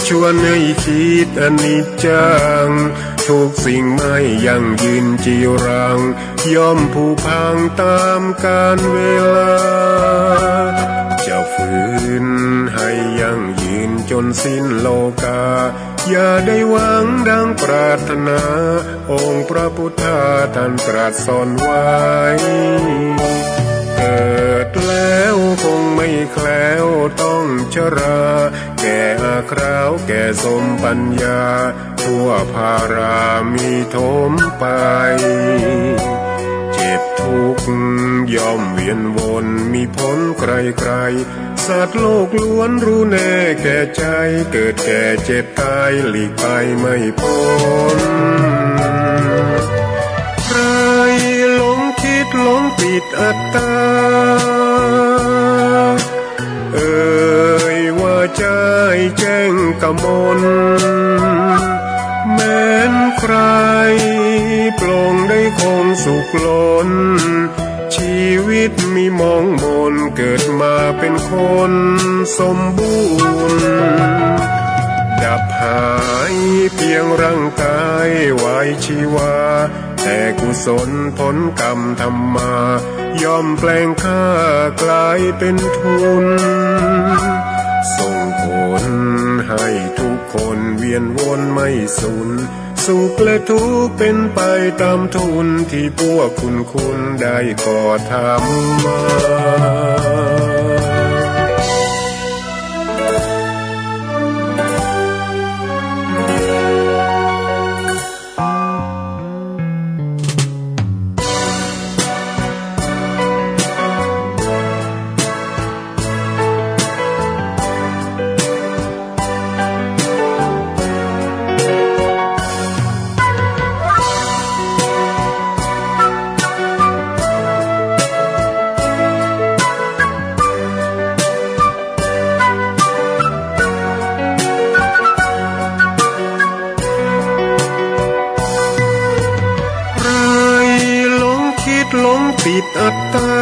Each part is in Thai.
ชวนให้คิดอนิจจังทุกสิ่งไม่ยั่งยืนจีรังย่อมผุพังตามกาลเวลาจะฝืนให้ยั่งยืนจนสิ้นโลกาอย่าได้หวังดังปรารถนาองค์พระพุทธาท่านตรัสสอนไว้เกิดแล้วคงไม่แคล้วต้องชราแก่อาคราวแก่สมปัญญาทั่วภารามีโถมไปเจ็บทุกข์ย่อมเวียนวนมีพ้นใครๆสัตว์โลกล้วนรู้แน่แก่ใจเกิดแก่เจ็บตายหลีกไปไม่พ้นใครหลงคิดหลงปิดอัตตาว่าใจแจ้งกมลแม้นใครปลงได้คงสุขล้นชีวิตมีมองมนเกิดมาเป็นคนสมบูรณ์ดับหายเพียงร่างกายไว้ชีวาแต่กุศลผลกรรมทำมาย่อมแปลงค่ากลายเป็นทุนส่งผลให้ทุกคนเวียนวนไม่สูญสุขและทุกข์เป็นไปตามทุนที่พวกคุณได้ก่อทำมาหลงติดอัตตา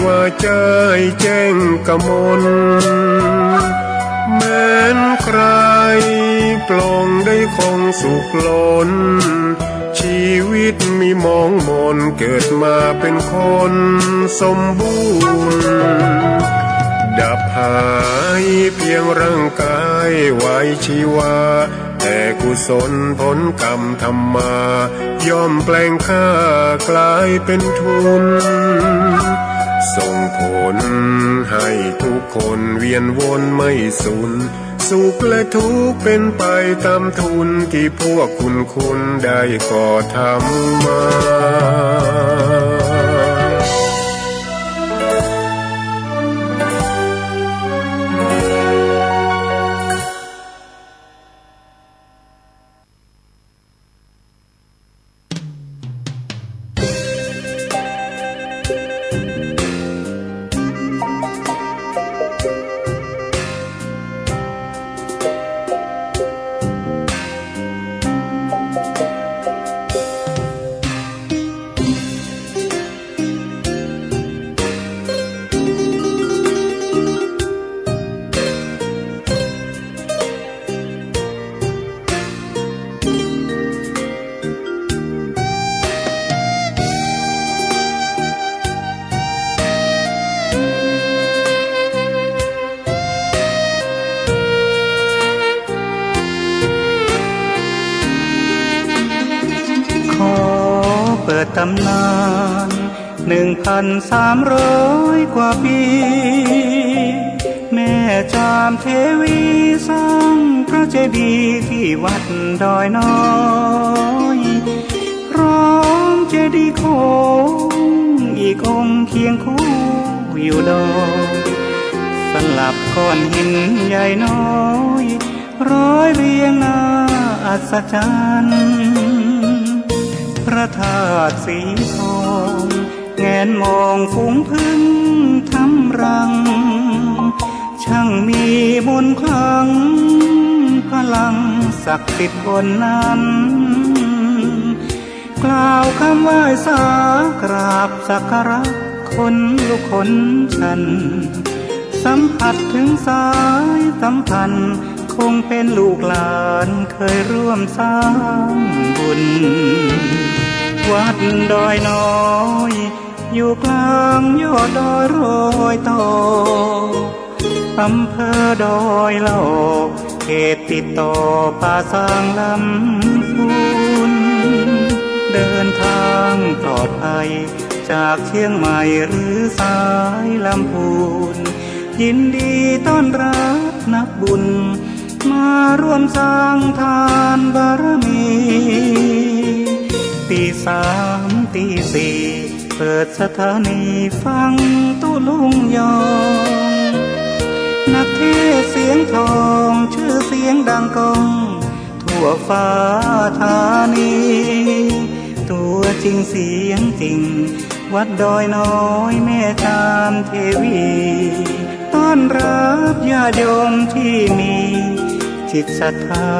ว่าใจแจ้งกมลแม้นใครปลงได้คงสุขล้นชีวิตมีมองมนเกิดมาเป็นคนสมบูรณ์ดับหายเพียงร่างกายไว้ชีวาแต่กุศลผลกรรมทำมาย่อมแปลงค่ากลายเป็นทุนส่งผลให้ทุกคนเวียนวนไม่สูญสุขและทุกข์เป็นไปตามทุนที่พวกคุณได้ก่อทำมาตำนาน1,300 กว่าปีแม่จามเทวีสร้างพระเจดีย์ที่วัดดอยน้อยพร้อมเจดีย์โค้งอีกองค์เคียงคู่อยู่ดอยสลับก้อนหินใหญ่น้อยร้อยเรียงน่าอัศจรรย์พระธาตุสีทองแงนมองฝูงพึ่งทำรังช่างมีมนต์ขลังพลังศักดิ์สิทธิ์บนนั้นกล่าวคำไหว้สากราบสักการะคนลุกขนชัน สัมผัสถึงสายสัมพันธ์คงเป็นลูกหลานเคยร่วมสร้างบุญวัดดอยน้อยอยู่กลางยอดดอยโรยต่ออำเภอดอยละออกเขตติดต่อป่าสางลำพูนเดินทางปลอดภัยจากเชียงใหม่หรือสายลำพูนยินดีต้อนรับนักบุญมาร่วมสร้างทานบารมีตีสามตีสี่เปิดสถานีฟังตุลุงยองนักเทศเสียงทองชื่อเสียงดังก้องทั่วฟ้าธานีตัวจริงเสียงจริงวัดดอยน้อยแม่จามเทวีต้อนรับญาติโยมที่มีจิตศรัทธา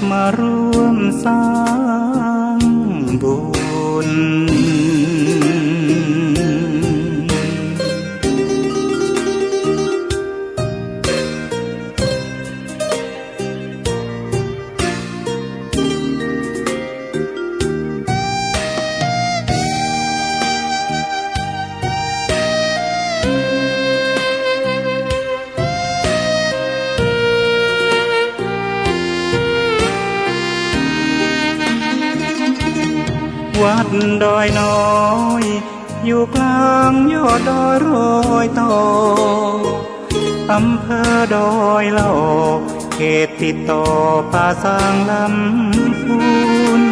มาร่วมสร้างบุญวัดดอยน้อยอยู่กลางยอดดอยโรยต่ออำเภอดอยละออกเขตติดต่อป่าสางลำพูน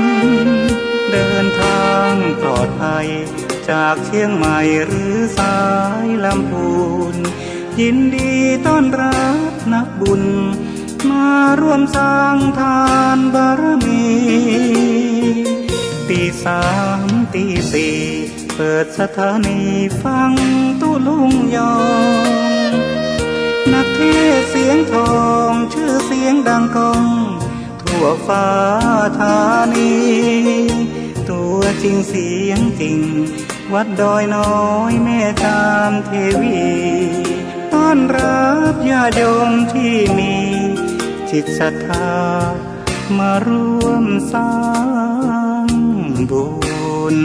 เดินทางปลอดภัยจากเชียงใหม่หรือสายลำพูนยินดีต้อนรับนักบุญมาร่วมสร้างทานบารมีตีสามตีสี่เปิดสถานีฟังตุลุงยองนักเทศเสียงทองชื่อเสียงดังก้องทั่วฟ้าธานีตัวจริงเสียงจริงวัดดอยน้อยแม่จามเทวีต้อนรับญาติโยมที่มีจิตศรัทธามาร่วมสร้างบุญ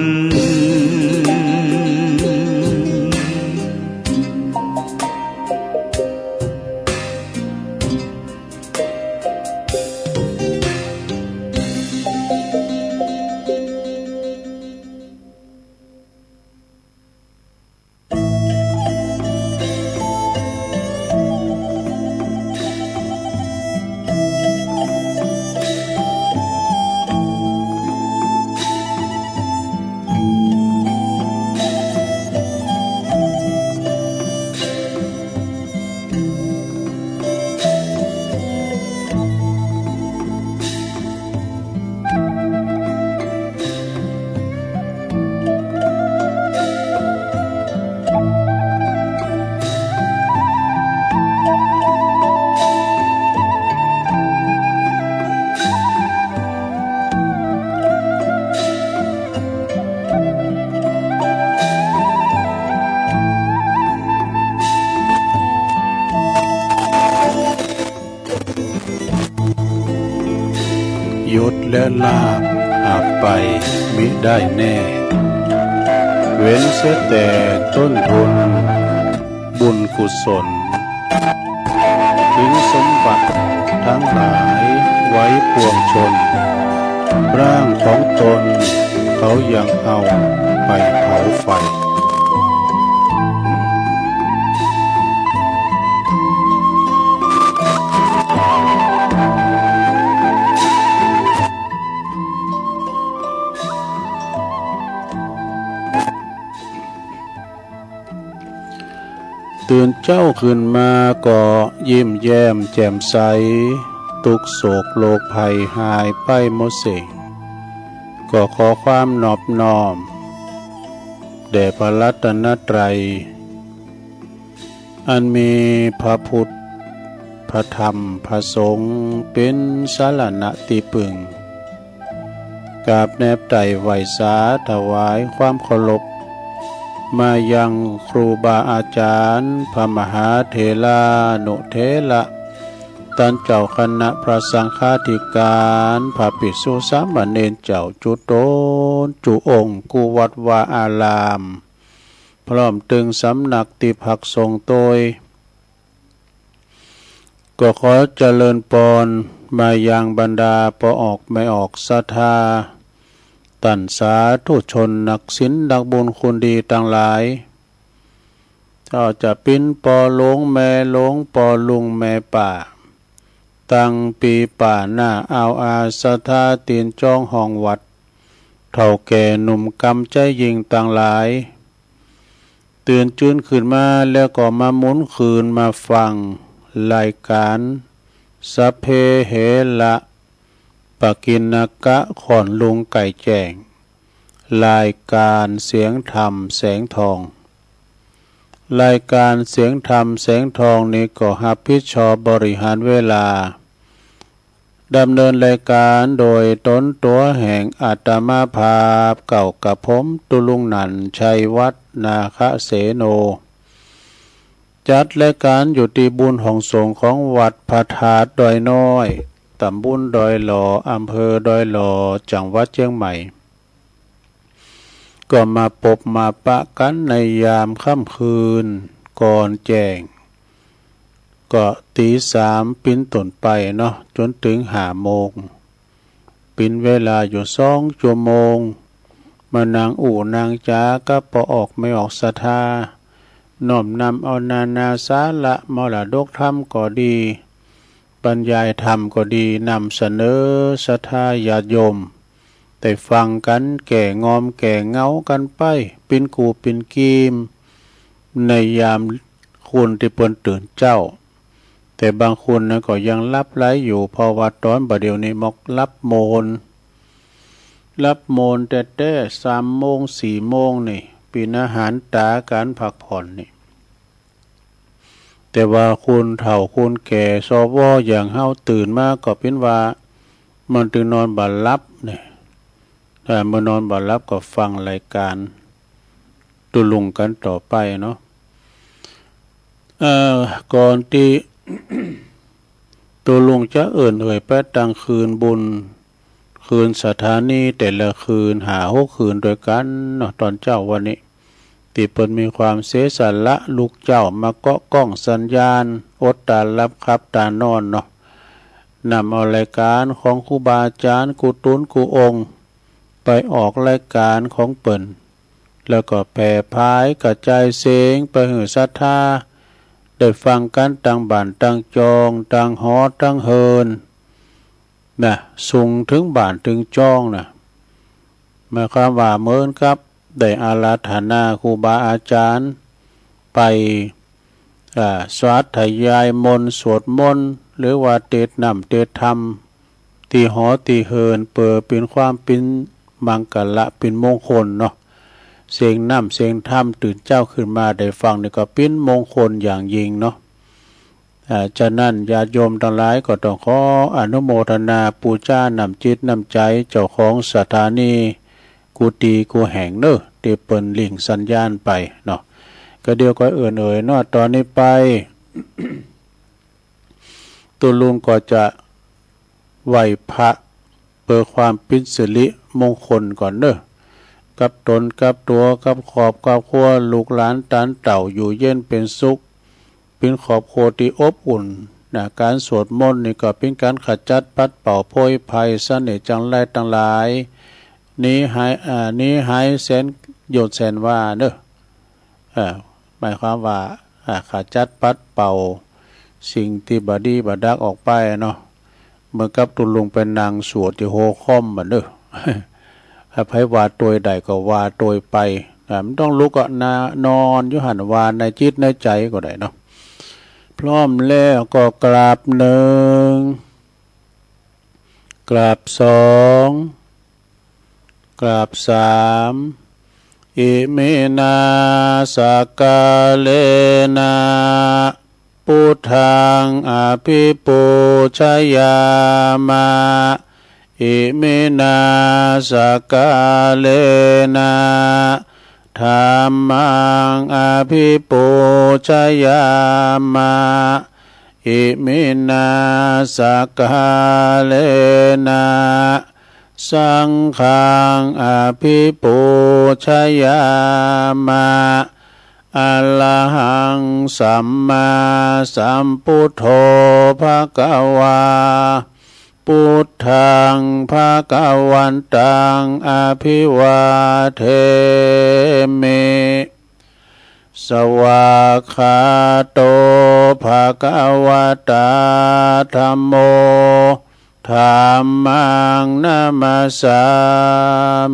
ยศและลาภหากไปมิได้แน่ เว้นเสียแต่ต้นทุนบุญกุศลทิ้งสมบัติทั้งหลายไว้ปวงชนร่างของตนเขายังเอาไปเผาไฟตื่นเจ้าขึ้นมาก็ยิ้มแย้มแจ่มใสทุกโศกโลกภัยหายไปหมดสิ้นก็ขอความนอบน้อมแด่พระรัตนตรัยอันมีพระพุทธพระธรรมพระสงฆ์เป็นสรณะที่พึ่งกราบแนบไตรไหวสาถวายความเคารพ มายังครูบาอาจารย์พระมหาเถรานุเถระตันเจ้าคณะพระสังฆาธิการพระภิกษุสามเณรเจ้าจุโตนจุองค์กุวัดวาอารามพร้อมตึงสำนักติภักทรงโตยก็ขอเจริญปอนมายังบรรดาปอออกไม่ออกศรัทธาตันสาธุชนนักศีลนักบุญคุณดีต่างหลายเจ้าจะปิ้นปอหลงแม่หลงปอลุงแม่ป่าตั้งปีป่าหน้าเอาอาศรัทธาตีนจ้องห้องวัดเท่าแก่หนุ่มกำใจยิงต่างหลายตื่นจื้นขึ้นมาแล้วก็มาหมุนคืนมาฟังรายการสัพเพเหระปกิณกะขอนลุงไก่แจ้งรายการเสียงธรรมแสงทองรายการเสียงธรรมแสงทองนี้ก็รับผิดชอบบริหารเวลาดำเนินรายการโดยตนตัวแห่งอาตมาภาพเก่ากับผมตุลุงนันชัยวัฒนาคเสโนจัดรายการอยู่ที่บุญของสงฆ์ของวัดพระธาตุดอยน้อยตำบลดอยหล่ออำเภอดอยหล่อจังหวัดเชียงใหม่ก็มาพบมาปะกันในยามค่ำคืนก่อนแจ้งก็ตี3ปิ้นต้นไปเนาะจนถึง5 โมงปิ้นเวลาอยู่2 ชั่วโมงมานางอู่นางจ้าก็ปอออกไม่ออกศรัทธาน้อมนำเอานาสาระมรดกธรรมก็ดีบรรยายธรรมก็ดีนำเสนอศรัทธาญาติโยมแต่ฟังกันแก่งอมแก่เงากันไปปินกูปินกีมในยามคุณที่เปิ้นตื่นเจ้าแต่บางคนนะก็ยังรับไหลอยู่เพราะว่าตอนบัดเดี๋ยวนี้มกรับโมนแต่3 โมง 4 โมงนี่ปีนอาหารตาการพักผ่อนนี่แต่ว่าคุณเฒ่าคุณแก่สวอย่างเฮาตื่นมาก็เป็นว่ามันถึงนอนบ่หลับนี่แต่เมื่อนอนบ่หลับก็ฟังรายการตุลุงกันต่อไปเนาะก่อนที่ ตุลุงจะเไปตั้งคืนบุญคืนสถานีแต่ละคืน6 คืนด้วยกันเนาะตอนเจ้าวันนี้ที่เปิ้นมีความเสียสละลูกเจ้ามาเกาะกล้องสัญญาณอดตารับครับตานอนเนาะนำเอารายการของครูบาอาจารย์กูตุนกูองค์ไปออกรายการของเปิ้นแล้วก็แผ่พายกระจายเสียงไปให้ศรัทธาได้ฟังกันตั้งบ้านตั้งจองตั้งหอตั้งเฮินนะส่งถึงบ้านถึงจองนะหมายความว่าเมินครับได้อาราธนาครูบาอาจารย์ไปสวดทยายมนต์สวดมนต์หรือว่าเทศน์นำเทศน์ธรรมที่หอที่เฮินเปิดเป็นความเป็นมังกละเป็นมงคลเนาะเสียงน้ำเสียงธรรมตื่นเจ้าขึ้นมาได้ฟังนี่ก็เป็นมงคลอย่างยิ่งเนาะฉะนั้นญาติโยมทั้งหลายก็ต้องขออนุโมทนาปูชานำจิตนำใจเจ้าของสถานีกูตีกูแห่งเนอะที่เปิ้นลิงสัญญาณไปเนาะก็เดียวก็เเนาะตอนนี้ไป ตัวลุงก็จะไหวพระเพื่อความเป็นสิริมงคลก่อนเนอะกับตนกับตัวกับขอบกับครัวลูกหลานตานเต่าอยู่เย็นเป็นสุขเป็นขอบครัวที่อบอุ่นนะการสวดมนต์นี่ก็เป็นการขจัดปัดเป่าโพยภัยเสน่ห์จังไรต่างหลายนี้หายแสนโยดแสนว่าเนอะหมายความว่าขจัดปัดเป่าสิ่งที่บดีบดักออกไปเนาะเมื่อกับตุลุงเป็นนางสวดที่โฮค่อมเนอะถ้าไผว่าตัวใดก็ว่าตัวไปมันต้องลุกก็นอนอยู่หันวานในจิตในใจก็ได้เนาะพร้อมแล้วก็กราบ1กราบ2กราบ3อิเมนาสกาเลนะพุทธังอภิปูชยามะอิเมนาสกาเลนะ ธรรมังอภิปูชยามะอิมินาสกาเลนะสังฆังอภิปูชยามะอะระหังสัมมาสัมพุทโธภควาพุทธังภควันตังอภิวาเทมิสวากขาโตภควตาธัมโมธัมมังนามัสสา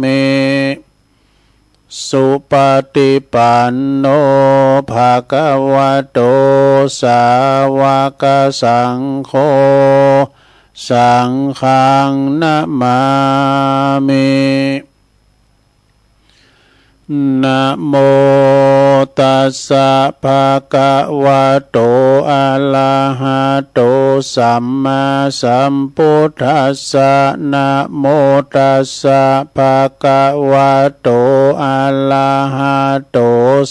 มิสุปฏิปันโนภควโตสาวกสังโฆสังฆังนะมามินะโมตัสสะภะคะวะโตอะระหะโตสัมมาสัมพุทธัสสะนะโมตัสสะภะคะวะโตอะระหะโต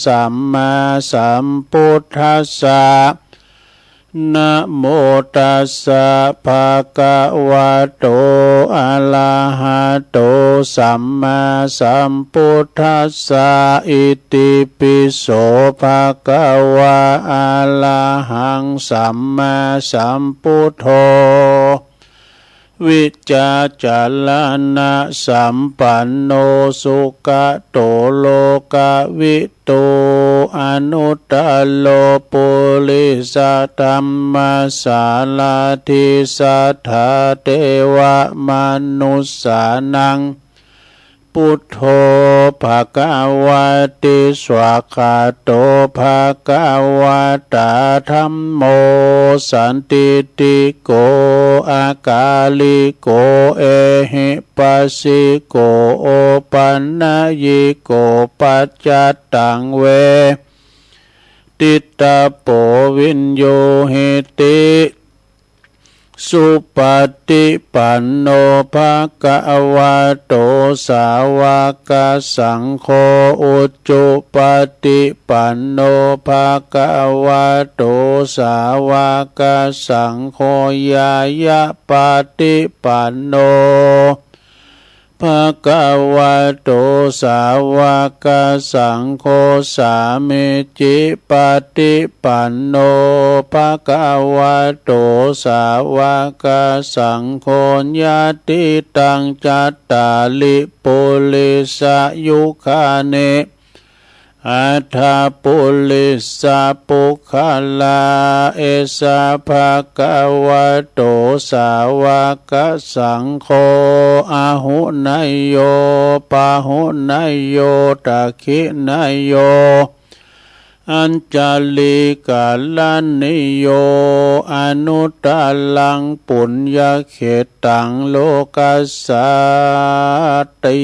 สัมมาสัมพุทธัสสะนะโมตัสสะภะคะวะโตอะระหะโตสัมมาสัมพุทธัสสะอิติปิโสภะคะวะอะระหังสัมมาสัมพุทโธวิจจาจารณะสัมปันโนสุขโตโลกวิทูอนุตตโลปุริสธัมมัสสาลาธิสัทธาเทวมนุสสานังพุทโธภควติสวากขาโตภควตาธัมโมสันติติโกอากาลิโกเอหิปัสสิโกโอปันนายิโกปัจจัตตังเวติตาโปวินโยหิติสุปฏิปันโนภะคะวะโตสาวกสังโฆอุจจุปฏิปันโนภะคะวะโตสาวกสังโฆยายะปฏิปันโนภะคะวะโตสาวกสังโฆสามิจิปฏิปันโนภะคะวะโตสาวกสังโฆญาติตังจัตตาลิปุริสยุคานิอัฏฐปุริสปุคลาเอสะภะคะวะโตสาวกสังโฆอาหุนยโยปาหุนยโยตัคขินยโยอัญจลิกาลันนิโยอนุตตลังปุญญเขตังโลกัสสติ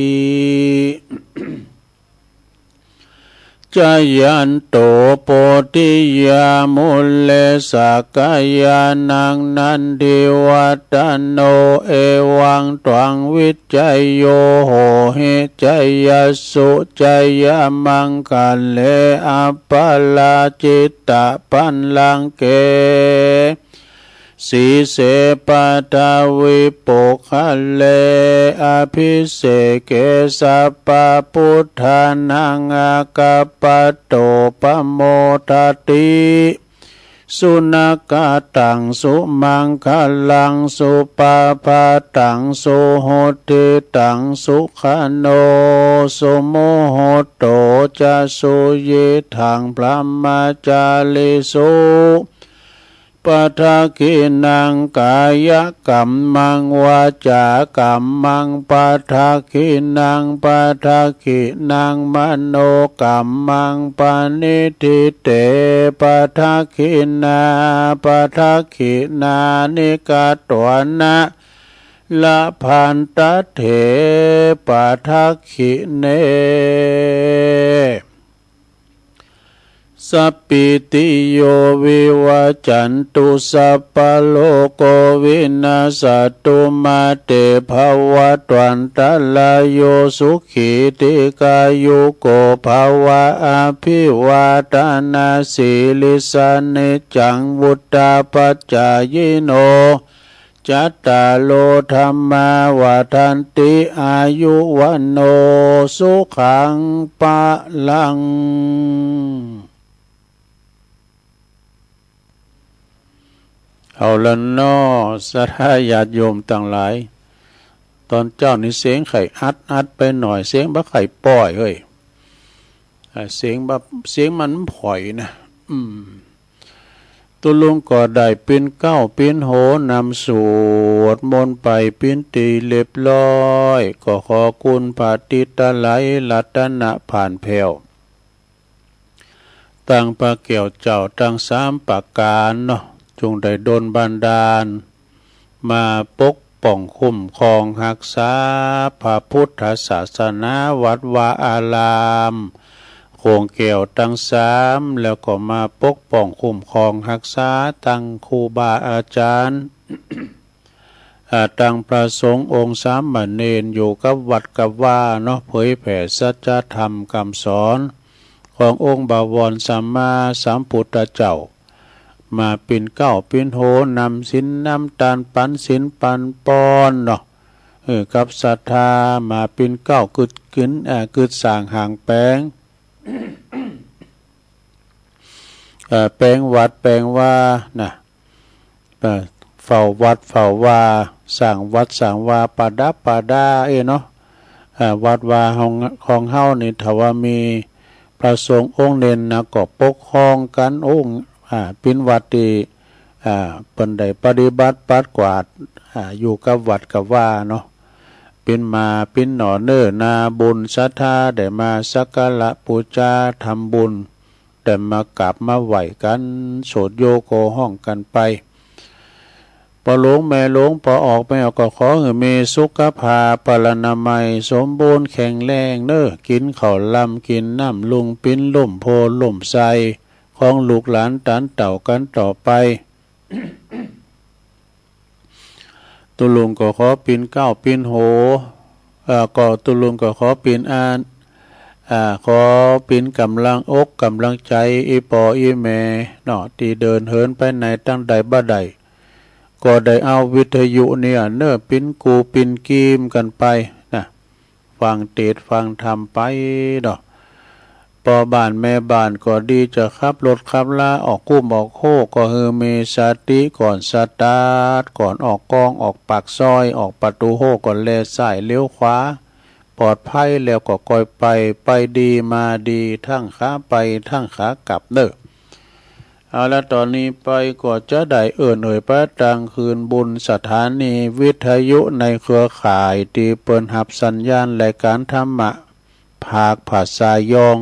จายันโตโปติยามุลเลสกายานังนันทิวัตโนเอวังตวังวิจัยโยโหหิจยสุจยมังคัลเลอัปปลาจิตตะปันลังเกสีเสปทาวิปุคะเลอภิเสเกสัพพพุทธานังอากาปโตปโมทติสุนักตังสุมังคลังสุปาปาตังสุโหติตังสุขโนสุโมโหโตจะสุยิทังพระมจาลิสุปทักขินังกายกัมมังวาจากัมมังปทักขินังปทักขินังมโนกัมมังปณิทิเตปทักขินาปทักขินานิกาตวนะละพันตเถปทักขิเนส สัพพิติโยวิวัจจันตุสัพพะโลกวินาศตุมาเตภวัตวันตรายโยสุขีติกายุโกภวะอภิวาทนาสีลิสานิจังวุตตาปัจจายโนจัตตาโลธรรมาวาทันติอายุวันโนสุขังปะลังเอาละน้อสัทธาญาติโยมต่างหลายตอนเจ้านี่เสียงไข่อัดไปหน่อยเสียงบะไข่ป้อยเฮ้ยเสียงมันผอยนะตุลุงก็ได้เป็นเก้าเป็นโหนำสวดมนต์ไปเป็นตีเรียบร้อยก็ขอคุณพระติตะไหลรัตนะผ่านแผ่วตั้งพระแก้วเจ้าตั้งสามประการเนาะจงได้ดลบันดาลมาปกป้องคุ้มครองรักษาพระพุทธศาสนาวัดวาอารามโคงแก้วตั้งสามแล้วก็มาปกป้องคุ้มครองรักษาตั้งครูบาอาจารย์ตั้งพระสงฆ์องค์สามเณรอยู่กับวัดกับว่าเนาะเผยแผ่สัจธรรมคำสอนขององค์บวรสัมมาสัมพุทธเจ้ามาเป็นเก้าเป็นโหนำสินน้ำตาลปันสินปันปอนเนาะกับศรัทธามาเป็นเก้ากึดสร้างห่างแปลงแปลงวัดแปลงว่านะเฝ้าวัดเฝ้าว่าสร้างวัดสร้างว่าประดับประดาเนาะวัดว่าของเฮานี่ถ้าว่ามีพระสงฆ์องค์เน้นนะก็ปกครองกันองค์เป็นวัดที่เปิ้นได้ปฏิบัติปัดกวาดอยู่กับวัดกับว่าเนาะเป็นมาเป็นหน่อเน้อนาบุญศรัทธาได้มาสักการะบูชาทำบุญได้มากราบมาไหว้กันโสดโยโกห้องกันไปพอหลวงแม่หลวงพอออกไปเอาก็ขอให้มีสุขภาพพลานามัยสมบูรณ์แข็งแรงเน้อกินข้าวลำกินน้ำลุงปิ้นล่มโพล่มไทรของลูกหลานตานเต่ากันต่อไป ตุลุงก็ขอปีนเก้าปีนโหก็ตุลุงก็ขอปีนขอปีนกำลังอกกำลังใจอีปออีแม่เนาะที่เดินเหินไปไหนตั้งใดบ่ใดก็ได้เอาวิทยุเนี่ยเน้อปีนกูปีนกีมกันไปนะฟังเทศน์ฟังธรรมไปเนาะพอบ้านแม่บ้านก็ดีจะขับรถขับลาออกกู้ออกโคก็เฮอมีสติก่อนสตาร์ทก่อนออกกองออกปากซอยออกประตูโฮก่อนแลซ้ายเลี้ยวขวาปลอดภัยแล้วก็ก่อยไปดีมาดีทั้งขาไปทั้งขากลับเด้อเอาละตอนนี้ไปก็จะได้เอ่ยพระตังคืนบุญสถานีวิทยุในเครือข่ายที่เปิ้นหับสัญญาณรายการธรรมะภาคภาษายอง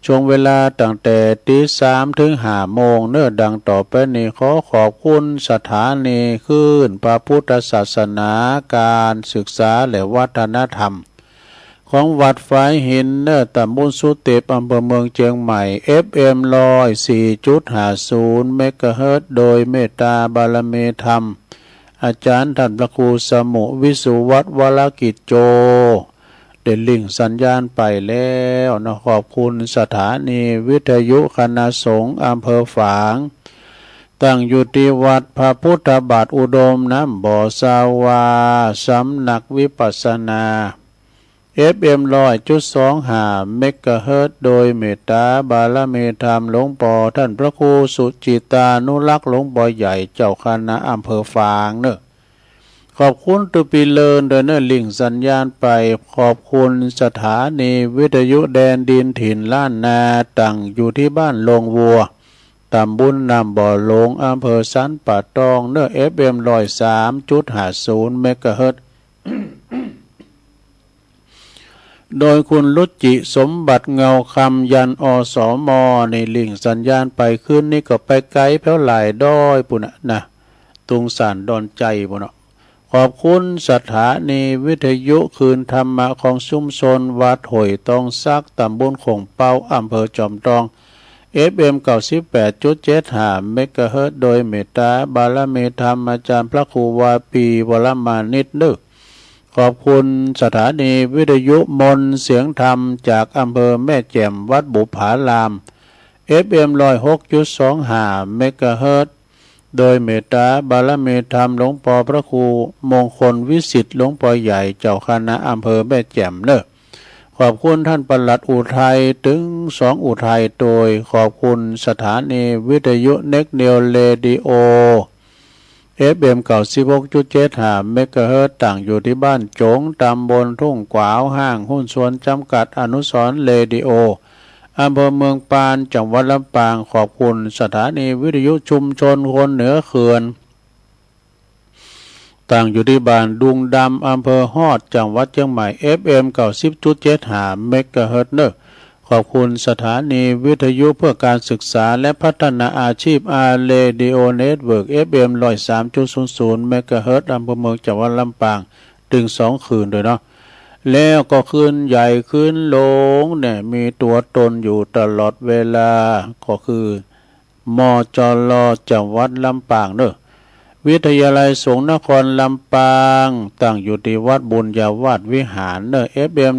ช่วงเวลาตั้งแต่ตี3 ถึง 5 โมงเนื้อดังต่อไปนี้ขอขอบคุณสถานีคลื่นพระพุทธศาสนาการศึกษาและวัฒนธรรมของวัดฝายหินเนื้อตำบลสุเทพอำเภอเมืองเชียงใหม่ FM 104.50 เมกะเฮิรตซ์โดยเมตตาบารมีธรรมอาจารย์ท่านพระครูสมุวิสุวัฒน์วรกิจโจเด่นลิงสัญญาณไปแล้วนะขอบคุณสถานีวิทยุคณะสงฆ์อำเภอฝางตั้งอยู่ที่วัดพระพุทธบาทอุดมน้ำบ่อสาวาสำนักวิปัสสนา FM 100.25 เมกะเฮิรตซ์โดยเมตตาบารมีธรรมหลวงพ่อท่านพระครูสุจิตานุรักษ์หลวงพ่อใหญ่เจ้าคณะอำเภอฝางเนอะขอบคุณตุปีเลินเดินลิงสัญญาณไปขอบคุณสถานีวิทยุแดนดินถิ่นล้านนาตั้งอยู่ที่บ้านลงวัวตำบลนำบ่อหลงอำเภอสันป่าตองเนื้อ FM 103.50 เมกะเฮิรตซ์ โดยคุณรุจิสมบัติเงาคำยันอสมในลิงสัญญาณไปขึ้นนี่ก็ไปไกลแผ่วหลายด้อยปุ่นนะตุงสานดอนใจปุ่นขอบคุณสถานีวิทยุคืนธรรมะของชุมชนวัดหอยตองซักตำบลขงเป้าอำเภอจอมทอง FM 98.75เมกะเฮิรตซ์โดยเมตตาบารมีธรรมอาจารย์พระครูวาปีวรมานิตนึกขอบคุณสถานีวิทยุมนต์เสียงธรรมจากอำเภอแม่แจ่มวัดบุผาราม FM 106.25เมกะเฮิรตซ์โดยเมตตาบารมีธรรมหลวงปอพระครูมงคลวิสิทธิ์หลวงปอใหญ่เจ้าคณะอำเภอแม่แจ่มเนอะขอบคุณท่านปลัดอุทัยถึง2อุทัยโดยขอบคุณสถานีวิทยุเน็กเนียวเรดิโอ FM 96.75เมกะเฮิรตซ์ตั้งอยู่ที่บ้านโจงตำบลทุ่งกวาวห้างหุ้นส่วนจำกัดอนุสรณ์เรดิโออำเภอเมืองปานจังหวัดลำปางขอบคุณสถานีวิทยุชุมชนคนเหนือเขื่อนตั้งอยู่ที่บ้านดุงดำอำเภอฮอดจังหวัดเชียงใหม่ FM 90.75เมกะเฮิรตซ์ขอบคุณสถานีวิทยุเพื่อการศึกษาและพัฒนาอาชีพอาร์เรดิโอเน็ตเวิร์ก FM 103.00เมกะเฮิรตซ์อำเภอเมืองจังหวัดลำปางถึง2คืนด้วยเนาะแล้วก็ขึ้นใหญ่ขึ้นลงเนี่ยมีตัวตนอยู่ตลอดเวลาก็คือมจลจังหวัดลำปางเนอะวิทยาลัยสงฆ์นครลำปางตั้งอยู่ที่วัดบุญญาวาสวิหารเนอะ FM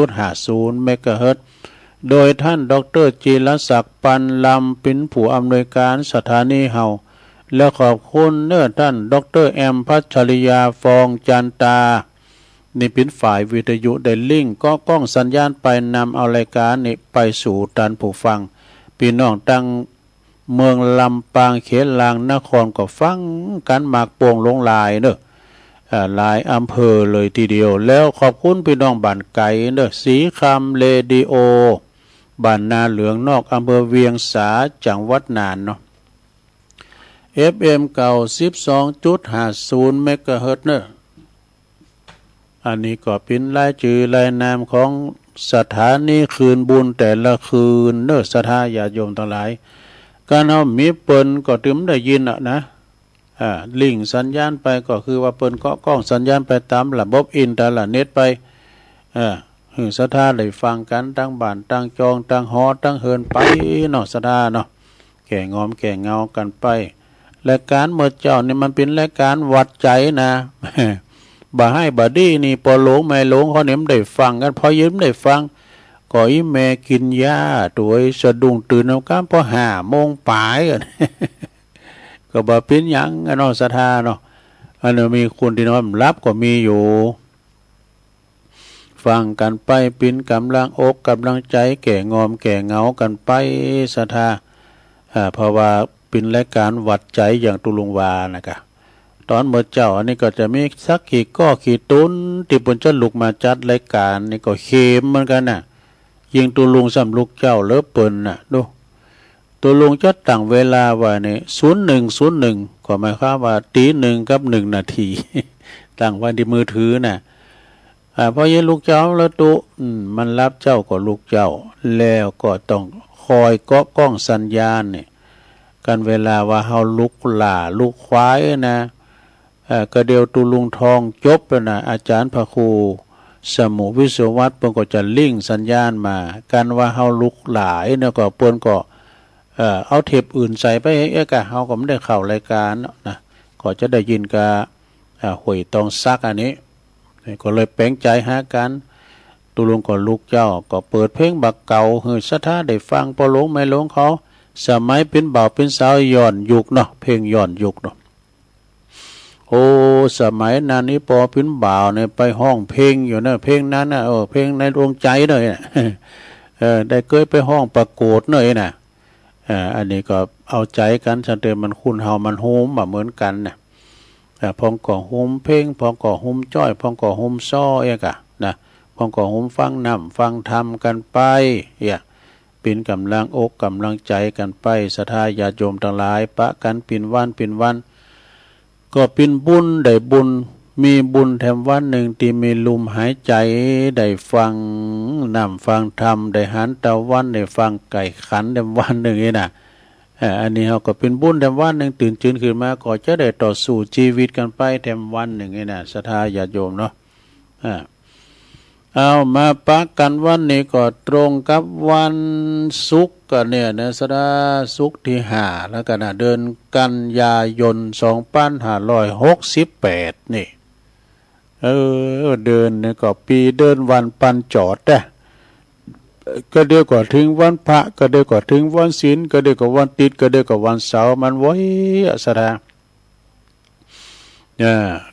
106.50เมกะเฮิรตซ์โดยท่านดร.จิรศักดิ์ปันลำเป็นผู้อำนวยการสถานีเฮาและขอบคุณเนอะท่านดร.แอมพัชริยาฟองจันตานี่เป็นฝ่ายวิทยุได้ลิงก์ก็กล้องสัญญาณไปนำเอารายการนี้ไปสู่ท่านผู้ฟังพี่น้องตั้งเมืองลำปางเขตลางนครก็ฟังกันหมากโป่งลงลายเนอะหลายอำเภอเลยทีเดียวแล้วขอบคุณพี่น้องบ้านไก่เนอะสีคำเรดิโอบ้านนาเหลืองนอกอำเภอเวียงสาจังหวัดน่านเนาะ FM 92.50เมกะเฮิรตซ์เนอะอันนี้ก็เป็นรายชื่อรายนามของสถานีคืนบุญแต่ละคืนเนอะศรัทธาญาติโยมทั้งหลายการเอามีเปิ้นก็ถึงได้ยินนะลิงก์สัญญาณไปก็คือว่าเปิ้นก็กล้องสัญญาณไปตามระบบอินเทอร์เน็ตไปศรัทธาได้ฟังกันตั้งบ้านตั้งจองตั้งหอตั้งเฮินไปเนาะศรัทธาเนาะแก่งอมแก่เงากันไปรายการเมื่อเจ้านี่มันเป็นรายการวัดใจนะบ่ให้บ่ดีนี่พอหลงไม่หลงเขาเนี่ยได้ฟังกันพอยืมได้ฟังก็อีแม่กินยาตัวสะดุ้งตื่นเอาก้ามพอ5 โมงปลายกันก็บ่เป็นหยังเนาะศรัทธาเนาะอันนี้มีคนที่นอนรับก็มีอยู่ฟังกันไปเป็นกำลังอกกำลังใจแก่งอมแก่เงากันไปศรัทธาเพราะว่าเป็นรายการวัดใจอย่างตุลุงวานะคะตอนเมื่อเจ้าอันนี้ก็จะมีสักกี่ก้อกี่ตุนที่เปิ้นจะลุกมาจัดรายการนี่ก็เข้มเหมือนกันน่ะยิงตุลุงสำลุกเจ้าเลิศเปิ้นน่ะดูตุลุงจะตั้งเวลาไว้นี่01:01ก็หมายความว่าตี 1 กับ 1 นาทีตั้งไว้ที่มือถือน่ะพอเย็นลูกเจ้าแล้วตุมันรับเจ้าก็ลูกเจ้าแล้วก็ต้องคอยเกาะกล้องสัญญาณนี่กันเวลาว่าเฮาลุกหล่าลุกควายนะก็เดียวตุลุงทองจบแล้วนะอาจารย์พระครูสมุวิศวัตรเพิ่นก็จะลิงก์สัญญาณมากันว่าเฮาลุกหลายเนี่ยก็เพิ่นก็เอาเทปอื่นใส่ไปกะเฮาก็ไม่ได้เข้ารายการนะก็จะได้ยินกะหวยตองซักอันนี้ก็เลยแปลงใจหากันตุลุงก็ลูกเจ้าก็เปิดเพลงบักเก่าให้ศรัทธาได้ฟังพอหลงไม่หลงเขาสมัยเป็นบ่าวเป็นสาวย้อนยุคเนาะเพลงย้อนยุคเนาะโอ้สมัยนั้นนี่พอเป็นบ่าวเนี่ยไปห้องเพลงอยู่นะเพลงนั้นนะเพลงในดวงใจเลยนะได้เคยไปห้องประกวดเลยนะอันนี้ก็เอาใจกันสันเตมันคุณเฮามันโฮมเหมือนกันนะพองก่อโฮมเพลงพองก่อโฮมจ้อยพองก่อโฮมซ้อเอกะนะพองก่อโฮมฟังน้ำฟังธรรมกันไปเป็นกำลังอกกำลังใจกันไปศรัทธาญาติโยมทั้งหลายปะกันเป็นวันก็เป็นบุญได้บุญมีบุญแถมวันหนึ่งที่มีลมหายใจได้ฟังน้ำฟังธรรมได้หันตะวันได้ฟังไก่ขันแถมวันหนึ่งนี่นะอันนี้เขาก็เป็นบุญแถมวันหนึ่งตื่นจืนขึ้นมาก็จะได้ต่อสู้ชีวิตกันไปแถมวันหนึ่งนี่นะศรัทธาญาติโยมเนาะ เอามาปะกันวันนี้ก็ตรงกับวันศุกร์กันเนี่ยนะสดาศุกร์ที่5แล้วกันนะเดือนกันยายน2568นี่เดือนนี่ก็ปีเดินวันปันจอดนะก็เดียวก็ถึงวันพระก็เดียวก็ถึงวันศีลก็เดียวก็วันติดก็เดียวก็วันเสาร์มันไว้สดา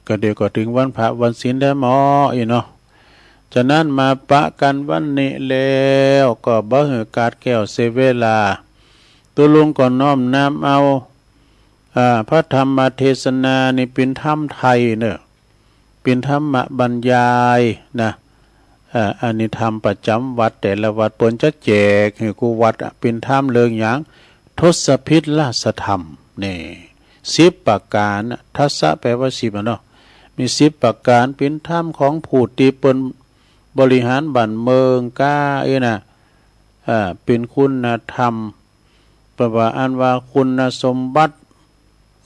ก็เดียวก็ถึงวันพระวันศีลได้หมออีเนาะฉะนั้นมาปะกันวันนี้แล้วก็บ่หือกาดแก้วเสเวลาตัวลุงก็น้อมนำเอาพระธรรมเทศนานี่เป็นธรรมไทยเนอะเป็นธรรมบรรยายนะอันนี้ธรรมประจำวัดแต่ละวัดเปิ้นจะแจกให้กูวัดเป็นธรรมเรื่องหยังทศพิธราชธรรมนี่10ประการทัศะแปลว่า10เนาะมี10ประการเป็นธรรมของผู้ที่เปิ้นบริหารบ้านเมืองก้านะเป็นคุณธรรมประว่าอันว่าคุณสมบัติ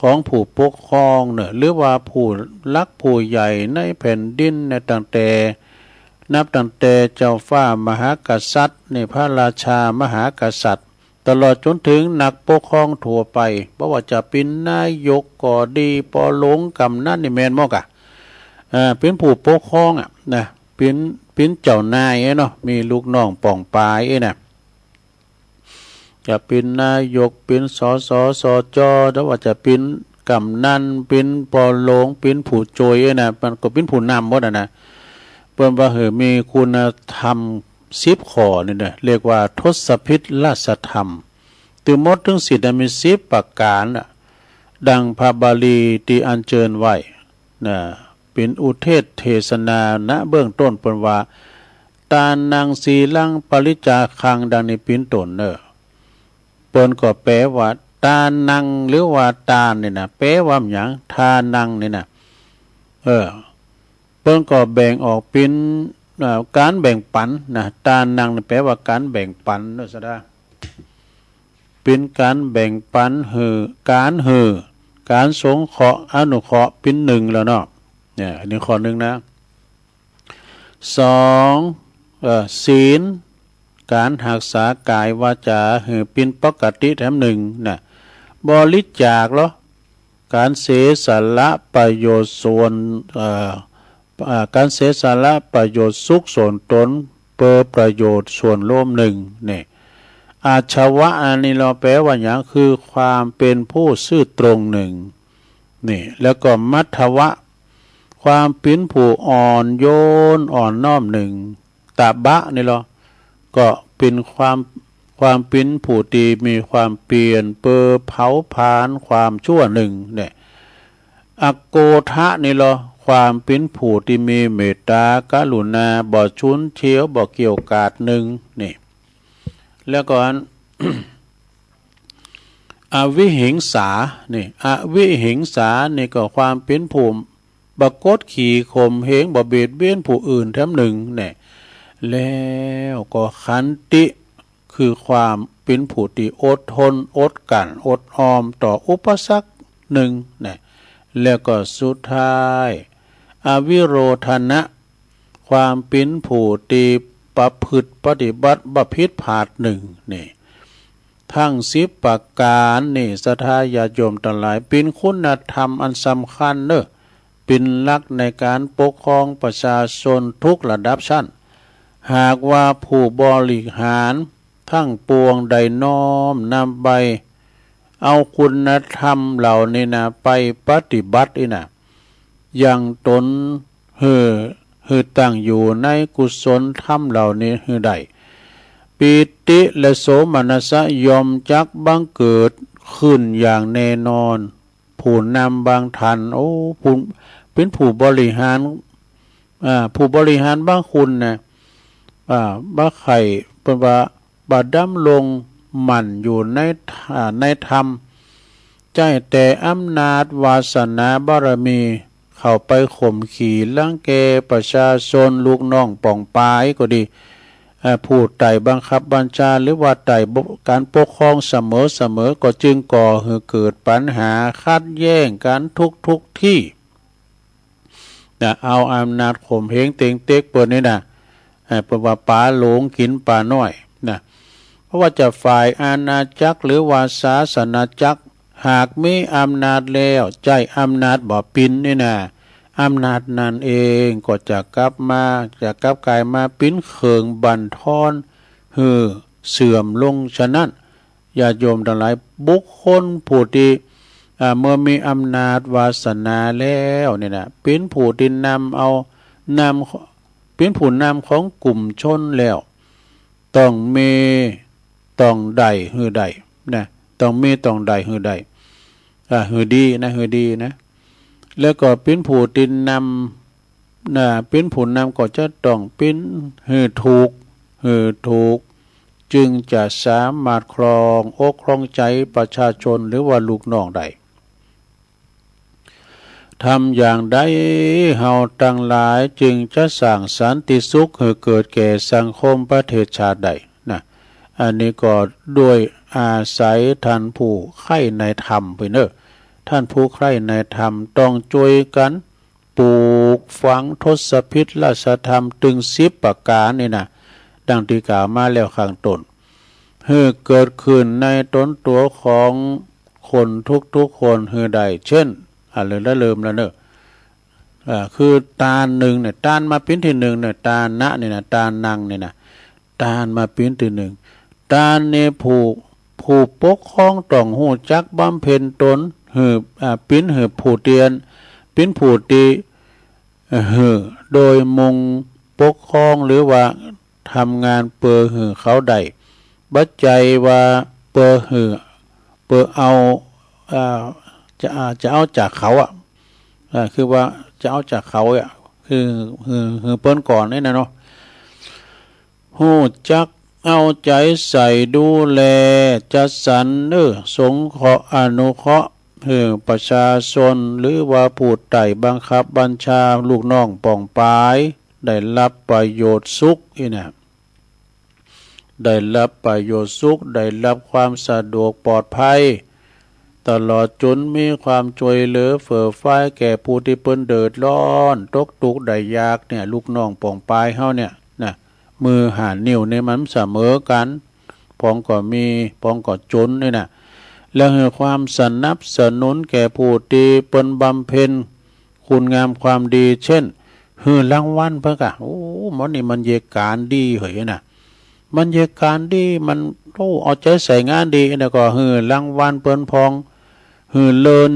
ของผู้ปกครองเนี่ยหรือว่าผู้รักผู้ใหญ่ในแผ่นดินในตั้งแต่นับตั้งแต่เจ้าฟ้ามหากษัตริย์ในพระราชามหากษัตริย์ตลอดจนถึงนักปกครองทั่วไปเพราะว่าจะเป็นนายกก็ดีปอหลงกำนันนี่แม่นบ่กะเป็นผู้ปกครองนะเป็นเจ้านายเนาะมีลูกน้องป่องปายนะจะเป็นนายกเป็นสสสจหรือว่าจะเป็นกำนันเป็นปอหลงเป็นผู้โจยนะมันก็เป็นผู้นำหมดนะเปิ้นว่ามีคุณธรรม10ข้อนี่นะเรียกว่าทศพิธราชธรรมถึงหมดถึงสิทธิ์มี10ประการดังพระบาลีที่อัญเชิญไว้นะเป็นอุเทศเทศนาณเบื้องต้นเปิ้นว่าตานังสีลังปริจาคังดังนี้เป็นต้นเด้อเปิ้นก็แปลว่าตานังหรือว่าตานี่นะแปลว่าหยังทานังนี่นะเปิ้นก็แบ่งออกเป็นการแบ่งปันนะตานังนี่แปลว่าการแบ่งปันเด้อซะดาเป็นการแบ่งปันการสงเคราะห์อนุเคราะห์เป็น1แล้วเนาะเนี่ยอันนี้ข้อ1นะ2ศีลการรักษากายวาจาให้เป็นปกติแถม1นะบริจาคเหรอการเสียสละประโยชน์ส่วนการเสียสละประโยชน์สุขส่วนตนเพื่อประโยชน์ส่วนรวม1นี่อาชวะอันนี้เราแปลว่าหยังคือความเป็นผู้ซื่อตรง1นี่แล้วก็มัทวะความเป็นผู้อ่อนโยนอ่อนน้อม1ตบะนี่เหรอก็เป็นความเป็นผู้ที่มีความเปลี่ยนเปอเผาผลาญความชั่ว1เนี่ยอโกทะนี่เหรอความเป็นผู้ที่มีเมตตากรุณาบ่ชุนเฉียวบ่เกี่ยวกาด1นี่แล้วก็ อวิหิงสานี่อวิหิงสานี่ก็ความเป็นผู้บ่กดขี่ข่มเหงบ่เบียดเบียนผู้อื่นแถม1เนี่ยแล้วก็ขันติคือความเป็นผู้ที่อดทนอดกลั้นอดออมต่ออุปสรรค1เนี่ยแล้วก็สุดท้ายอวิโรธนะความเป็นผู้ที่ประพฤติปฏิบัติบ่ผิดพลาด1นี่ทั้ง10ประการนี่ศรัทธาญาติโยมทั้งหลายเป็นคุณธรรมอันสำคัญเด้อเป็นหลักในการปกครองประชาชนทุกระดับชั้นหากว่าผู้บริหารทั้งปวงใดน้อมนำไปเอาคุณธรรมเหล่านี้นะไปปฏิบัตินะยังตนตั้งอยู่ในกุศลธรรมเหล่านี้ได้ปิติและโสมนัสยอมจักบังเกิดขึ้นอย่างแน่นอนผู้นำบางทันผู้เป็นผู้บริหารบางคุณนะบ้าไข่เป็นว่าบาดำลงหมั่นอยู่ในธรรมใจแต่อำนาจวาสนาบารมีเข้าไปข่มขี่ลังแกประชาชนลูกน้องป่องปายก็ดีผู้ไต่บังคับบัญชาหรือว่าไต่การปกครองเสมอก็จึงก่อให้เกิดปัญหาขัดแย้งกันทุกที่เอาอำนาจข่มเหงเต็งเต็กเปิดนี่นะ เพราะว่าป่าหลงกินป่าน้อยนะเพราะว่าจะฝ่ายอาณาจักรหรือว่าศาสนาจักรหากมีอำนาจแล้วใจอำนาจบ่ปินนี่นะอำนาจนั้นเองก็จะกลับกลายมาปิ้นเขิงบั่นทอนเสื่อมลงฉะนั้นญาติโยมทั้งหลายบุคคลผู้ที่เมื่อมีอำนาจวาสนาแล้วเนี่ยนะเป็นผู้ที่เป็นผู้นำของกลุ่มชนแล้วต้องได้นะต้องได้หือดีนะแล้วก็เป็นผู้ที่นำเป็นผู้นำก็จะต้องเป็นถูกจึงจะสามารถครองอกครองใจประชาชนหรือว่าลูกน้องได้ทำอย่างใดเฮาทั้งหลายจึงจะสร้างสันติสุขให้เกิดแก่สังคมประเทศชาติใดนะอันนี้ก็ด้วยอาศัยท่านผู้ใคร่ในธรรมไปเนอะท่านผู้ใคร่ในธรรมต้องช่วยกันปลูกฝังทศพิธราชธรรมถึง10ประการนี่นะดังที่กล่าวมาแล้วข้างต้นให้เกิดขึ้นในตนตัวของคนทุกคนให้ได้เช่นอะไรละเริ่มแล้วเนอะคือตาหนึ่งเนี่ยตานมาเป็นที่หนึ่งเนี่ยตาณเนี่ยนะตานังเนี่ยนะตานมาเป็นที่หนึ่งตาเนี่ยผู้ปกครองต้องหูจักบำเพ็ญตนปิ้นผู้เตียนปิ้นผู้ตีโดยมุงปกครองหรือว่าทำงานเปิดเขาได้บัดใจว่าเปิดเอาจะเอาจากเขาคือว่าจะเอาจากเขาคือเปิ้นก่อนนี่นะเนาะหูจักเอาใจใส่ดูแลจัดสรรสงเคราะห์อนุเคราะห์ประชาชนหรือว่าผู้ใต้บังคับบัญชาลูกน้องป่องปายได้รับประโยชน์สุขนะได้รับประโยชน์สุขได้รับความสะดวกปลอดภัยตลอดจนมีความช่วยเหลือเฟื่อฟ้าแก่ผู้ที่เปิ้นเดือดร้อนตกทุกข์ได้ยากเนี่ยลูกน้องป่องปายเฮาเนี่ยนะมือหานิ้วในมันเสมอกันพองก็มีพองก็จนนี่นะแล้วให้ความสนับสนุนแก่ผู้ที่เปิ้นบำเพ็ญคุณงามความดีเช่นรางวัลเพิ่นก็โอ้มันนี่มันเยการดีเหยนะมันเยการดีมันเอาใจใส่งานดีแล้วก็รางวัลเปิ้นพองเลิน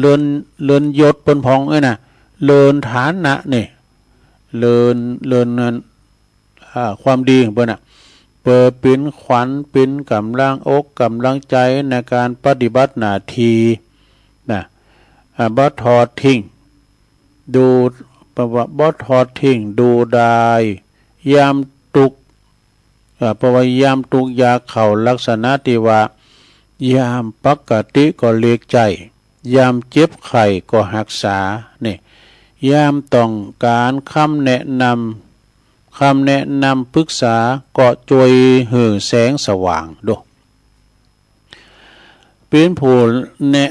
เลินยศเปิ้นพองนะเลินฐานะนี่เลินความดีของเปิ้นเปิดเป็นขวัญเป็นกำลังอกกำลังใจในการปฏิบัติหน้าที่นะบ่ทอดทิ้งดูประวัติบ่ทอดทิ้งดูได้ยามตุกประวัติยามตุกยาเข่าลักษณะที่ว่ายามปกติก็เลียกใจยามเจ็บไข้ก็รักษานี่ยามต้องการคำแนะนำปรึกษาก็ช่วยแสงสว่างดูเป็นผู้แนะ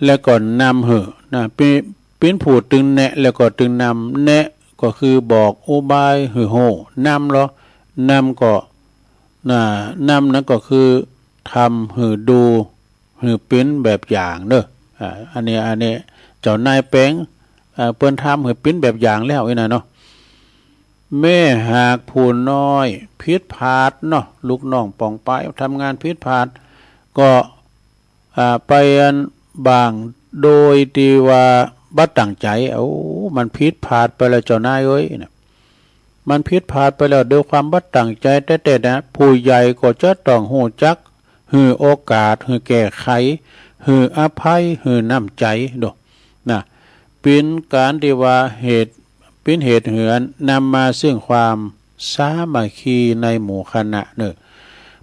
แล้วก็นำนะเป็นผู้ตึงแนะแล้วก็ตึงนำแนะก็คือบอกอุบายโหนำเหรอนำก็นำนั้นก็คือทำดูเป็นแบบอย่างเนอะอันนี้เจ้านายแป้งเปิ้นทำเป็นแบบอย่างแล้วนะเนาะแม่หากผู้น้อยผิดพลาดเนาะลูกน้องป่องปายทำงานผิดพลาดก็ไปบางโดยที่ว่าบัดตั้งใจมันผิดพลาดไปแล้วเจ้านายนะมันผิดพลาดไปแล้วด้วยความบัดตั้งใจแต่นะผู้ใหญ่ก็จะต้องหูจักโอกาสแก้ไขอภัยน้ำใจดูนะเป็นการที่ว่าเป็นเหตุเหือนนำมาซึ่งความสามัคคีในหมู่คณะเนอะ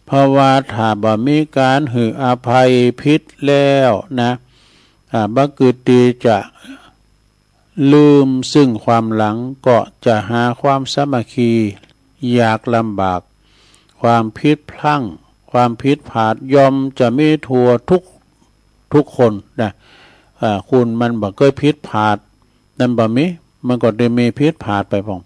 เพราะว่าถ้าบ่มีการอภัยผิดแล้วนะบักกึตีจะลืมซึ่งความหลังก็จะหาความสามัคคียากลำบากความผิดพลั้งความผิดพลาดยอมจะมีทั่วทุกคนนะคุณมันบ่เคยผิดพลาดนั่นบ่มีมันก็ได้มีผิดพลาดไปพอง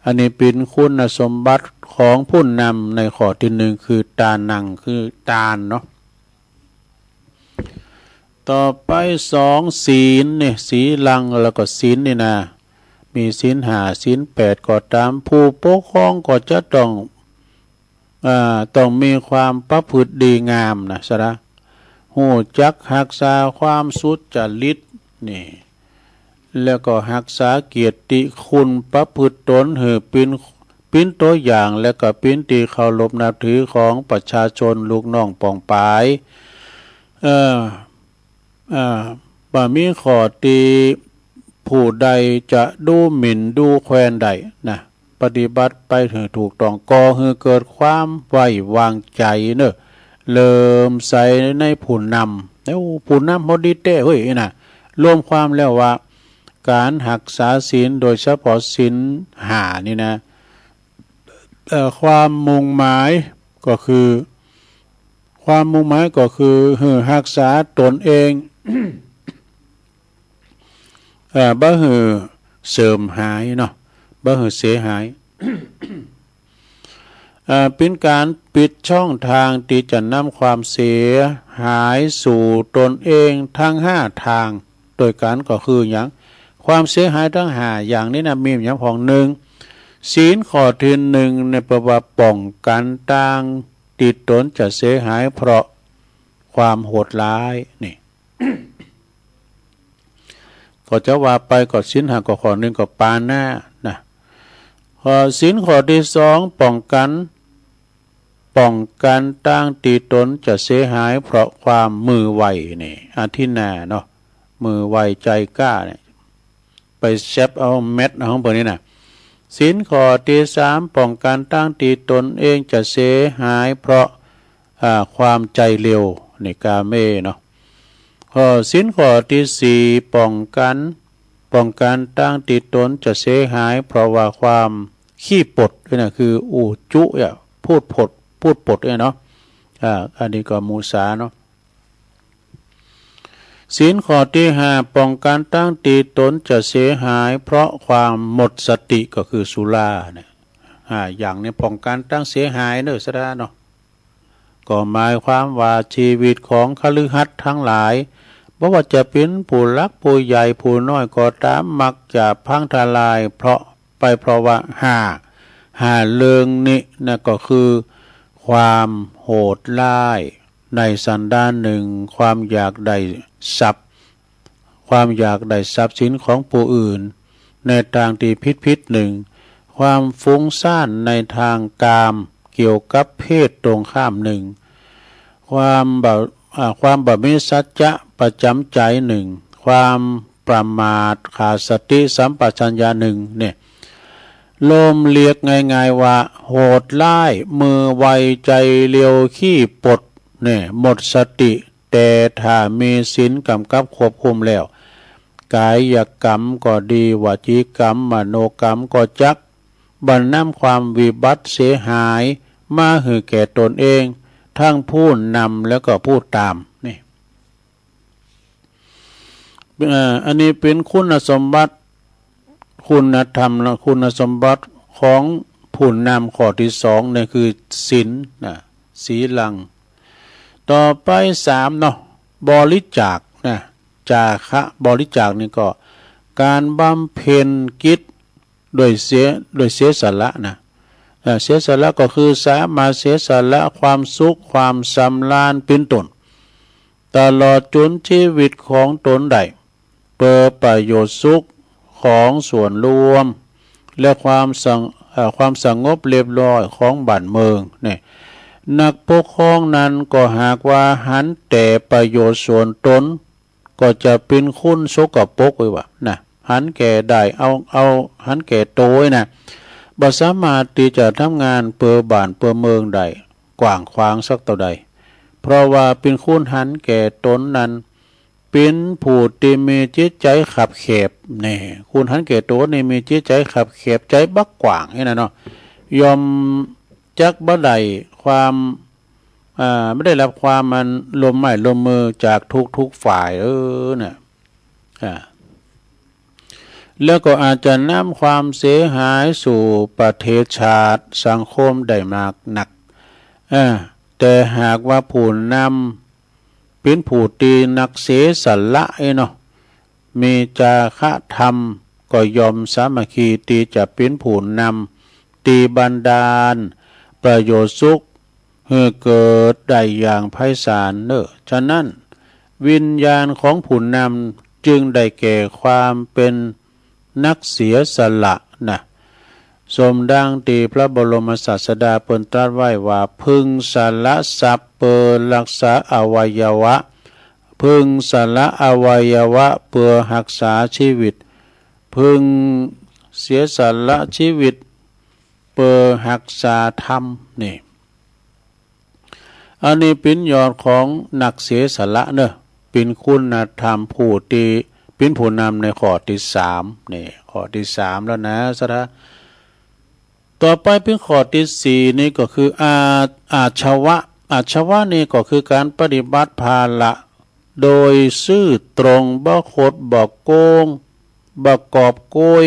อันนี้เป็นคุณสมบัติของผู้นำในข้อที่หนึ่งคือตานังคือตาลเนาะต่อไปสองศีลเนี่ยศีลังแล้วก็ศีลนี่นะมีศีลห้าศีลแปดก็ตามผู้ปกครองก็จะต้องมีความประพฤติดีงามนะสระหูจักรักษาความสุจริตนี่แล้วก็รักษาเกียรติคุณประพฤติตนให้เป็นตัวอย่างแล้วก็เป็นที่เคารพนับถือของประชาชนลูกน้องปองปายบ่มีข้อตีผู้ใดจะดูหมิ่นดูแควนใดนะปฏิบัติไปถึงถูกต้องก่อให้เกิดความไว้วางใจเนอะเริ่มใส่ในผู้นำแล้วผู้นำพอดีเต้เฮ้ยนะรวมความแล้วว่าการรักษาศีลโดยเฉพาะศีลห้านี่นะความมุ่งหมายก็คือรักษาตนเอง บ่หือเสริมหายเนาะบ่หือเสียหาย เป็นการปิดช่องทางที่จะนำความเสียหายสู่ตนเองทั้งห้าทางโดยการก็คืออย่างความเสียหายทั้งห้าอย่างนี้นะมีอย่างของหนึ่งศีลข้อที่หนึ่งในประวัติป้องกันต่างติดตนจะเสียหายเพราะความโหดร้ายนี่ ก็จะว่าไปก็ศีลห้าก็ข้อหนึ่งก็ปาหน้านะศีลข้อที่สองป้องกันต่างติดตนจะเสียหายเพราะความมือไวนี่อาทินาเนาะมือไวใจกล้าเนี่ยไปแซบเอาเม็ดเอาของพวกนี้นะศีลข้อที่สามป้องกันตั้งตีตนเองจะเสียหายเพราะความใจเร็วในกาเมเนาะศีลข้อที่สี่ป้องกันตั้งตีตนจะเสียหายเพราะว่าความขี้ปดนี่คืออูจุพูดปดเนาะอันนี้ก็มูสาเนาะศีลข้อที่ห้าป้องกันตั้งตีตนจะเสียหายเพราะความหมดสติก็คือสุราเนี่ยอย่างนี้ป้องกันตั้งเสียหายเนอะสระเนาะก็หมายความว่าชีวิตของคฤหัสถ์ทั้งหลายบ่ว่าจะเป็นผู้ลักผู้ใหญ่ผู้น้อยก็ตามมักจะพังทลายเพราะว่าห้าเรื่องนี้นะก็คือความโหดร้ายในสันดานหนึ่งความอยากได้ทรัพย์สินของผู้อื่นในทางที่ผิดหนึ่งความฟุ้งซ่านในทางกามเกี่ยวกับเพศตรงข้ามหนึ่งความบ่มีสัจจะประจำใจหนึ่งความประมาทขาดสติสัมปชัญญะหนึ่งเนี่ยลมเรียกง่ายๆว่าโหดร้ายมือไวใจเร็วขี้ปดเนี่ยหมดสติแต่ถ้ามีศีลกำกับควบคุมแล้วกายกรรมก็ดีวจีกรรมมโนกรรมก็จักบรรนำความวิบัติเสียหายมาให้แก่ตนเองทั้งผู้นำแล้วก็ผู้ตามนี่อันนี้เป็นคุณสมบัติคุณธรรมและคุณสมบัติของผู้นำข้อที่สองเนี่ยคือศีลศีลังต่อไปสามเนาะบริจาคนะจาคะบริจาคนี่ก็การบำเพ็ญกิจโดยเสียสละนะเสียสละก็คือสามารถเสียสละความสุขความสำราญเป็นต้นตลอดจนชีวิตของตนได้เพื่อประโยชน์สุขของส่วนรวมและความสงบเรียบร้อยของบ้านเมืองเนี่ยนักปกครองนั้นก็หากว่าหันแต่ประโยชน์ส่วนตนก็จะเป็นคุณสกปรกไว้ว่านะหันแก่ได้เอาหันแก่โตยนะบ่สามารถที่จะทำงานเพื่อบ้านเพื่อเมืองได้กว้างขวางสักเท่าใดเพราะว่าเป็นคุณหันแก่ตนนั้นเป็นผู้ที่มีจิตใจขับแคบนี่คุณหันแก่ตนนี่มีจิตใจขับแคบใจบักกว้างนี่นะเนาะยอมจักบ่ได้ความไม่ได้รับความมันลมไม้ลมมือจากทุกฝ่ายเนี่ย แล้วก็อาจจะนำความเสียหายสู่ประเทศชาติสังคมได้มากหนักแต่หากว่าผู้นำเป็นผู้ตีนักเสียสละเนาะมีจาคะธรรมก็ยอมสามัคคีตีจะเป็นผู้นำตีบันดาลประโยชน์สุขให้เกิดได้อย่างไพศาลฉะนั้นวิญญาณของผู้นำจึงได้แก่ความเป็นนักเสียสละนะสมดังที่พระบรมศาสดาเปิ่นตรัสไว้ว่าพึงสละทรัพย์เปิดรักษาอวัยวะพึงสละอวัยวะเพื่อรักษาชีวิตพึงเสียสละชีวิตเพื่อรักษาธรรมนี่อันนี้เป็นยอดของนักเสียสละเนอะเป็นคุณธรรมผู้ที่เป็นผู้นำในข้อที่3นี่ข้อที่3แล้วนะสระต่อไปเป็นข้อที่4นี่ก็คืออาชวะนี่ก็คือการปฏิบัติภาละโดยซื่อตรงบ่คดบ่โกงบ่กอบโกย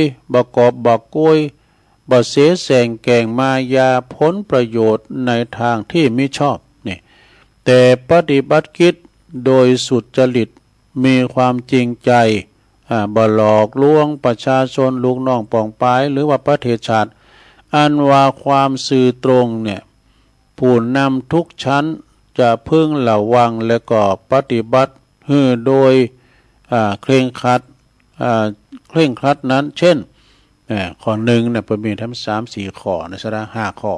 บ่เสแสร้งแกล้งมายาผลประโยชน์ในทางที่มิชอบนี่แต่ปฏิบัติกิจโดยสุจริตมีความจริงใจบ่หลอกลวงประชาชนลูกน้องป่องปายหรือว่าประเทศชาติอันว่าความสื่อตรงเนี่ยผู้นำทุกชั้นจะพึงระวังและก็ปฏิบัติโดยเคร่งครัดนั้นเช่นข้อ1เนี่ยเป็นมีทั้ง3-4ข้อนะสระ5ข้อ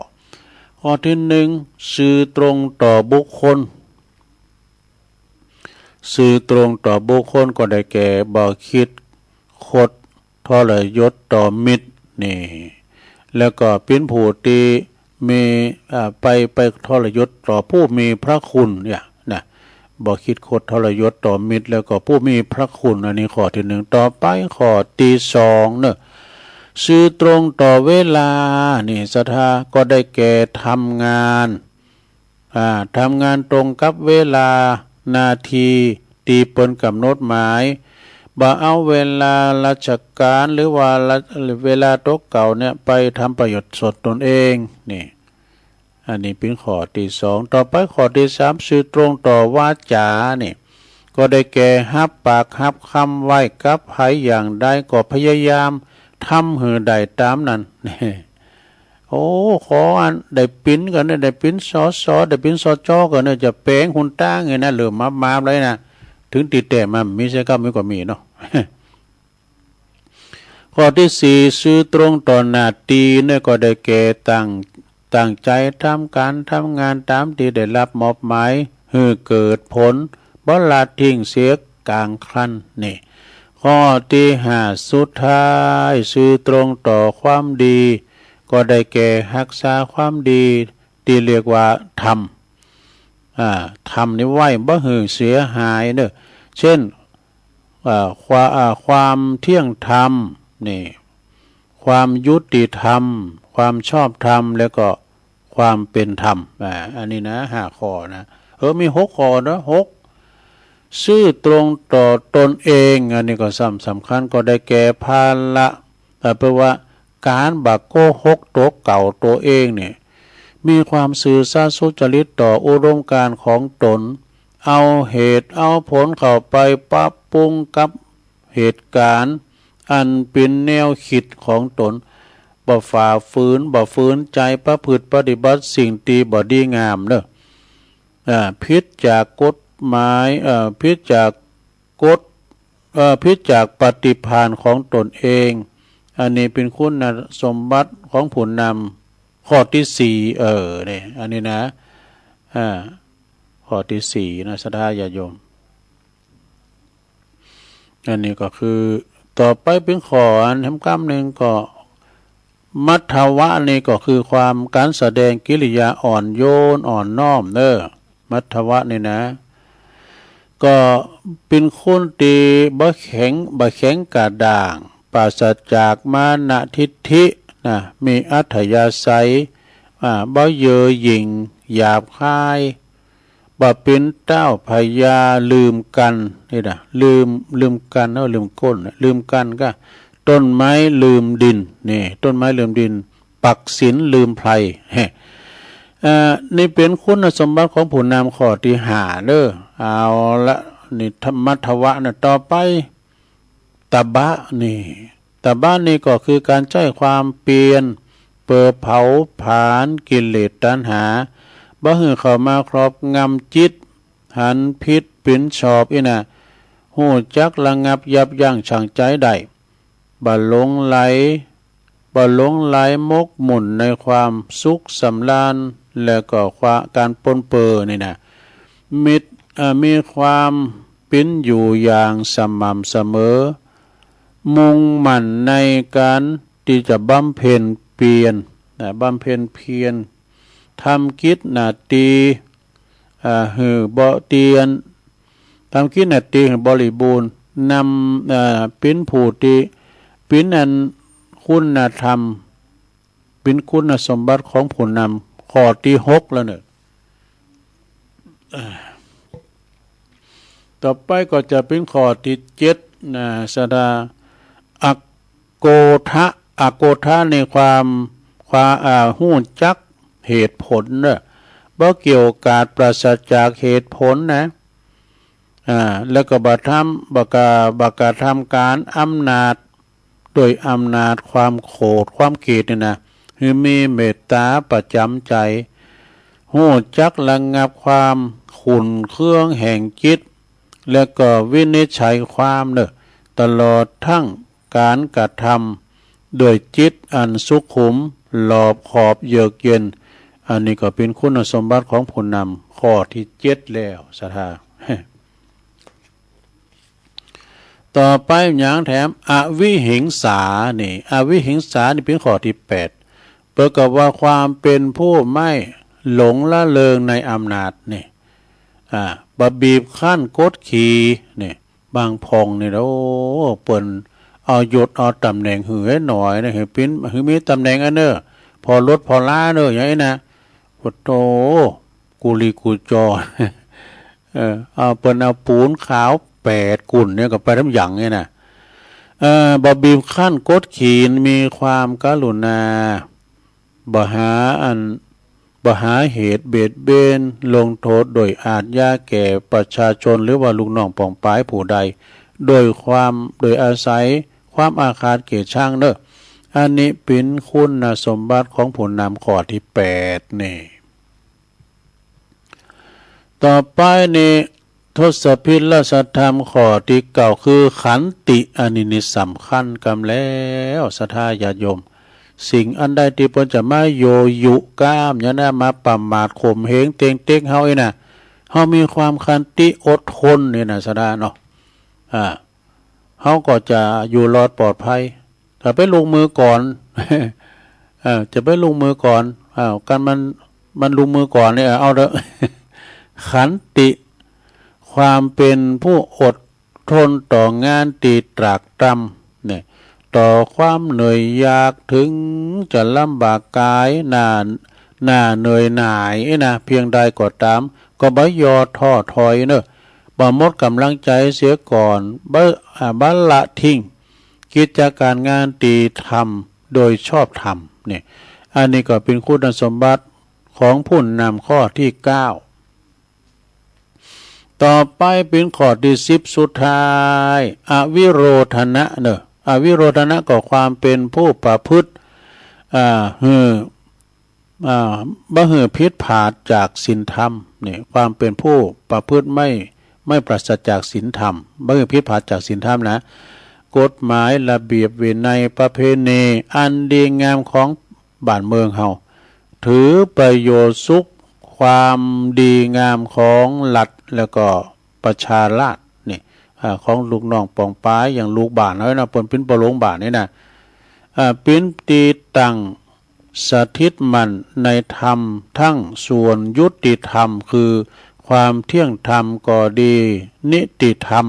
ข้อที่1สื่อตรงต่อบุคคลสื่อตรงต่อบุคคลก็ได้แก่บ่คิดคดทรยศต่อมิตรนี่แล้วก็เป็นผู้ที่มีไปทรยศต่อผู้มีพระคุณเนี่ยนะบ่คิดคดทรยศต่อมิตรแล้วก็ผู้มีพระคุณอันนี้ข้อที่1ต่อไปข้อที่2เนี่ยสื่อตรงต่อเวลานี่ศรัทธาก็ได้แก่ทำงานตรงกับเวลานาทีตีเปิ้นกำหนดหมายบ่เอาเวลาราชการหรือว่าเวลาตกเก่าเนี่ยไปทำประโยชน์สดตนเองนี่อันนี้เป็นข้อที่2ต่อไปข้อที่3สื่อตรงต่อวาจานี่ก็ได้แก่ฮับปากฮับคำไว้กับไผอย่างใดก็พยายามทำให้ได้ตามนั้นนี่โอ้ขออันได้ปิ้นกันได้ปิ้นสได้ปิ้นสจกันเนี่ยจะแปลงหุ่นตั้งไงนะเหลือมาเลยนะถึงติดแต่มันมีใช่ก็ไม่กว่ามีเนาะ ข้อที่4สื่อตรงต่อหน้าที่เนี่ยก็ได้แก่ตั้งใจทำการทำงานตามที่ได้รับมอบหมายให้เกิดผลบ่ละทิ้งเสียกลางคันนี่ข้อที่5สุดท้ายสื่อตรงต่อความดีก็ได้แก่รักษาความดีที่เรียกว่าธรรมนี่ไว้บ่ให้เสียหายเด้อเช่นความเที่ยงธรรมนี่ความยุติธรรมความชอบธรรมแล้วก็ความเป็นธรรมอันนี้นะ5ข้อนะมี6ข้อนะ6ซื่อตรงต่อตนเองอันนี้ก็สำคัญก็ได้แก่ภาละแปลว่าการบักโกหกตัวเก่าตัวเองเนี่ยมีความสื่อสัตย์สุจริตต่ออุดมการณ์ของตนเอาเหตุเอาผลเข้าไปปรับปรุงกับเหตุการณ์อันเป็นแนวคิดของตนบ่ฝ่าฝืนใจประพฤติปฏิบัติสิ่งที่บ่ดีงามเด้อผิดจากกฎหมายผิดจากปฏิภาณของตนเองอันนี้เป็นคุณสมบัติของผู้นำข้อที่4นี่อันนี้นะข้อที่4นะศรัทธาญาติโยมอันนี้ก็คือต่อไปเป็นข้ออันทำกรรมหนึ่งก็มัทธวะนี่ก็คือความการแสดงกิริยาอ่อนโยนอ่อนน้อมมัทธวะนี่นะก็เป็นคนที่บ่แข็งกระด้างปราศจากมานะทิฏฐินะมีอัธยาศัยบ่เย่อหยิ่งหยาบคายบ่เป็นเต้าพยาลืมกันนี่นะลืมกันลืมก้นลืมกันก็ ต้นไม้ลืมดินนี่ต้นไม้ลืมดินปักศีลลืมไพรนี่เป็นคุณสมบัติของผู้นำข้อที่ห้าเด้อเอาละนี่ธรรมทวะนะต่อไปตบะนี่ตบะนี่ก็คือการใช้ความเปลี่ยนเปิดเผาผลาญกิเลสตัณหาบ่ให้เข้ามาครอบงำจิตหันพิษเป็นชอบอีน่ะหู้จักระงับยับยั้งชั่งใจได้บ่หลงไหลมกหมุนในความสุขสำราญและก็การปนเปื้อนี่นะมีความเป็นอยู่อย่างสม่ำเสมอมุ่งมั่นในการที่จะบำเพ็ญเพียรทำกิจหน้าที่บ่เตียนทำกิจหน้าที่ให้บริบูรณ์นำเป็นผู้ที่เป็นอันคุณธรรมเป็นคุณสมบัติของผู้นำข้อที่6แล้วเนี่ยต่อไปก็จะเป็นข้อที่7นะสดาอโกทะในความหู้จักเหตุผลเนอะบ่เกี่ยวกับปราศจากเหตุผลนะแล้วก็บ่ทำการอำนาจโดยอำนาจความโกรธความเกลียดนี่นะคือมีเมตตาประจำใจหู้จักระงับความขุ่นเคืองแห่งจิตแล้วก็วินิจฉัยความเนอะตลอดทั้งการกระทำโดยจิตอันสุขุมหลอบขอบเยือกเย็นอันนี้ก็เป็นคุณสมบัติของผู้นำข้อที่7แล้วศรัทธา ต่อไปอย่างแถมอวิหิงสานี่อวิหิงสานี่เป็นข้อที่8ประกอบว่าความเป็นผู้ไม่หลงละเลงในอำนาจนี่บบีบขั้นกดขี่นี่บางพองนี่โอ้เปิ้นเอายศเอาตำแหน่งหือให้หน่อยนะหือปิ้นหือมีตำแหน่งอันเนอพอลดพอล้าเนออย่างนี้นะโอ้โตกุลีกูจอเอาเปิ้นเอาปูนขาว8กุ่นเนี่ยก็ไปทำหยังเนี่ยนะบบีบขั้นกดขี่มีความกรุณาบ่หาเหตุเบียดเบียนลงโทษโดยอาจยาแก่ประชาชนหรือว่าลูกน้องป่องปายผู้ใดโดยอาศัยความอาฆาตเกลียดชังเนอะอันนี้เป็นคุณสมบัติของผู้นำข้อที่8นี่ต่อไปนี่ทศพิลสัทธรรมข้อที่9คือขันติอันนี้สำคัญกำแล้วศรัทธาญาติโยมสิ่งอันใดที่เพิ่นจะมาโยยุก้ามอย่านะมาประมาทข่มเหงเต็งเต็กเฮาไอ้น่ะเฮามีความขันติอดทนนี่นะศรัทธาเนาะเฮาก็จะอยู่รอดปลอดภัยถ้าไปลงมือก่อนจะไปลงมือก่อนกันมันลงมือก่อนเนี่ยเอาเด้อ ขันติความเป็นผู้อดทนต่องานตีตรากตรำเนี่ยต่อความเหนื่อยยากถึงจะลำบากกายหน้าเหนื่อยหน่ายนะเพียงใดก็ตามก็บ่ยอท้อถอยเนอะบ่หมดกำลังใจเสียก่อนบ่ละทิ้งกิจการงานตีทำโดยชอบธรรมเนี่ยอันนี้ก็เป็นคุณสมบัติของผู้นำข้อที่9ต่อไปเป็นข้อที่10สุดท้ายอวิโรธนะเนอะอวิโรธนะก็ความเป็นผู้ประพฤติบ่หือพิษผาดจากศีลธรรมเนี่ยความเป็นผู้ประพฤติไม่ปราศจากศีลธรรมบ่หือพิษผาดจากศีลธรรมนะกฎหมายระเบียบวินัยประเพณีอันดีงามของบ้านเมืองเฮาถือประโยชน์สุขความดีงามของรัฐแล้วก็ประชาราษฎร์นี่ของลูกน้องปองปายอย่างลูกบ้านน้อยนะเปิ้นเป็นปโรงบ้านนี่นะเป็นตีตั้งสถิตมันในธรรมทั้งส่วนยุติธรรมคือความเที่ยงธรรมก็ดีนิติธรรม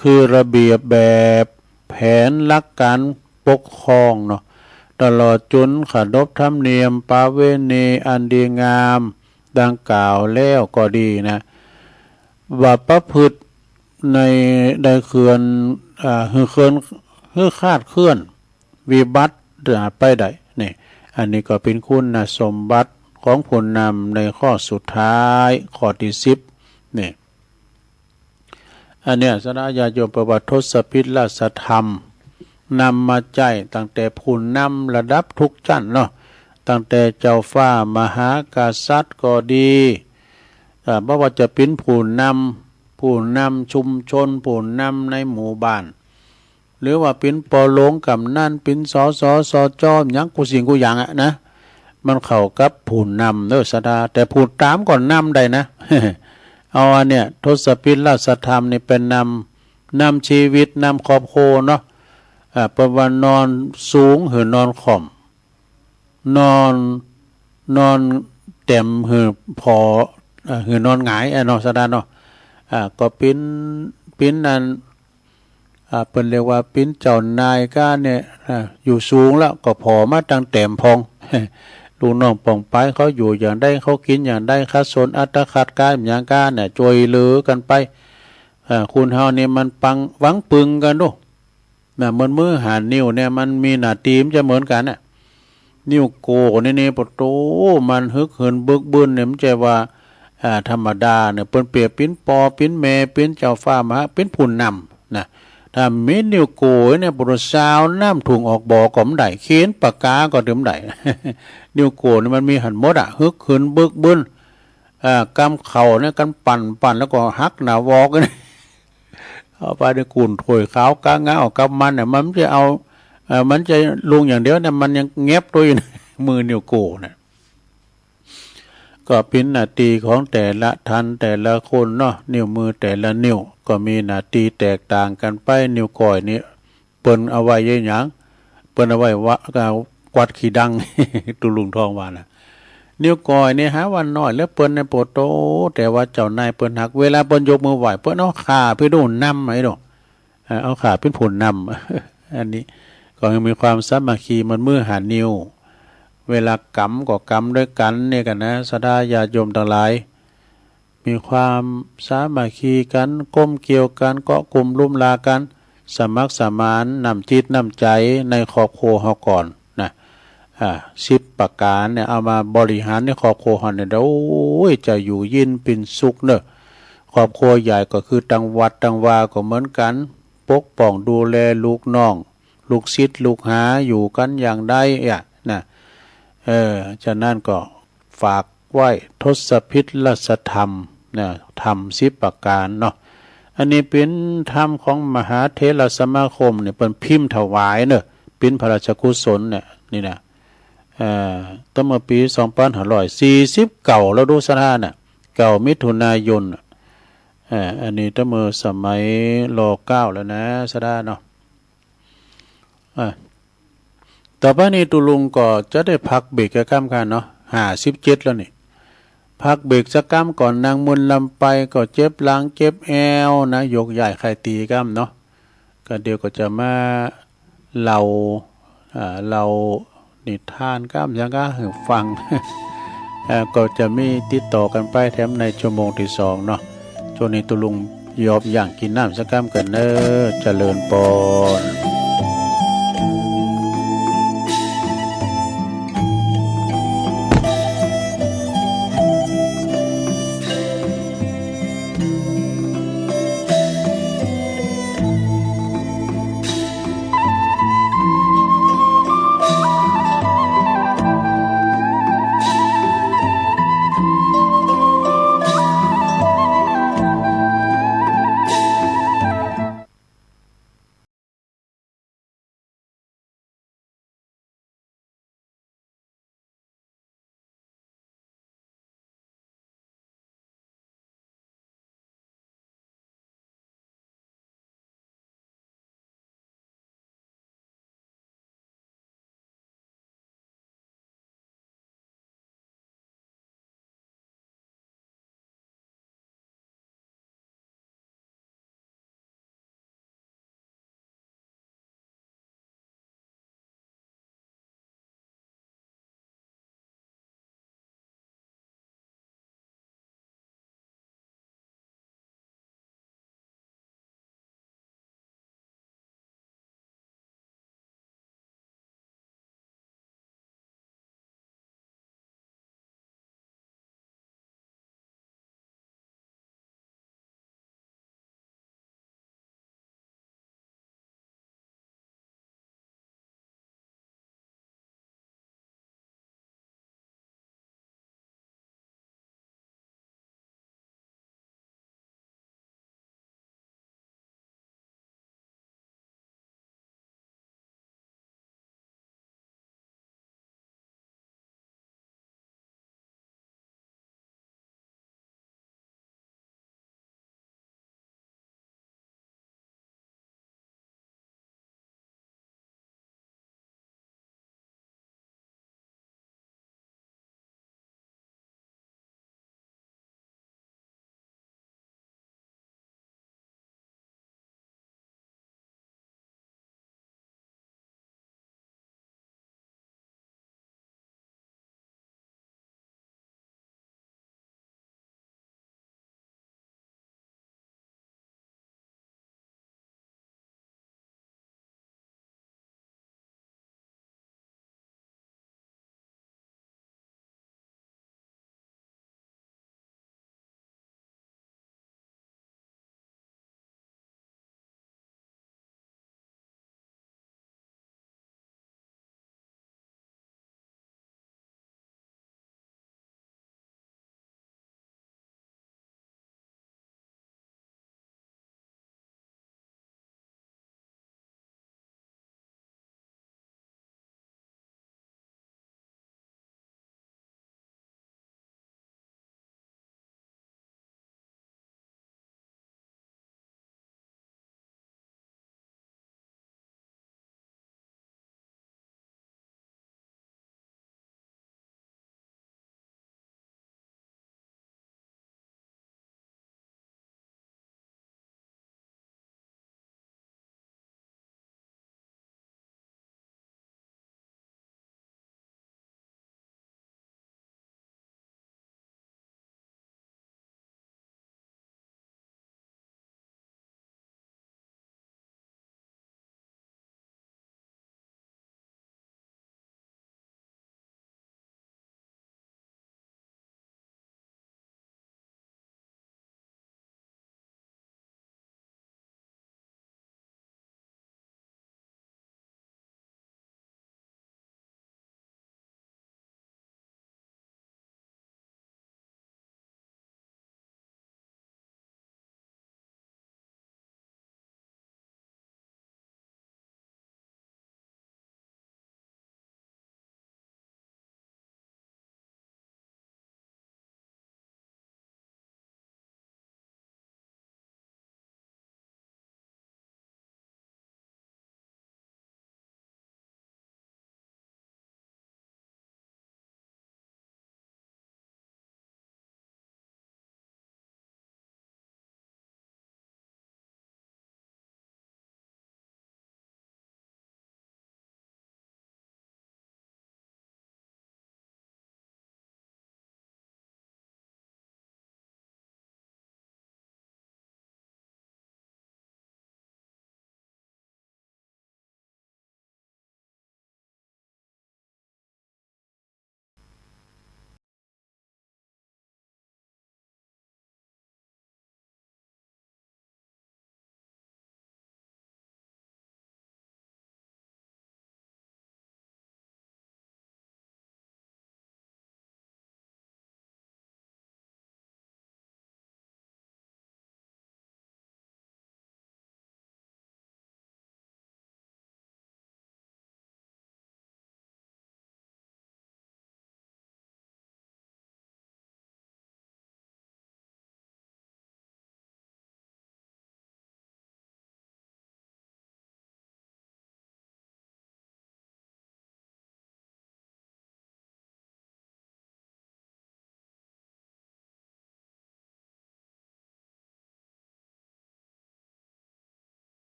คือระเบียบแบบแผนหลักการปกครองเนาะตลอดจนขนบธรรมเนียมประเวณีอันดีงามดังกล่าวแล้วก็ดีนะว่าประพฤติในเขื่อน คาดเคลื่อนวิบัติไปได้นี่อันนี้ก็เป็นคุณสมบัติของผู้นำในข้อสุดท้ายข้อที่10นี่อันเนี้ยสนาญาโยมประวัติทศพิธราชธรรมนำมาใจตั้งแต่ผู้นำระดับทุกชั้นเนาะตั้งแต่เจ้าฟ้ามหากษัตริย์ก็ดีเพราะว่าจะเป็นผู้นำชุมชนผู้นำในหมู่บ้านหรือว่าเป็นปอหลงกำนันเป็นสจยังกูสิ่งกูอย่างอะนะมันเข้ากับผู้นำเด้อสดาแต่ผู้ตามก่อนนำได้นะ เอาอันเนี่ยทศพิธราชธรรมนี่เป็นนำชีวิตนำครอบครัวเนาะประวันนอนสูงหือนอนข่อมนอนเต็มหือพอหือนอนหงายเนาะสดาเนาะก็ปิ้นนั้นเป็นเรียกว่าปิ้นเจ้านายก้าเนี่ยอยู่สูงแล้วก็พอมาตั้งแต้มพอง ลูกน้องป่องไปเขาอยู่อย่างได้เขากินอย่างได้คัดสนอัตคัดกายอย่างก้าเนี่ยจวยเหลือกันไปคุณเฮาเนี่ยมันปังหวังปึงกันดูมันมือหานิ้วเนี่ยมันมีหน้าตีมจะเหมือนกันน่ะนิ้วโกนี่ปะโตมันฮึกเหินบึกบึนเนี่ยมันจะว่าธรรมดาเนี่ยเปิ้นเปรียบปิ้นปอปิ้นแม่ปิ้นเจ้าฟ้ามหาปิ้นผู้นำนะถ้ามีนิ้วโกเนี่ยปรสาวน้ำถุงออกบ่อก็มได้เขียนปากกาก็ถึงได้ นิ้วโกนี่มันมีหันหมดฮึกเหินบึกบึนกำเข่าเนี่ยกันปั่นแล้วก็หักหน้าวอกนี่ เอาไปในกุ่นถวยขาวกางงาออกกับมันเนี่ยมันจะเอามันจะลุงอย่างเดียวเนี่ยมันยังเงียบตัวอยู่ มือนิ้วโกเนี่ยก็เป็นหน้าที่ของแต่ละท่านแต่ละคนเนาะนิ้วมือแต่ละนิ้วก็มีหน้าที่แตกต่างกันไปนิ้วก้อยนี่เปิ้นเอาไว้ยังหยังเปิ้นเอาไว้วะกวาดขี้ดัง ตุลุงทองว่านะนิ้วก้อยนี่หาวันน้อยแล้วเปิ้นในโปโตแต่ว่าเจ้านายเปิ้นหักเวลาเปิ้นยกมือไหวเปิ้นเอาขาไปโดนนำไอ้ดอกเอาขาเป็นผลนำ อันนี้ก็ยังมีความสามัคคีมันมือหานิ้วเวลากำก็กำด้วยกันเนี่ยกันนะสดาญาติโยมทั้งหลายมีความสามัคคีกันก้มเกี่ยวกันเกาะกลุ่มลุ่มลากันสมัครสมานนำจิตนำใจในครอบครัวเฮาก่อนนะ10ประการเนี่ยเอามาบริหารในครอบครัวเฮาเนี่ยโอ้ยจะอยู่ยินเป็นสุขเนอะครอบครัวใหญ่ก็คือตังวัดตังวาก็เหมือนกันปกป้องดูแลลูกน้องลูกศิษย์ลูกหาอยู่กันอย่างใดนะฉะนั้นก็ฝากไว้ทศพิธราชธรรมนะธรรม10ประการเนาะอันนี้เป็นธรรมของมหาเถรสมาคมเนี่ยเป็นพิมพ์ถวายเนอะเป็นพระราชกุศลเนี่ยนี่นะตั้งแต่ปี2540เก่าแล้วดูสถานน่ะเก่ามิถุนายนอันนี้ตั้งแต่สมัยร.9แล้วนะสถานเนาะต่อไปนี้ตุลุงก็จะได้พักเบรกกรรมกันเนาะ57แล้วนี่พักเบรกสักกรรมก่อนนางมนลำไปก็เจ็บหลังเจ็บแอวนะยกใหญ่ไข่ตีกรรมเนาะก็เดี๋ยวก็จะมาเรานิทานกรรมยังก็ฟัง ก็จะมีติดต่อกันไปแถมในชั่วโมงที่2เนาะช่วงนี้ตุลุงยอบอย่างกินน้ำสักกรรมกันเนอะเจริญปอน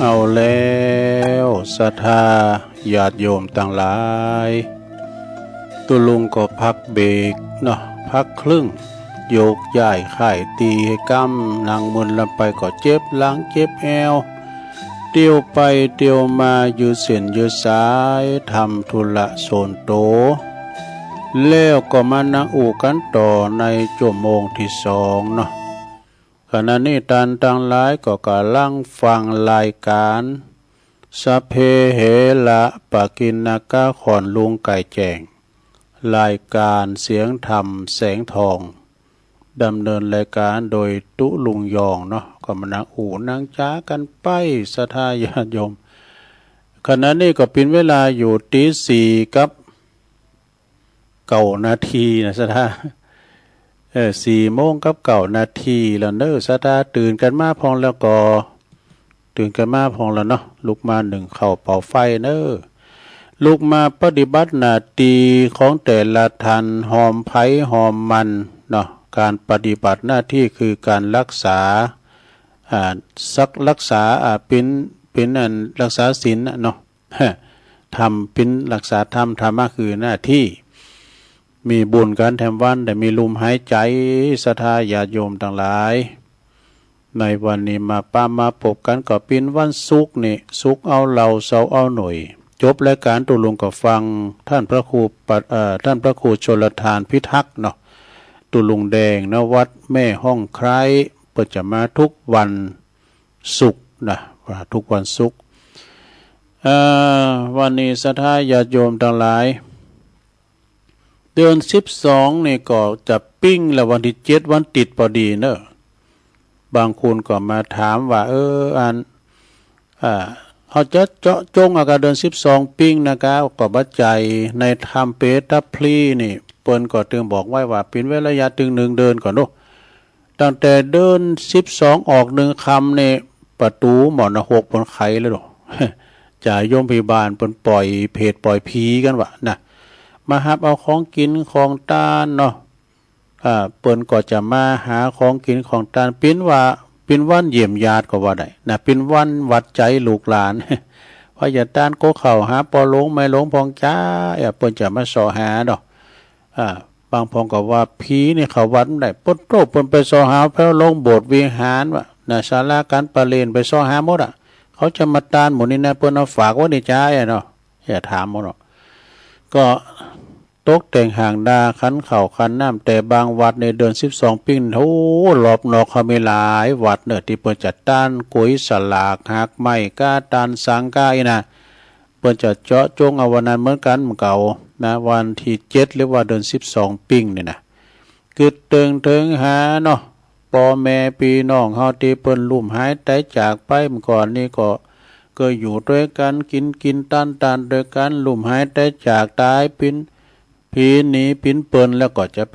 เอาแล้วศรัทธาญาติโยมต่างหลายตุลุงก็พักเบรกเนาะพักครึ่งโยกย้ายข่ายตีให้กำนางมึนลำไปก็เจ็บหลังเจ็บแอวเตียวไปเตียวมาอยู่เส้นอยู่สายทำธุระโซนโตแล้วก็มานั่งอู่กันต่อในชั่วโมงที่สองเนาะขณะนี้ตันต่างหลายก็กำลังฟังรายการสัพเพเหระปะกินนากะขอนลุงไก่แจงรายการเสียงธรรมแสงทองดำเนินรายการโดยตุลุงยองเนาะก็มานั่งอู่นั่งจ้ากันไปศรัทธาญาติโยมขณะนี้ก็เป็นเวลาอยู่ตีสี่กับ9 นาทีนะศรัทธา4 โมงกับ9 นาทีแล้วเนอะศรัทธาตื่นกันมาพองแล้วก็ตื่นกันมาพองแล้วเนาะลุกมา1เข้าเป่าไฟเนอะลุกมาปฏิบัติหน้าที่ของแต่ละท่านหอมไผ่หอมมันเนาะการปฏิบัติหน้าที่คือการรักษารักษาเป็นอันรักษาศีลเนาะทำเป็นรักษาธรรมคือหน้าที่มีบุญกันแถมวันแต่มีลมหายใจศรัทธาญาติโยมต่างหลายในวันนี้มาพบกันก็เป็นวันศุกร์นี่ศุกร์เอาเราเสาร์เอาหน่วยจบรายการตุลุงก็ฟังท่านพระครูชลทานพิทักษ์เนาะตุลุงแดงณวัดแม่ห้องไคร้เปิดจะมาทุกวันศุกร์นะทุกวันศุกร์วันนี้ศรัทธาญาติโยมทั้งหลายเดือน12นี่ก็จะปิ้งแล้ววันที่7วันติดพอดีเนอะบางคนก็มาถามว่าเขาจะเจาะจงอาการเดือน12ปิ้งนะครับก็บัดใจในธรรมเปตพลีนี่เปิ้นก็ถึงบอกไว้ว่าเป็นเวลาระยะถึง1 เดือนก่อนเนาะตั้งแต่เดือน12ออก1 คำนี่ประตูหมอนหกบนไขแล้วเนาะจ่ายโยมพยาบาลเปิ้นปล่อยเพจปล่อยผีกันวะนะมาหับเอาของกินของตานเนาะเปิ้นก็จะมาหาของกินของตานเป็นวันเยี่ยมญาติก็ว่าได้นะเป็นวันวัดใจลูกหลานว่าอย่าตานก็เข้าหาปอหลงไม่หลงพองจ้าเปิ้นจะมาสอหาดอกบางพองก็ว่าผีนี่เขาวัดได้ปนโตเปิ้นไปสอหาแพ้ลงโบสถ์วิหารว่านะศาลาการประเรียนไปสอหาหมดเขาจะมาตานหมดนี่นะเปิ้นเอาฝากไว้ในใจเนาะอย่าถามหมดเนาะก็ตกแต่งห่างดาขันเข่าขันน้ำแต่บางวัดในเดือน12ปิ้งโอ้หลอบนอกเขามีหลายวัดเนอะที่เปิ้นจัดต้านกุยสลากหักไม้ก้าตานสังก้านะเปิ้นจะเจาะจงเอาวันนั้นเหมือนกันเก่านะวันที่7หรือว่าเดือน12ปิ้งนี่นะคือถึงหาเนาะพ่อแม่พี่น้องเฮาที่เปิ้นลุ่มหายใจจากไปเมื่อก่อนนี่ก็อยู่ด้วยกันกินตันด้วยกันลุ่มหายใจจากตายผีหนีปิ้นเปิ้นแล้วก็จะไ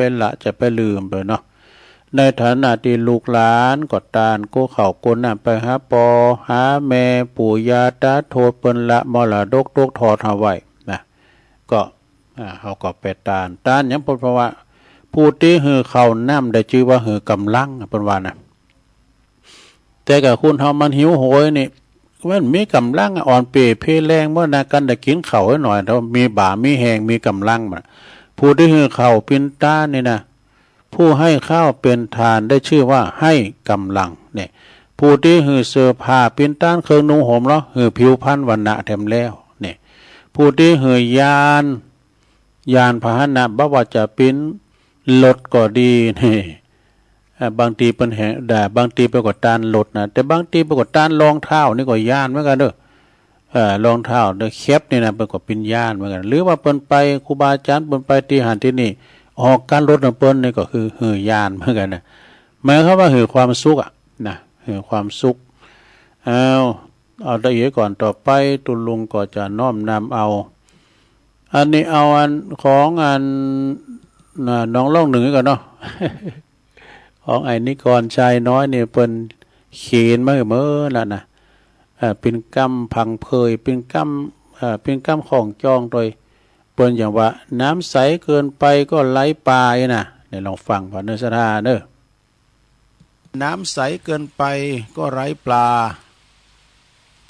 ปลืมไปเนาะในฐานะที่ลูกหลานก็ตานก็เข้าก้นน้ำไปหาปอหาแม่ปู่ย่าตาโทษเปิ้นละมรดกตกทอดเอาไว้นะก็เขาก็ไปตานหยังเพราะว่าผู้ที่หือเข้าน้ำได้ชื่อว่าหือกำลังเปิ้นว่านะแต่กับคุณเฮามันหิวโหยนี่มันมีกำลังอ่อนเปเพแรงเมื่อนากันได้กินข้าวให้หน่อยเรามีบ่ามีแหงมีกำลังมาผู้ที่ให้ข้าวเป็นต้านนี่นะผู้ให้ข้าวเป็นทานได้ชื่อว่าให้กำลังเนี่ยผู้ที่ให้เสื้อผ้าเป็นต้านเครื่องนุ่งห่มแล้วให้ผิวพรรณวรรณะแถมแล้วเนี่ยผู้ที่ให้ยานพาหนะบ่ว่าจะเป็นรถก็ดีนี่บางทีเป็นแห่ด่าบางทีไปกดตานรถนะแต่บางทีไปกดตานรองเท้านี่ก็ย่านเหมือนกันเด้อรองเท้าเด้อแคปนี่นะเป็นก็เป็นย่านเหมือนกันหรือว่าเปิ้นไปครูบาอาจารย์เปิ้นไปที่หันที่นี่ออกการรถของเปิ้นนี่ก็คือหือย่านเหมือนกันนะหมายความว่าหือความสุขนะหือความสุขเอาได้เยอะก่อนต่อไปตุลุงก็จะน้อมนำเอาอันนี้เอาอันของอันน้องล่องหนึ่งก่อนเนาะของไอ้นิกรชายน้อยเนี่ยเป็นเขียนมาเมื่อแล้วนะเป็นกำพังเพยเป็นกำของจองโดยเปิ้นอย่างว่าน้ำใสเกินไปก็ไหลปลายนะเดี๋ยวลองฟังพระเนสราเนอะน้ำใสเกินไปก็ไร้ปลา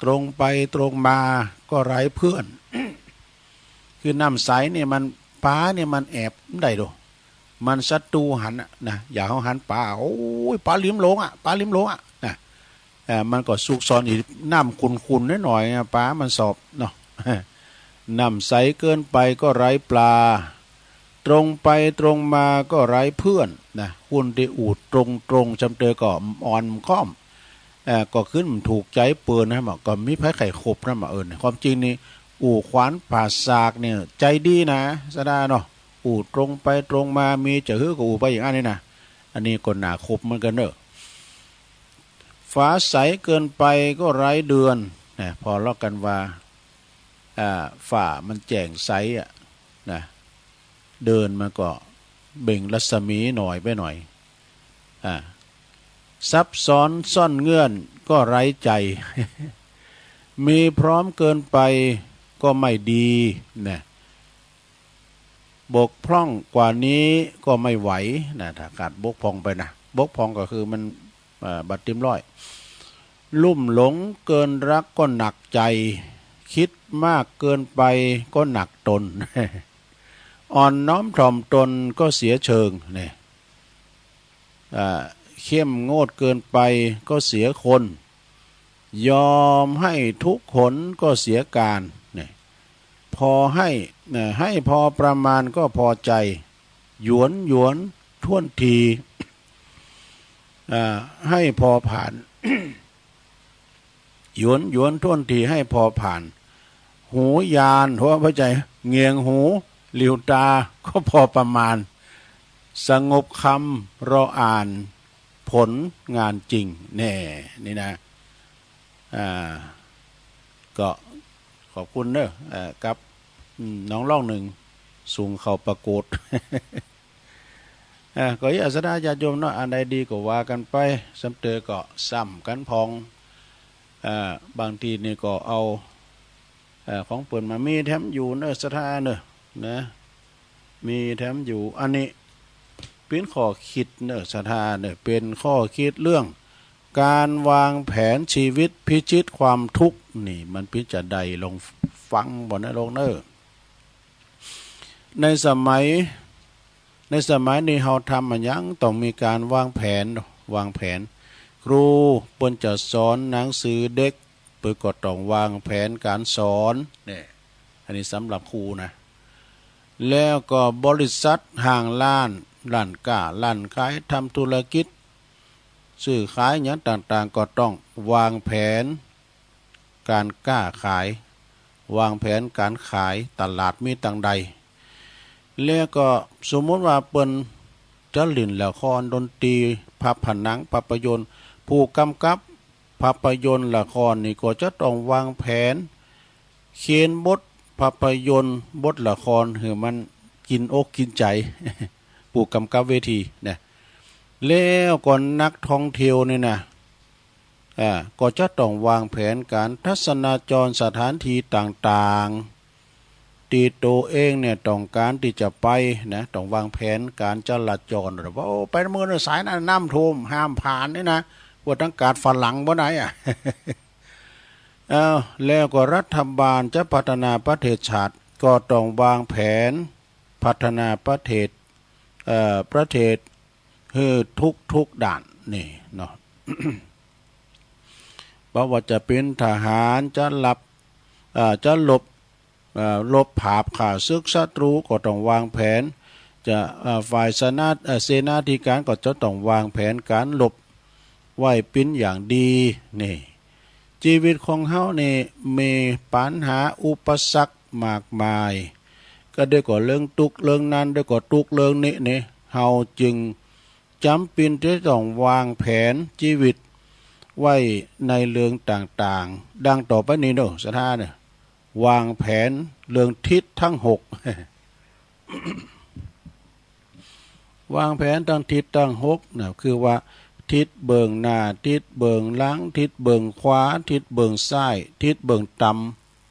ตรงไปตรงมาก็ไร้เพื่อน คือน้ำใสเนี่ยมันป้าเนี่ยมันแอบได้ดูมันศัตรูหันนะอย่าเขาหันป้าโอ้ยป้าลิ้มลงป้าลิ้มลงนะมันก็สุกซอนอีกน้ำขุนๆหน่อยๆป้ามันสอบเนาะ น้ำใสเกินไปก็ไร้ปลาตรงไปตรงมาก็ไร้เพื่อนนะคุณที่อูดตรงจำเตอก็อ่อนค้อมก็ขึ้นถูกใจเปินนะก็มีไผ่ไข่ขบนะมาความจริงนี่อู่ขวานป่าสากเนี่ยใจดีนะสดาเนาะอู่ตรงไปตรงมามีจะฮื้อกับอู่ไปอย่างนี้นะอันนี้ก็หนาขบเหมือนกันเนอะฟ้าใสเกินไปก็ไร้เดือนนะพอเล่ากันว่าฝ่ามันแจ่งใสนะเดินมาก็เบ่งรัศมีหน่อยไปหน่อยซับซ้อนซ่อนเงื่อนก็ไร้ใจ มีพร้อมเกินไปก็ไม่ดีนะบกพร่องกว่านี้ก็ไม่ไหวนะถ้าขาดบกพร่องไปนะบกพร่องก็คือมันบัดเต็มร้อยลุ่มหลงเกินรักก็หนักใจคิดมากเกินไปก็หนักตน อ่อนน้อมถ่อมตนก็เสียเชิงเนี่ยเข้มงวดเกินไปก็เสียคนยอมให้ทุกขนก็เสียการเนี่ยพอให้พอประมาณก็พอใจหยวนท่วนทีให้พอผ่าน หยวนท่วนทีให้พอผ่านหูยานหัวพระใจเงียงหูหลิวตาก็พอประมาณสงบคำรออ่านผลงานจริงแน่นี่นะก็ขอบคุณเนอะกับน้องล่องหนึ่งสูงเขาประกฏ ก็อย่าสดาญาติโยมเนาะอันใดดีก็ว่ากันไปสำเตอก็ซ้ำกันพองบางทีนี่ก็เอาของเปิดมามีแถมอยู่เนอะสถานเนอะนะมีแถมอยู่อันนี้เป็นข้อคิดเนอะสถานเนอะเป็นข้อคิดเรื่องการวางแผนชีวิตพิชิตความทุกข์นี่มันพิจารณาลงฟังบ่นะลงเนอะในสมัยนี้เราทำมันยังต้องมีการวางแผนครูเปิ้นจะสอนหนังสือเด็กเปิ้นก็ต้องวางแผนการสอนเนี่ยอันนี้สำหรับครูนะแล้วก็บริษัทห้างร้านค้าร้านขายทำธุรกิจซื้อขายอย่างต่างๆก็ต้องวางแผนการค้าขายวางแผนการขายตลาดมีต่างใดแล้วก็สมมติว่าเปิ้นจะเล่นละครดนตรีภาพยนตร์ภาพยนตร์ผู้กำกับภาพยนตร์ละครนี่ก็จะต้องวางแผนเขียนบทภาพยนตร์บทละครให้มันกินอกกินใจ ผู้กำกับเวทีเนี่ยแล้วก่อนนักท่องเที่ยวนี่นะก็จะต้องวางแผนการทัศนาจรสถานที่ต่างๆตีตัวเองเนี่ยต้องการที่จะไปนะต้องวางแผนการจราจรหรือว่าไปเมืองสายน้ำท่วมห้ามผ่านนี่นะว่าทั้งการฝรั่งบ่ไหนแล้วก็รัฐบาลจะพัฒนาประเทศชาติก็ต้องวางแผนพัฒนาประเทศให้ทุกด่านนี่เนาะ เพราะว่าจะเป็นทหารจะลบผาบข่าศึกศัตรูก็ต้องวางแผนจะฝ่ายเสนาธิการก็จะต้องวางแผนการหลบไว้ปิ้นอย่างดีนี่ชีวิตของเฮานี่มีปัญหาอุปสรรคมากมายก็ได้ก็เรื่องทุกข์เรื่องนั้นได้ก็ทุกข์เรื่องนี้เฮาจึงจำเป็นที่ต้องวางแผนชีวิตไว้ในเรื่องต่างๆดังต่อไปนี้เนาะสถานเนี่ยวางแผนเรื่องทิศทั้ง6 วางแผนทั้งทิศทั้ง6นะคือว่าทิศเบิงหน้าทิศเบิงหลังทิศเบิงขวาทิศเบิงซ้ายทิศเบิงต่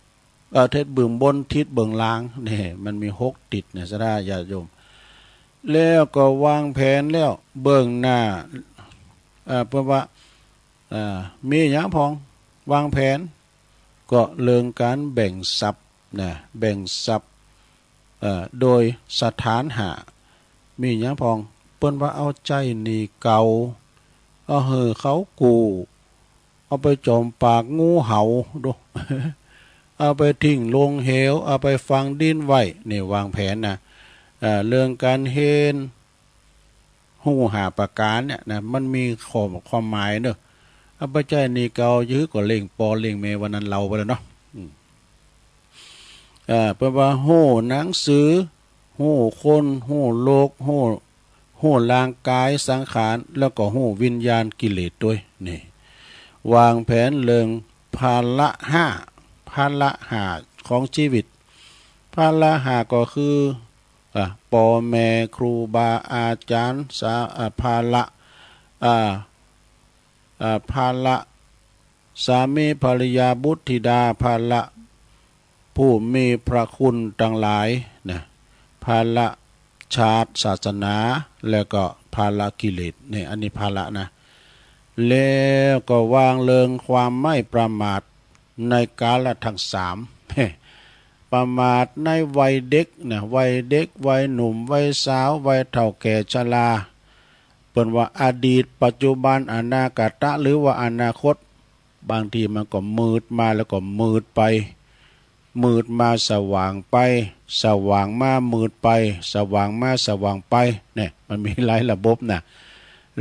ำทิศเบิงบนทิศเบิงล่างนี่มันมี6ทิศเนี่ยสดาญาติโยมแล้วก็วางแผนแล้วเบิงหน้าเพราะว่ามีอย่างพองวางแผน ก็เรื่องการแบ่งทรัพย์นะแบ่งทรัพย์โดยสถานหามีหยังพองเปิ้นว่าเอาใจนี่เก่าเอาเหือเขากูเอาไปจมปากงูเห่าดู เอาไปทิ้งลงเหวเอาไปฝังดินไว้นี่วางแผนนะเรื่องการเฮนหูหาประการเนี่ยนะมันมีความหมายเนอะเอาไปใจนี่เก่ายื้อก็เล่งปอเล่งเมวันนั้นเราไปแล้วเนาะแปลว่าโห่หนังสือโห่คนโห่โลกโห่ร่างกายสังขารแล้วก็โห่วิญญาณกิเลสด้วยนี่วางแผนเรื่องภาระห้าของชีวิตภาระห้าก็คือพ่อแม่ครูบาอาจารย์ภาระสามีภรรยาบุตรธิดาภาระผู้มีพระคุณทั้งหลายนะภาระชาติศาสนาแล้วก็ภาระกิเลสนี่อันนี้ภาระนะแล้วก็วางเลิงความไม่ประมาทในกาลทั้งสามประมาทในวัยเด็กนะวัยเด็กวัยหนุ่มวัยสาววัยเฒ่าแก่ชราเป็นว่าอดีตปัจจุบันอนาคตหรือว่าอนาคตบางทีมันก็มืดมาแล้วก็มืดไปมืดมาสว่างไปสว่างมามืดไปสว่างมาสว่างไปเนี่ยมันมีหลายระบบนะ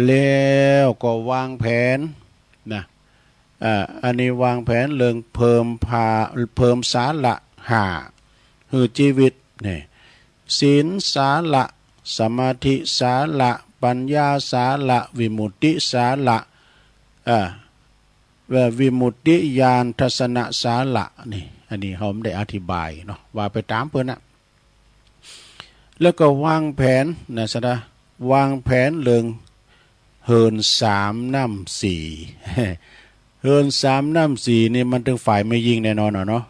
แล้วก็วางแผนนะอันนี้วางแผนเรื่องเพิ่มสาระหาคือชีวิตเนี่ยศีลสาระสมาธิสาระปัญญาสาระวิมุตติสาระวิมุตติญาณทัศนะสาระนี่อันนี้เขาไม่ได้อธิบายเนาะว่าไปตามเพื่อนนะแล้วก็วางแผนนะสดาวางแผนเรื่องเฮินสามน้ำสี่ เฮินสามน้ำสี่นี่มันถึงฝ่ายไม่ยิงแน่นอนเนาะ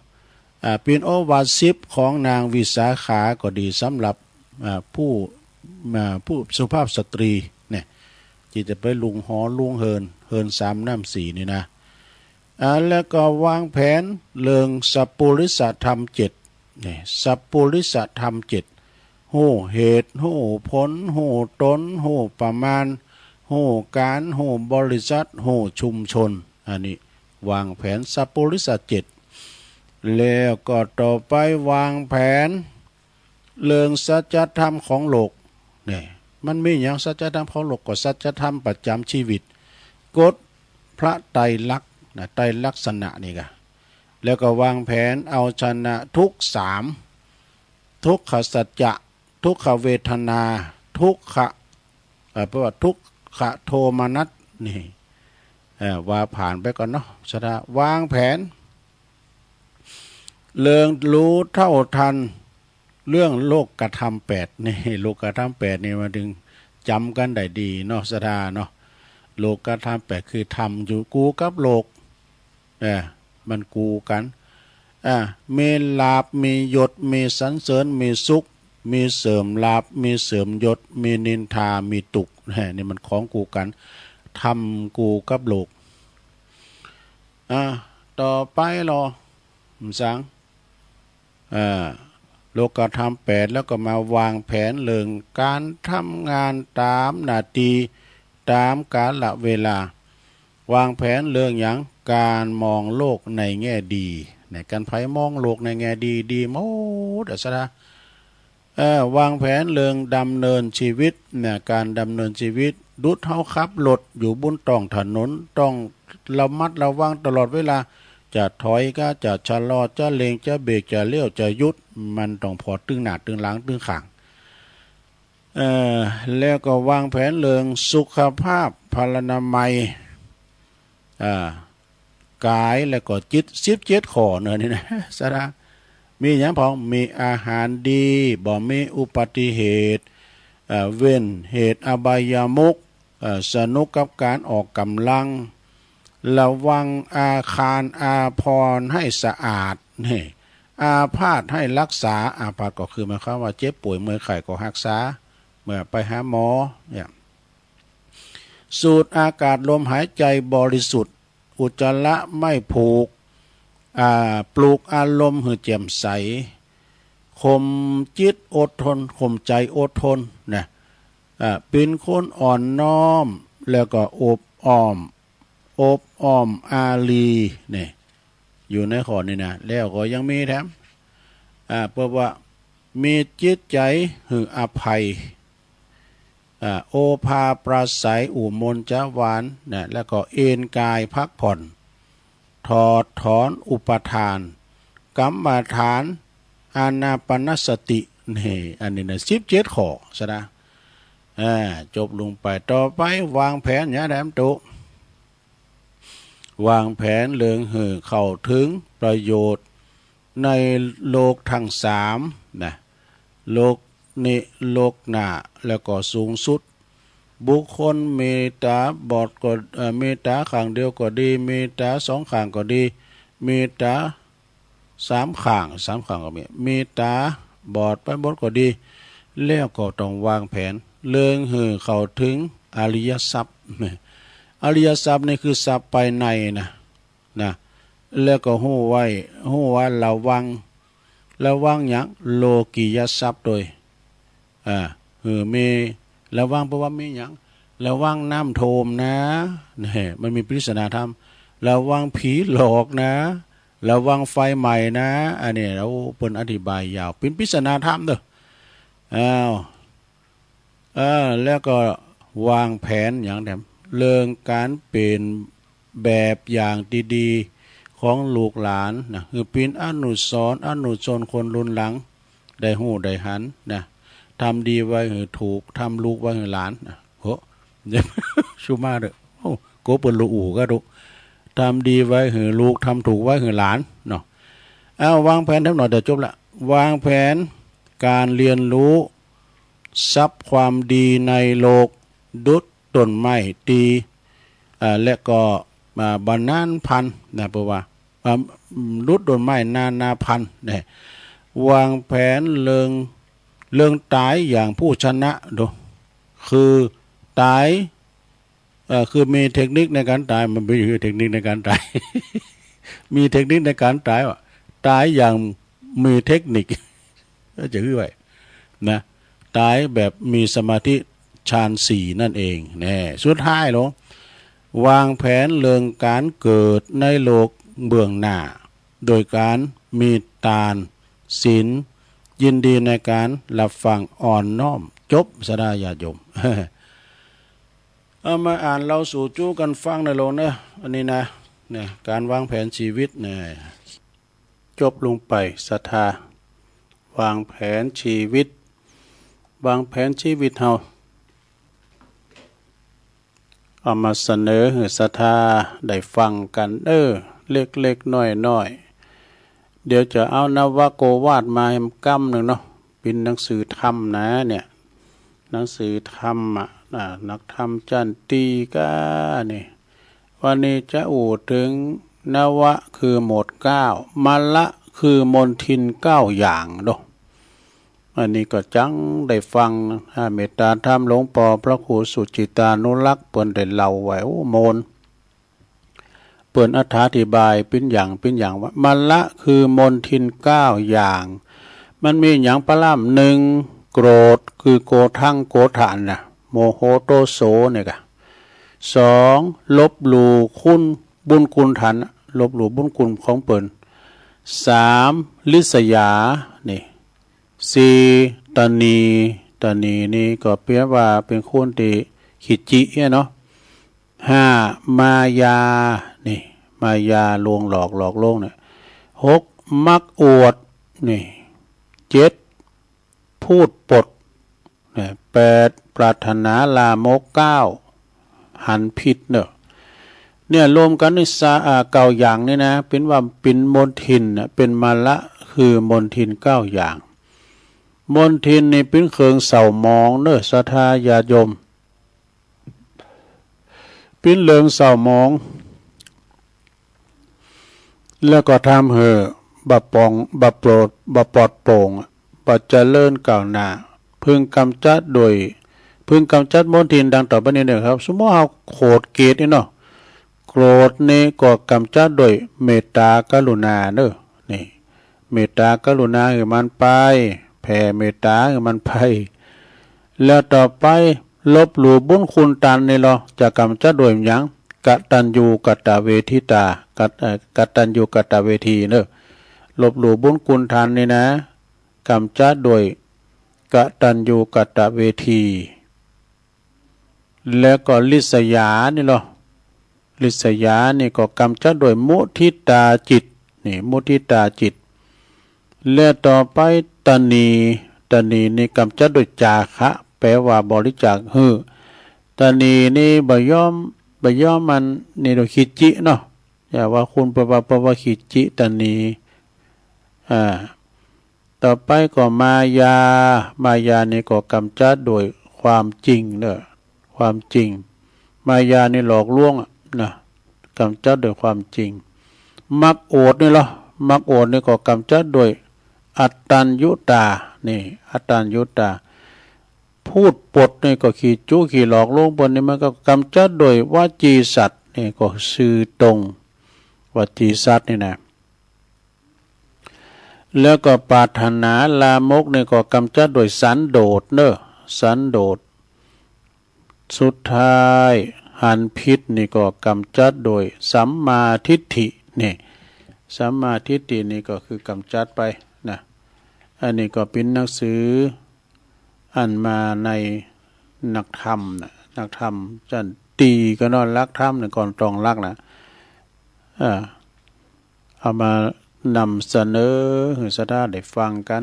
เป็นโอวาสิบของนางวิสาขาก็ดีสำหรับผู้สุภาพสตรีเนี่ยที่จะไปลุงหอลุงเฮินสามน้ำสี่นี่นะแล้วก็วางแผนเรื่องสัพพุริสธรรมเจ็ดเนี่ยสัพพุริสธรรมเจ็ดหูเหตุหูผลหูตนหูประมาณหูการหูบริษัทหูชุมชนอันนี้วางแผนสัพพุริสเจ็ดแล้วก็ต่อไปวางแผนเรื่องสัจธรรมของโลกเนี่ยมันมีอย่างสัจธรรมของโลกก็สัจธรรมประจำชีวิตกฎพระไตรลักษณ์ไตรลักษณะนี่กะแล้วก็วางแผนเอาชนะทุกสามทุกขสัจจะทุกขเวทนาทุกขเพราะว่าทุกขโทมนัสนี่ว่าผ่านไปก่อนเนาะชนะวางแผนเรื่องรู้เท่าทันเรื่องโลกกระทำแปดนี่โลกกระทำแปดนี่มาถึงจำกันได้ดีเนาะสดาเนาะโลกกระทำแปดคือทำอยู่กูกับโลกมันกูกันมีลาภมียศมีสรรเสริญมีสุขมีเสริมลาภมีเสริมยศมีนินทามีตุกนี่มันของกูกันทำกูกับโลกต่อไปรอสังโลกธรรมแปดแล้วก็มาวางแผนเรื่องการทำงานตามนาทีตามกาลเวลาวางแผนเรื่องอย่างการมองโลกในแง่ดีในการไผมองโลกในแง่ดีดีหมดสดาวางแผนเรื่องดำเนินชีวิตเนี่ยการดำเนินชีวิตดุจเฮาขับรถอยู่บนท้องถนนต้องระมัดระวังตลอดเวลาจะถอยก็จะชะลอจะเล็งจะเบรกจะเลี้ยวจะหยุดมันต้องพอตึงหน้าตึงหลังตึงข้างแล้วก็วางแผนเรื่องสุขภาพพลานามัยกายแล้วก็จิต17ข้อเนอะนี่นะสระมีอย่างพองมีอาหารดีบ่มีอุบัติเหตุเว้นเหตุอบายามุขสนุกกับการออกกำลังระวังอาคารอาภรณ์ให้สะอาดนี่อาพาธให้รักษาอาพาธก็คือหมายความว่าเจ็บป่วยเมื่อยไข้ก็รักษาเมื่อไปหาหมอเนี่ยสูดอากาศลมหายใจบริสุทธิ์อุจจาระไม่ผูก ปลูกอารมณ์ให้แจ่มใสข่มจิตอดทนข่มใจอดทนนะเป็นคนอ่อนน้อมแล้วก็อบอ้อมอารีเนี่ยอยู่ในข้อนี้นะแล้วก็ยังมีแถมเพราะว่ามีจิตใจหืออภัยโอภาปราศัยอุมนจาวานนะแล้วก็เอนกายพักผ่อนถอดถอนอุปทานกรรมฐานอานาปนสตินี่อันนี้นะ17ข้อซะนะจบลงไปต่อไปวางแผนอย่าแดมตุวางแผนเรื่องเข้าถึงประโยชน์ในโลกทั้ง3นะโลกนี้โลกหน้าแล้วก็สูงสุดบุคคลเมตตาบอดก็เมตตาข้างเดียวก็ดีเมตตา2ข้างก็ดีเมตตา3ข้างก็มีเมตตาบอดไปบดก็ดีแล้วก็ต้องวางแผนเรื่องเข้าถึงอริยทรัพย์อริยทรัพย์นี่คือทรัพย์ภายในนะแล้วก็ฮู้ว่าระวังอย่างโลกียทรัพย์โดยมีระวังเพราะว่ามีอย่างระวังน้ำโทมนะนี่มันมีปริศนาธรรมระวังผีหลอกนะระวังไฟใหม่นะอันนี้เราเพิ่นอธิบายยาวเป็นปริศนาธรรมเด้อแล้วก็วางแผนอย่างแถมเรื่องการเป็นแบบอย่างดีๆของลูกหลานนะคือเป็นอนุสรณ์อนุชนคนรุ่นหลังได้หู้ได้หันนะทำดีไว้ให้ถูกทำลูกไว้ให้หลานนะโหชูมาเด้อโอ้โกเปิลลูกอู่ก็ดูทำดีไว้ให้ลูกทำถูกไว้ให้หลานเนาะวางแผนทั้งหน่อยเดี๋ยวจบละวางแผนการเรียนรู้ทรัพย์ความดีในโลกดุจต้นไม้ตีและก็บานานพันนะเพราะว่าดุจต้นไม้นาพันเนี่ยวางแผนเรื่องตายอย่างผู้ชนะดูคือตายคือมีเทคนิคในการตายมันไม่ใช่เทคนิคในการตาย มีเทคนิคในการตายว่าตายอย่างมีเทคนิคก็จะคือไว้นะตายแบบมีสมาธิฌาน4นั่นเองแน่สุดท้ายลงวางแผนเรื่องการเกิดในโลกเบื้องหน้าโดยการมีทานศีลยินดีในการรับฟังอ่อนน้อมจบสดาญาโยม เอามาอ่านเราสู่จู้กันฟังในโลกนะอันนี้นะเนี่ยการวางแผนชีวิตเนี่ยจบลงไปศรัทธาวางแผนชีวิตวางแผนชีวิตเฮาเอามาเสนอให้ศรัทธาได้ฟังกันเล็กๆน้อยๆเดี๋ยวจะเอานวโกวาทมาให้กำหนึ่งเนาะเป็นหนังสือธรรมนะเนี่ยหนังสือธรรมนักธรรมจันตีก้านี่วันนี้จะอู่ถึงนวะคือหมด9มละคือมนทิน9อย่างเนาะอันนี้ก็จังได้ฟังเมตตาธรรมหลวงปอพระครูสุจิตานุรักษ์เปิ้นได้เล่าไว้โอ้โมนเปิ้นอธิบายเป็นอย่างว่ามละคือมนทิน9อย่างมันมีอย่างปะล่ำ1โกรธคือโกทังโกฐานนะโมโหโตโสเนี่ยกะ2ลบหลู่คุณบุญคุณฐานลบหลู่บุญคุณของเปิ้น3ลิษยานี่4ตนีนี่ก็เปรียบว่าเป็นคนที่ขิดจิเนาะ5มายานี่มายาลวงหลอกลวงเนี่ย6มักอวดนี่7พูดปดเนี่ย8ปรารถนาลามก9หันผิดเนี่ยรวมกันใน9อย่างนี่นะเป็นว่าเป็นมนทินเป็นมละคือมนทิน9อย่างมนทินนี่เป็นเครื่องเศร้ามองศรัทธาญาติโยมเป็นเรื่องเศร้ามองแล้วก็ทำบะปองบะโปรดบะปลอดโปร่งบะเจริญก้าวหน้าพึงกำจัดมนทินดังต่อไปนี้เนี่ยครับสมมติเอาโขดเกตนี่เนาะโ โกรธนี่ก็กำจัดโดยเมตตากรุณาเนอะนี่เมตตากรุณาคือมันไปแผ่เมตตาคือมันไปแล้วต่อไปลบหลู่บุญคุณตันนี่เราจะกำจัดโดยหยังกตัญญูกตเวทิตากตัญญูกตเวทีเนอะลบหลู่บุญคุณทานนี่นะกำจัดโดยกตัญญูกตเวทีแล้วก็ลิษยานี่เหรอลิษยานี่ก็กำจัดโดยมุทิตาจิตนี่มุทิตาจิตแล้วต่อไปตนีนี่กำจัดโดยจาคะแปลว่าบริจาคตนีนี่บ่ยอมมันนี่โดยขิจิเนาะอย่าว่าคุณปะว่าขิจิตนีต่อไปก็มายานี่ก็กำจัดโดยความจริงเนอะความจริงมายานี่หลอกลวงนะกำจัดโดยความจริงมักโอดนี่เหรอมักโอดนี่ก็กำจัดโดยอัตตัญญุตานี่อัตตัญญุตาพูดปดนี่ก็ขี้หลอกลวงบนนี่มันก็กำจัดโดยวจีสัตว์นี่ก็สื่อตรงวจีสัตว์นี่นะแล้วก็ปรารถนาลามกนี่ก็กำจัดโดยสันโดษเนอะสันโดษสุดท้ายหันพิษนี่ก็กำจัดโดยสัมมาทิฏฐินี่สัมมาทิฏฐินี่ก็คือกำจัดไปนะอันนี้ก็เป็นหนังสืออันมาในนักธรรมนะนักธรรมจันตีก็นอนรักธรรมนะก่อนตรองรักนะเอามานำเสนอให้สัตว์ได้ฟังกัน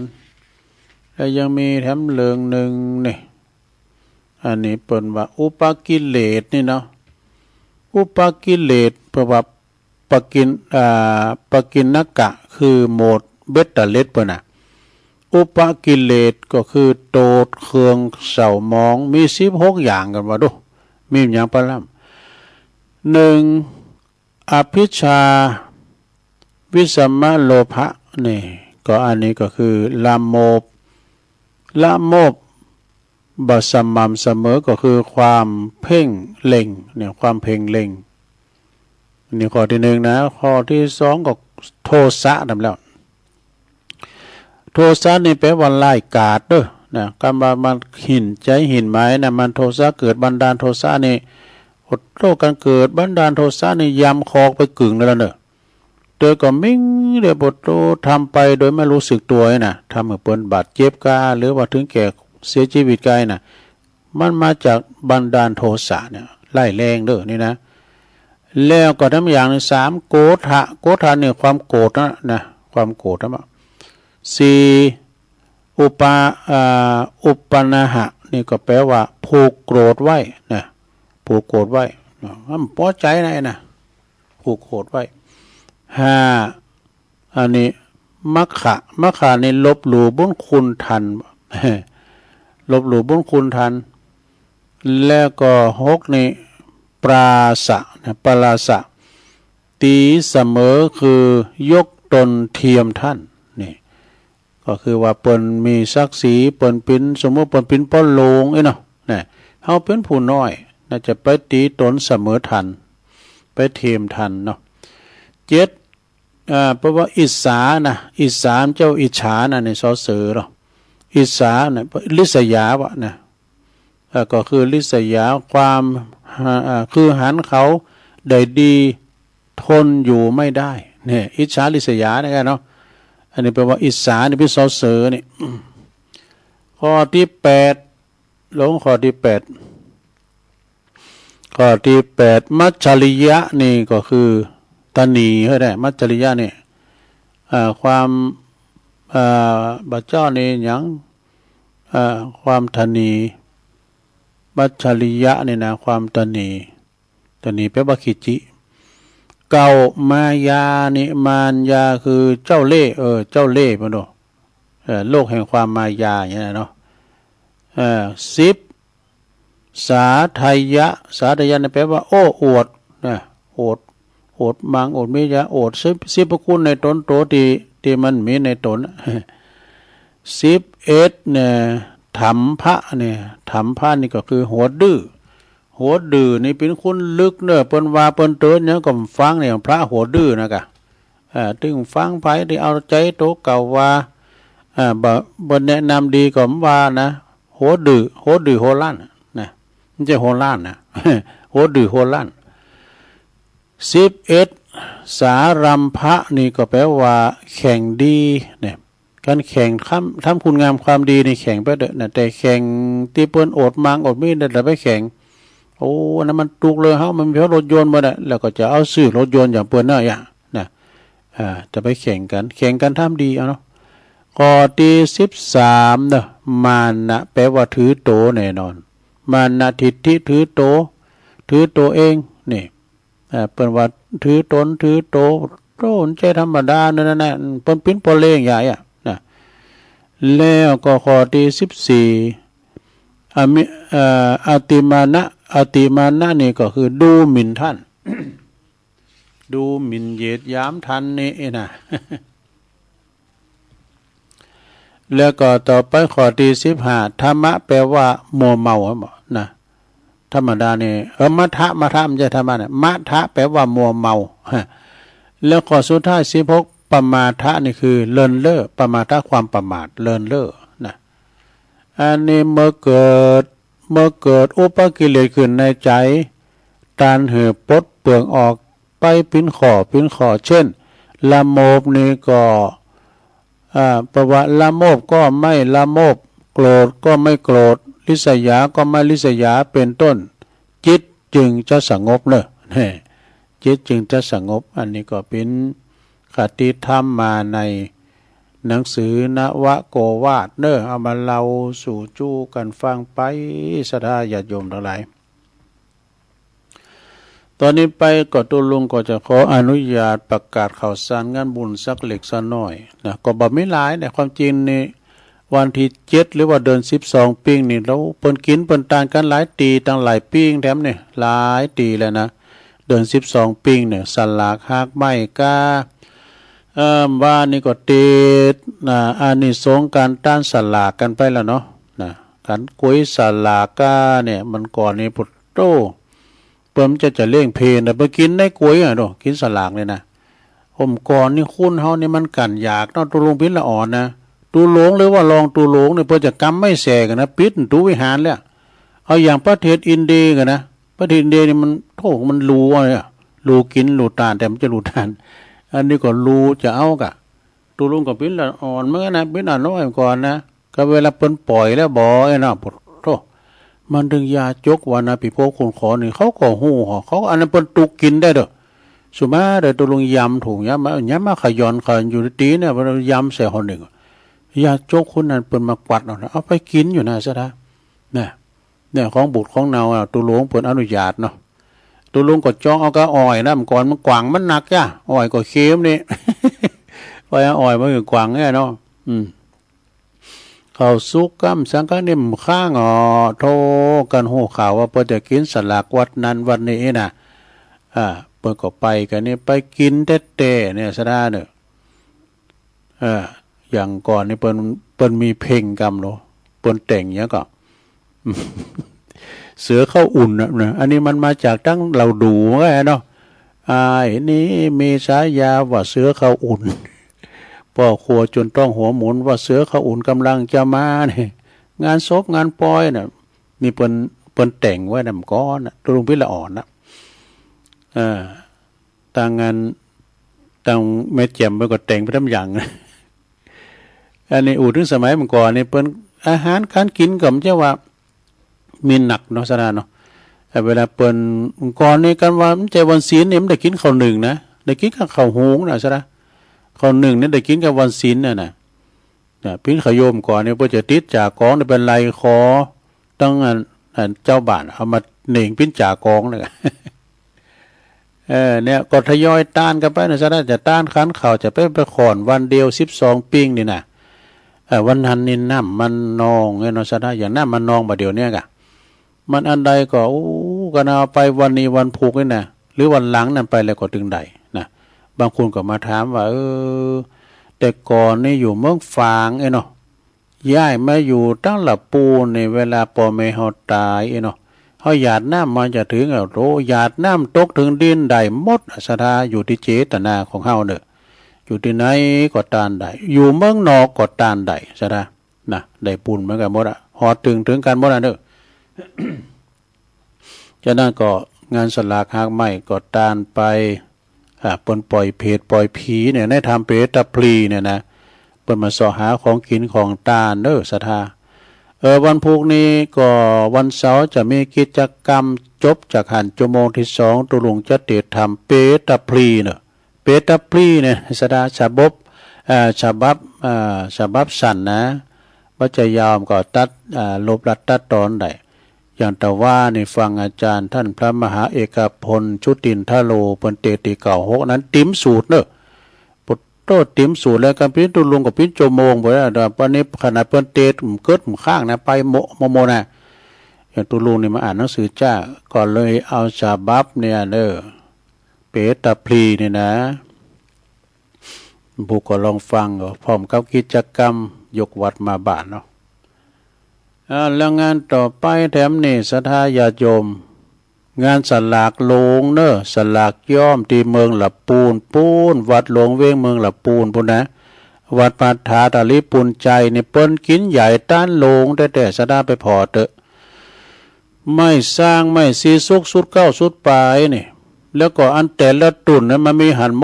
แล้วยังมีแถมเรื่องหนึ่งนี่อันนี้เปิ่นว่าอุปกิเลสนี่เนาะอุปกิเลสเพราะว่าปกินนกะคือโหมดเบตเตเลสเปิ่นน่ะอุปกิเลสก็คือโตดเคืองเศร้ามองมี16อย่างกันว่าดูมีอย่างปะล่ำ1อภิชาวิสัมมโลภะนี่ก็อันนี้ก็คือละโมบบสม่ำเสมอก็คือความเพ่งเล็งเนี่ยความเพ่งเล็งนี่ข้อที่1นะข้อที่2ก็โทสะนำแล้วโทสะนี่แปลว่าไล่กาดเด้อนะคำว่ามันหินใจหินไม้นะมันโทสะเกิดบันดาลโทสะนี่อดโลกกันเกิดบันดาลโทสะนี่ยำคอกไปกึ่งแล้วเนอะโดยก็มิ่งเดี๋ยวบทโตทำไปโดยไม่รู้สึกตัวนะทำให้เปิ้นบาดเจ็บกาหรือว่าถึงแก่เสียชีวิตกายนะมันมาจากบันดาลโทสะเนี่ยไล่แรงเด้อนี่นะแล้วก็ทั้งอย่างนึง3โกฏะเนี่ยความโกรธนะความโกรธนะ4อุปนาหะนี่ก็แปลว่าผูกโกรธไว้นะผูกโกรธไว้มันพอใจนะผูกโกรธไว้5อันนี้มัคคะนี่ลบหลู่บุญคุณทันลบหลู่บุญคุณทันแล้วก็6นี่ปราศะปราศะตีเสมอคือยกตนเทียมท่านนี่ก็คือว่าเปิ้นมีศักดิ์ศรีเปิ้นเป็นสมมุติเปิ้นเป็นพ่อโลงเนาะนี่เฮาเป็นผู้น้อยน่าจะไปตีตนเสมอทันไปเทียมทันเนาะ7เพราะว่าอิสาเจ้าอิจฉานะในสอเสือเนาะอิสานะลิษยาวะนะก็คือลิษยาความคือหันเขาได้ดีทนอยู่ไม่ได้เนี่ยอิจฉาลิษยานะกันเนาะอันนี้แปลว่าอิสานี่เป็นสอเสือนี่ข้อที่8ลงข้อที่8มัจฉริยะนี่ก็คือตนีให้ได้มัจฉริยะนี่ความบัจเจ้านี่อย่างความตนีมัจฉริยะนี่นะความตนีแปลว่าขิจิเก่ามายานี่มารยาคือเจ้าเล่ห์เจ้าเล่ห์พ่อโนโลกแห่งความมายาอย่างนี้เนาะ10สาทายะนี่แปลว่าโอ้อวดนะอวดมังอวดมิยะอวดสิบคุณในตนโตที่มันมีในตน11เนี่ยถัมภะนี่ก็คือหัวดื้อ หัวดื้อนี่เป็นคนลึกเนอะเปิ้นว่าเปิ้นเตือนเนี่ยก็ฟังเนี่ยพระหัวดื้อนะกะถึงฟังไผที่เอาใจโตเก่าว่าบ่แนะนำดีก็ว่านะหัวดื้อโหล้านนะมันจะโหล้านนะ หัวดื้อโหล้าน11สารัมภะนี่ก็แปลว่าแข่งดีเนี่ยการแข่งทำคุณงามความดีนี่แข่งไปเด้อนะแต่แข่งที่เปิ้นอดมังอดมีดแต่ไปแข่งโอ้นั่นมันตุกเลยเฮามันมีรถยนต์บ่ได้แล้วก็จะเอาซื้อรถยนต์อย่างเปิ้นน่ะอย่างนะจะไปแข่งกันทำดีเอาเนาะข้อที่13เด้อมานะแปลว่าถือโตแน่นอนมานะทิฏฐิถือโตเองนี่เปิ้นว่าถือตนถือโตใจธรรมดานั่นน่ะเปิ้นปิ้นปอเลงใหญ่อ่ะนะแล้วก็ข้อที่14อติมานะนี่ก็คือดูหมิ่นท่าน ดูหมิ่นเหยียดหยามท่านนี่นะแล้วก็ต่อไปข้อที่15ธรรมะแปลว่ามัวเมานะธรรมดานี่มะทะมันจะธรรมะเนี่ยมะทะแปลว่ามัวเมาแล้วข้อสุดท้าย16ปมาทะนี่คือเลินเล่อปมาทะความประมาทเลินเล่อนะอันนี้เมื่อเกิดอุปกิเลสขึ้นในใจตานเหือปลดเปลืองออกไปปิ้นข้อเช่นละโมบนี่ก็ประวัติละโมบก็ไม่ละโมบโกรธก็ไม่โกรธลิษยาก็ไม่ลิษยาเป็นต้นจิตจึงจะสงบเนอะจิตจึงจะสงบอันนี้ก็เป็นคติธรรมมาในหนังสือนวโกวาทเนอะเอามาเล่าสู่จู้กันฟังไปศรัทธาญาติโยมทั้งหลายตอนนี้ไปก็ตัวลุงก็จะขออนุญาตประกาศข่าวสารงานบุญสักเล็กสักน้อยนะก็บ่ไม่หลายแต่ความจริงนี่วันที่7หรือว่าเดือน12ปีนี่เราเปิ้นกินเปิ้นตานกันหลายตีตั้งหลายปีแถมนี่หลายตีแล้วนะเดือน12ปีเนี่ยสลากหากไม้กาว่านี่ก็ติดอานิสงส์การต้านสลากกันไปแล้วเนาะนะการกุยสลากกาเนี่ยมันก่อนนี่พุทโตเปิ้มจะเลี้ยงเพลนไปกินได้กุยอ่ะโดกินสลากเลยนะผมก่อนนี่คุณเฮานี่มันกันอยากเนาะตุลงพิษละอ่อนนะตูหลงหรือว่าลองตูหลงเนี่ยเพื่อจะกำไม่แสกันนะปิดตูวิหารแล้วเอาอย่างประเทศอินเดียกันนะประเทศอินเดียนี่มันโถมันรู้อ่ะรู้กินรู้ทานแต่มันจะรู้ทานอันนี้ก็รู้จะเอากะตูหลงกับปิดละอ่อนเมื่อนะปิดอ่อนน้อยก่อนนะก็เวลาเปิ้นปล่อยแล้วบ่ไอ้น่ะโถมันดึงยาจกวานะพี่พวกคนขอนี่เขาก็ฮู้เขาอันนั้นเปิ้นตุกกินได้เด้อสุมาได้ตูหลงยำถุงยำมาขย้อนอยู่ตีเนี่ยมันยำใส่ห่อหนึ่งยาโจกคนนั้นเปิ้นมากวัดเอาไปกินอยู่นะซะนะเนี่ยของบุตรของเนาตุหลวงเปิ้นอนุญาตเนาะตุหลวงก็จ้องเอาก็อ้อยนะมันก่อนมันกวางมันหนักจ้ะอ้อยก็เค็มนี่ อ้อยมันก็กวางแน่เนาะเขาสุกกัมสังฆนิมข้างโทกันหูข่าวว่าเปิ้นจะกินสลากวัดนั้นวันนี้นะเปิ้นก็ไปกันนี่ไปกินเต้ๆเนี่ยซะนะเด้ออย่างก่อนนี่เปิ้นมีเพลงกรรมเนาะเปิ้นแต่งเนี้ยก็ เสือเข้าอุ่นนะอันนี้มันมาจากตั้งเราดูไงเนาะนี่มีฉายาว่าเสือเข้าอุ่น พ่อครัวจนต้องหัวหมุนว่าเสือเข้าอุ่นกำลังจะมาเนี่ยงานศพงานปอยน่ะนี่เปิ้นแต่งไว้นำก้อนตรงพิละอ่อนนะต่างงานต่างแม่แจ่มไปก็แต่งไปทำอย่างนะอันนี้ถึงสมัยเมื่อก่อนนี่เปิ้นอาหารการกินก็มันจะว่ามีหนักเนาะซะนะเนาะแต่เวลาเปิ้นก่อนนี่กันว่ามันใจวันศีลนี่มันได้กินข้าวหนึ่งนะได้กินกับข้าวหุงนะซะนะข้าวหนึ่งนี่ได้กินกับวันศีลน่ะพิ้นขยมก่อนนี่เพิ่นจะติดจากกองนี่เป็นไรขอตั้งเจ้าบ้านเอามาเหน่งพิ้นจากกองเลย เนี่ยก็ทยอยต้านกันไปนะซะนะจะต้านคันข่าวจะไปขอนวันเดียว12ปิ้งนี่นะวันนั้นนี่น้ำมันนองเนาะซะนะอย่างน้ำมันนองบ่เดี๋ยวเนี้ยกะมันอันใดก็ก็เอาไปวันนี้วันผูกนี่นะหรือวันหลังนั่นไปแล้วก็ถึงใดนะบางคนก็มาถามว่าแต่ก่อนนี่อยู่เมืองฝางเนาะย้ายมาอยู่ตั้งละปูในเวลาพ่อแม่เฮาตายเนาะเฮ เขาหยาดน้ำมาจะถึงโรหยาดน้ำตกถึงดินได้หมดศรัทธาอยู่ที่เจตนาของเฮาเนอะอยู่ที่ไหนก็ตานได้อยู่เมืองนอกก็ตานได้ศรัทธานะได้ปุญเหมือนกันหมดอะหอดถึงกันหมดอะเนอะ ฉะนั้นก็งานสลากหากไม่ก็ตานไปเปิ้นปล่อยเพจปล่อยผีเนี่ยได้ทำเปรตพลีเนี่ยนะเปิ้นมาสอหาของกินของตานเด้อศรัทธาวันพุธนี้ก็วันเสาร์จะมีกิจกรรมจบจากหันชั่วโมงที่2ตุลุงจะเตะทำเปตพลีเนอะเปตพลีเนี่ยศรัทธาฉบับสั้นนะว่าจะยาวก็ตัดลบรัดตัดตอนได้อย่างแต่ว่าในฟังอาจารย์ท่านพระมหาเอกพลชุตินทโลเปิ้นเตติเก่า6นั้นติ๋มสูตรเนอะปุตโตติ๋มสูตรแล้วกันพิตุลุงกับพิโจโมงบ่ได้วันนี้ขนาดเปิ้นเตตเกิดข้างนะไปโมนะอย่างตุลุงนี่มาอ่านหนังสือจ้าก่อนเลยเอาฉบับเนี่ยเด้อเปตพลีนี่นะผู้ก็ลองฟังก็พร้อมกับกิจกรรมยกวัดมาบาทเนาะแล้วงานต่อไปแถมนี่ศรัทธาญาติโยมงานสลากโลงเนอะสลากย่อมที่เมืองหลับปูนวัดหลวงเว้งเมืองหลับปูนพุ่นนะวัดปัทธาตาลิปุนใจนี่เปิ้นกินใหญ่ต้านโลงแต่ศรัทธาไปพอเถอะไม่สร้างไม่ซีซุกสุดเก้าสุดปลายนี่แล้วก็อันแต่ละตุ่นนั้นมันมีหันหม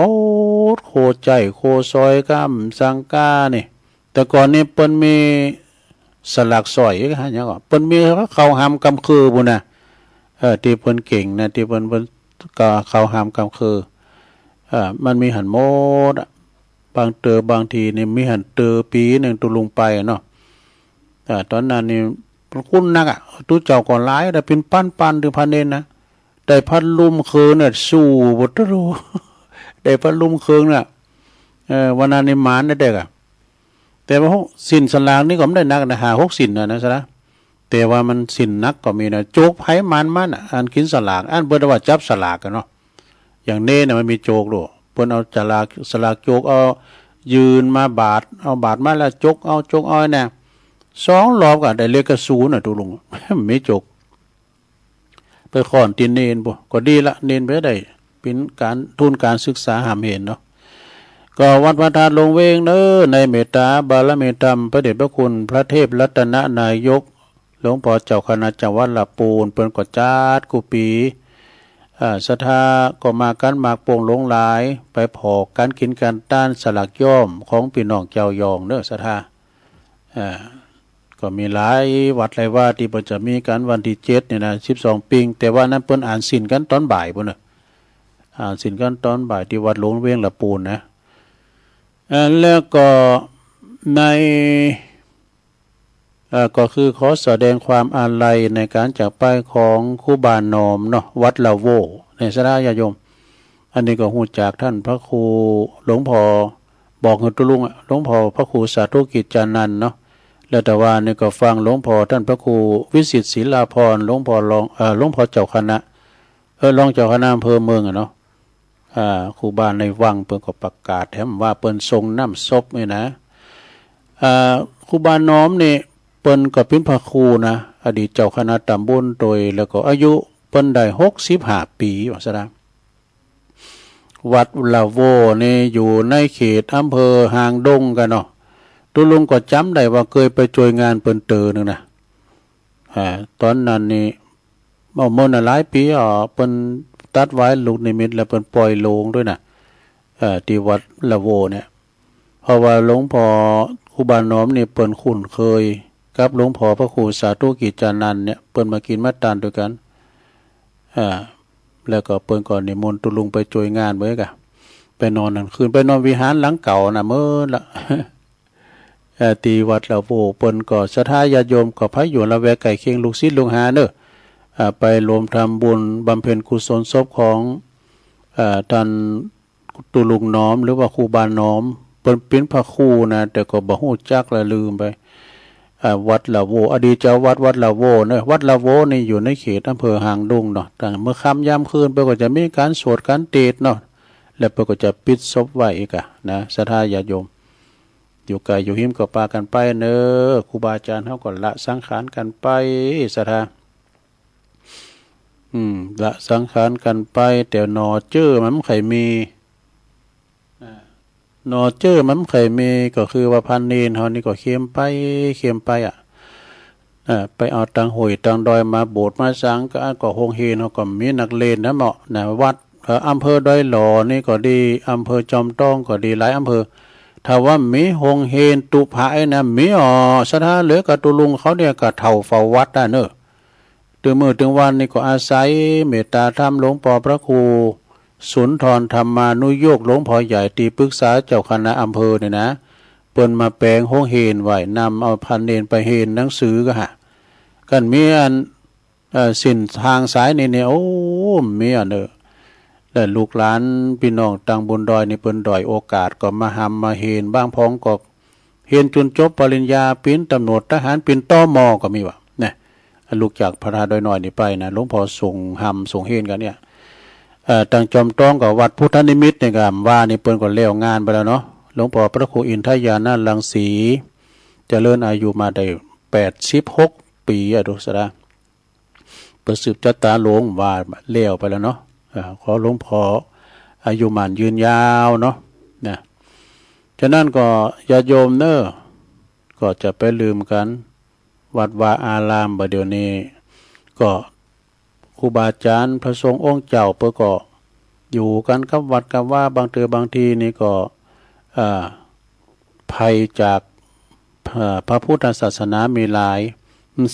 ดโคใจโคซอยก้ามสังกานี่แต่ก่อนนี้เปิ้นมีสลักสอยฮะเนี่ยก็เปิ้นมีเขาหามกำคือบุญนะที่เปิ้นเก่งนะที่เปิ้นก็เขาหามกำคือมันมีหันโมดบางทีนี่มีหันปีหนึ่งตุลุงไปเนาะตอนนั้นนี่คุ้นนักตู้เจ้าก่อนร้ายแต่เป็นปั้นถึงพันเนนนะได้พัดลุ่มเคืองเนี่ยสู้บ่ตรู้ ได้พัดลุ่มเคืองน่ะวันนั้นนี่หมานได้เด็กแต่ว่าสินสลากนี่ก็ไม่ได้นักนะ6 สินนะซะนะแต่ว่ามันสินนักก็มีนะโจกไผมันอันกินสลากอันเบิ่นว่าจับสลากกันเนาะอย่างเน้น่ะมันมีโจกด้วยเพิ่นเอาสลากโจกเอายืนมาบาทเอาบาทมาแล้วโจกเอาเนี่ย2 รอบก็ได้เลข0น่ะตุลุง ไม่โจกไปขอนตินเนนบ่ก็ดีละเนนไปได้เป็นการทุนการศึกษาหามเห็นเนาะก็วัดพระธาตุหลวงเวงเด้อในเมตตาบารมีธรรมพระเดชพระคุณพระเทพรัตนนายกหลวงพ่อเจ้าคณะจังหวัดลำพูนเปิ้นก็จัดกุปีศรัทธาก็มากันมากโป่งหลงหลายไปพอการกินการต้านสลักย่อมของพี่น้องเจ้ายองเด้อศรัทธาก็มีหลายวัดหลายว่าที่เปิ้นจะมีกันวันที่7เนี่ยนะ12ปิงแต่ว่านั้นเปิ้นอ่านศีลกันตอนบ่ายพุ่นน่ะอ่านศีลกันตอนบ่ายที่วัดหลวงเวงลำพูนนะแล้วก็ในก็คือขอแสดงความอาลัยในการจากไปของครูบานอมเนาะวัดละโวในสระญาติโยมอันนี้ก็ฮู้จากท่านพระครูหลวงพ่อบอกให้ตุลุงหลวงพ่อพระครูสาธุกิจจานันท์เนาะแล้วแต่ว่านี่ก็ฟังหลวงพ่อท่านพระครูวิสิตศิลาภรณ์หลวงพ่อหลวงพ่อเจ้าคณะรองเจ้าคณะอำเภอเมืองเนาะครูบาในวังเปิ้นก็ประกาศแถมว่าเปิ้นทรงน้ำศพนี่นะครูบาน้อมนี่เปิ้นก็เป็นพระครูนะอดีตเจ้าคณะตำบลโดยแล้วก็อายุเปิ้นได้65 ปีว่าซะนะวัดละโวนี่อยู่ในเขตอำเภอหางดงกันเนาะตุลุงก็จำได้ว่าเคยไปช่วยงานเปิ้นนึงนะตอนนั้นนี่มื้อหลายปีเปิ้นตัดไว้ลูกนิมิตแล้วเปิ้นปล่อยโลงด้วยนะที่วัดละโวเนี่ยเพราะว่าหลวงพ่อครูบาน้อมนี่เปิ้นคุ้นเคยกับหลวงพ่อพระครูสาธุกิจจานันท์เนี่ยเปิ้นมากินมาทานด้วยกันแล้วก็เปิ้นก็นิมนต์ตุลุงไปช่วยงานไว้กะไปนอนนั่นคืนไปนอนวิหารหลังเก่านะมื้อละที่วัดละโวเปิ้นก็ศรัทธาญาติโยมก็พาอยู่ละแวกใกล้เคียงลูกศิษย์ลูกหาเด้อไปรวมทำบุญบำเพ็ญกุศลศพของท่านตุลุงน้อมหรือว่าครูบาน้อมเป็นพระครูนะแต่ก็บ่ฮู้จักละลืมไปวัดละโวอดีตเจ้าวัดละโวเนี่ยวัดละโวนี่อยู่ในเขตอำเภอหางดงเนาะแต่เมื่อค่ำยามคืนเพิ่นก็จะมีการสวดการเทศน์เนาะแล้วเพิ่นก็จะปิดศพไว้อีกนะศรัทธาญาติโยมอยู่ไกลอยู่หิมก็ปากันไปเด้อครูบาอาจารย์เฮาก็ละสังขารกันไปศรัทธา ละสังขารกันไปแต่หนอเจ้อมันไข่มีหนอเจ้อมันไข่มีก็คือว่าพันเนนเฮานี่ก็เข้มไปไปเอาตังหวยตังดอยมาโบสถ์มาสังก็โฮงเฮนเฮาก็มีนักเลนนะเหมาะนะวัดอำเภอดอยหล่อนี่ก็ดีอำเภอจอมต้องก็ดีหลายอำเภอถ้าว่ามีโฮงเฮนตุภะไอ้นะมีสถานเหลือกับตุลุงเขาเนี่ยก็เฒ่าเฝ้าวัดได้เนอะถึงมื้อถึงวันนี่ก็อาศัยเมตตาธรรมหลวงพ่อพระครูสุนทรธรรมานุโยกหลวงพ่อใหญ่ที่ปรึกษาเจ้าคณะอำเภอเนี่ยนะเปิ้นมาแปลงโฮงเฮนไว้นำเอาพันเนนไปเฮนหนังสือก็ฮะกันมีอันสินทางสายนี่เนี่ยโอ้มีอันเนอะและลูกหลานพี่น้องตังบนดอยนี่เปิ้นดอยโอกาสก็มาหำมาเฮนบ้างพ้องก็เฮนจนจบปริญญาเป็นตำรวจทหารเป็นตม.ก็มีว่ะเนี่ยลูกจากพระธาตุดอยน้อยนี่ไปนะหลวงพ่อส่งหำส่งเฮนกันเนี่ยตังจอมต้องกับวัดพุทธนิมิตในกามว่านี่เปิ้นก็แล้วงานไปแล้วเนาะหลวงพ่อพระครูอินทยานารังสีเจริญอายุมาได้86 ปีดูซะนะประสืบจัตตาหลวงว่าเลี้ยวไปแล้วเนาะขอหลวงพ่ออายุมันยืนยาวเนาะนะฉะนั้นก็ญาติโยมเนอะก็จะไปลืมกันวัดวาอารามบัดเดี๋ยวนี้ก็ครูบาอาจารย์พระสงฆ์องค์เจ้าเปิ้นก็อยู่กันกับวัดกับว่าบางทีนี่ก็ภัยจากพระพุทธศาสนามีหลาย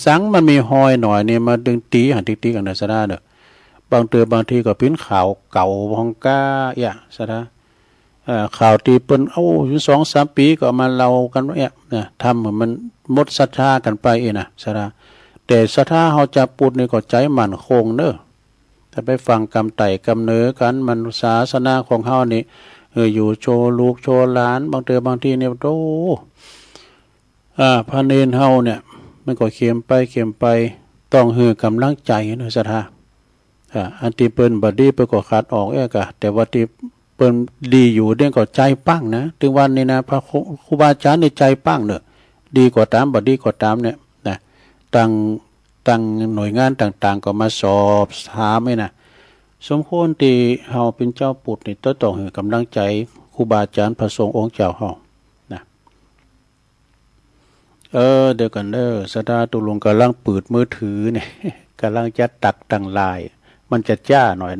สังมันมีหอยหน่อยนี่มาดึงตีหันตีกันนะซะได้เด้อบางทีก็เป็นข่าวเก่าของก้าอย่าซะนะข่าวตีเปิ้นอยู่2-3 ปีก็มาเล่ากันว่าเนี่ยทำเหมือนมันหมดศรัทธากันไปนะซะนะแต่ศรัทธาเฮาจะปุดนี่ก็ใจมั่นคงเด้อถ้าไปฟังกำไต่กำเนิดกันมันศาสนาของเฮานี่อยู่โชว์ลูกโชว์หลานบางทีเนี่ยโตพระเนรเฮาเนี่ยมันก็เข้มไปต้องฮือกำลังใจเนาะศรัทธาอันที่เปิ้นบ่ดีเปิ้นก็ขาดออกกะแต่ว่าที่เปิ้นดีอยู่เด้งก็ใจปั้งนะถึงวันนี้นะพระครูบาอาจารย์ในใจปั้งเด้อดีกว่าตามบ่ดีกว่าตามเนี่ยนะตั้งหน่วยงานต่างๆก็มาสอบถามนะสมควรที่เฮาเป็นเจ้าปุตนี่ต้องให้กำลังใจครูบาอาจารย์พระสงฆ์องค์เจ้าเฮานะเดี๋ยวกันสดาตุลงกำลังเปิดมือถือเนี่ยกำลังจะตักตั้งลายมันจะจ้าหน่อย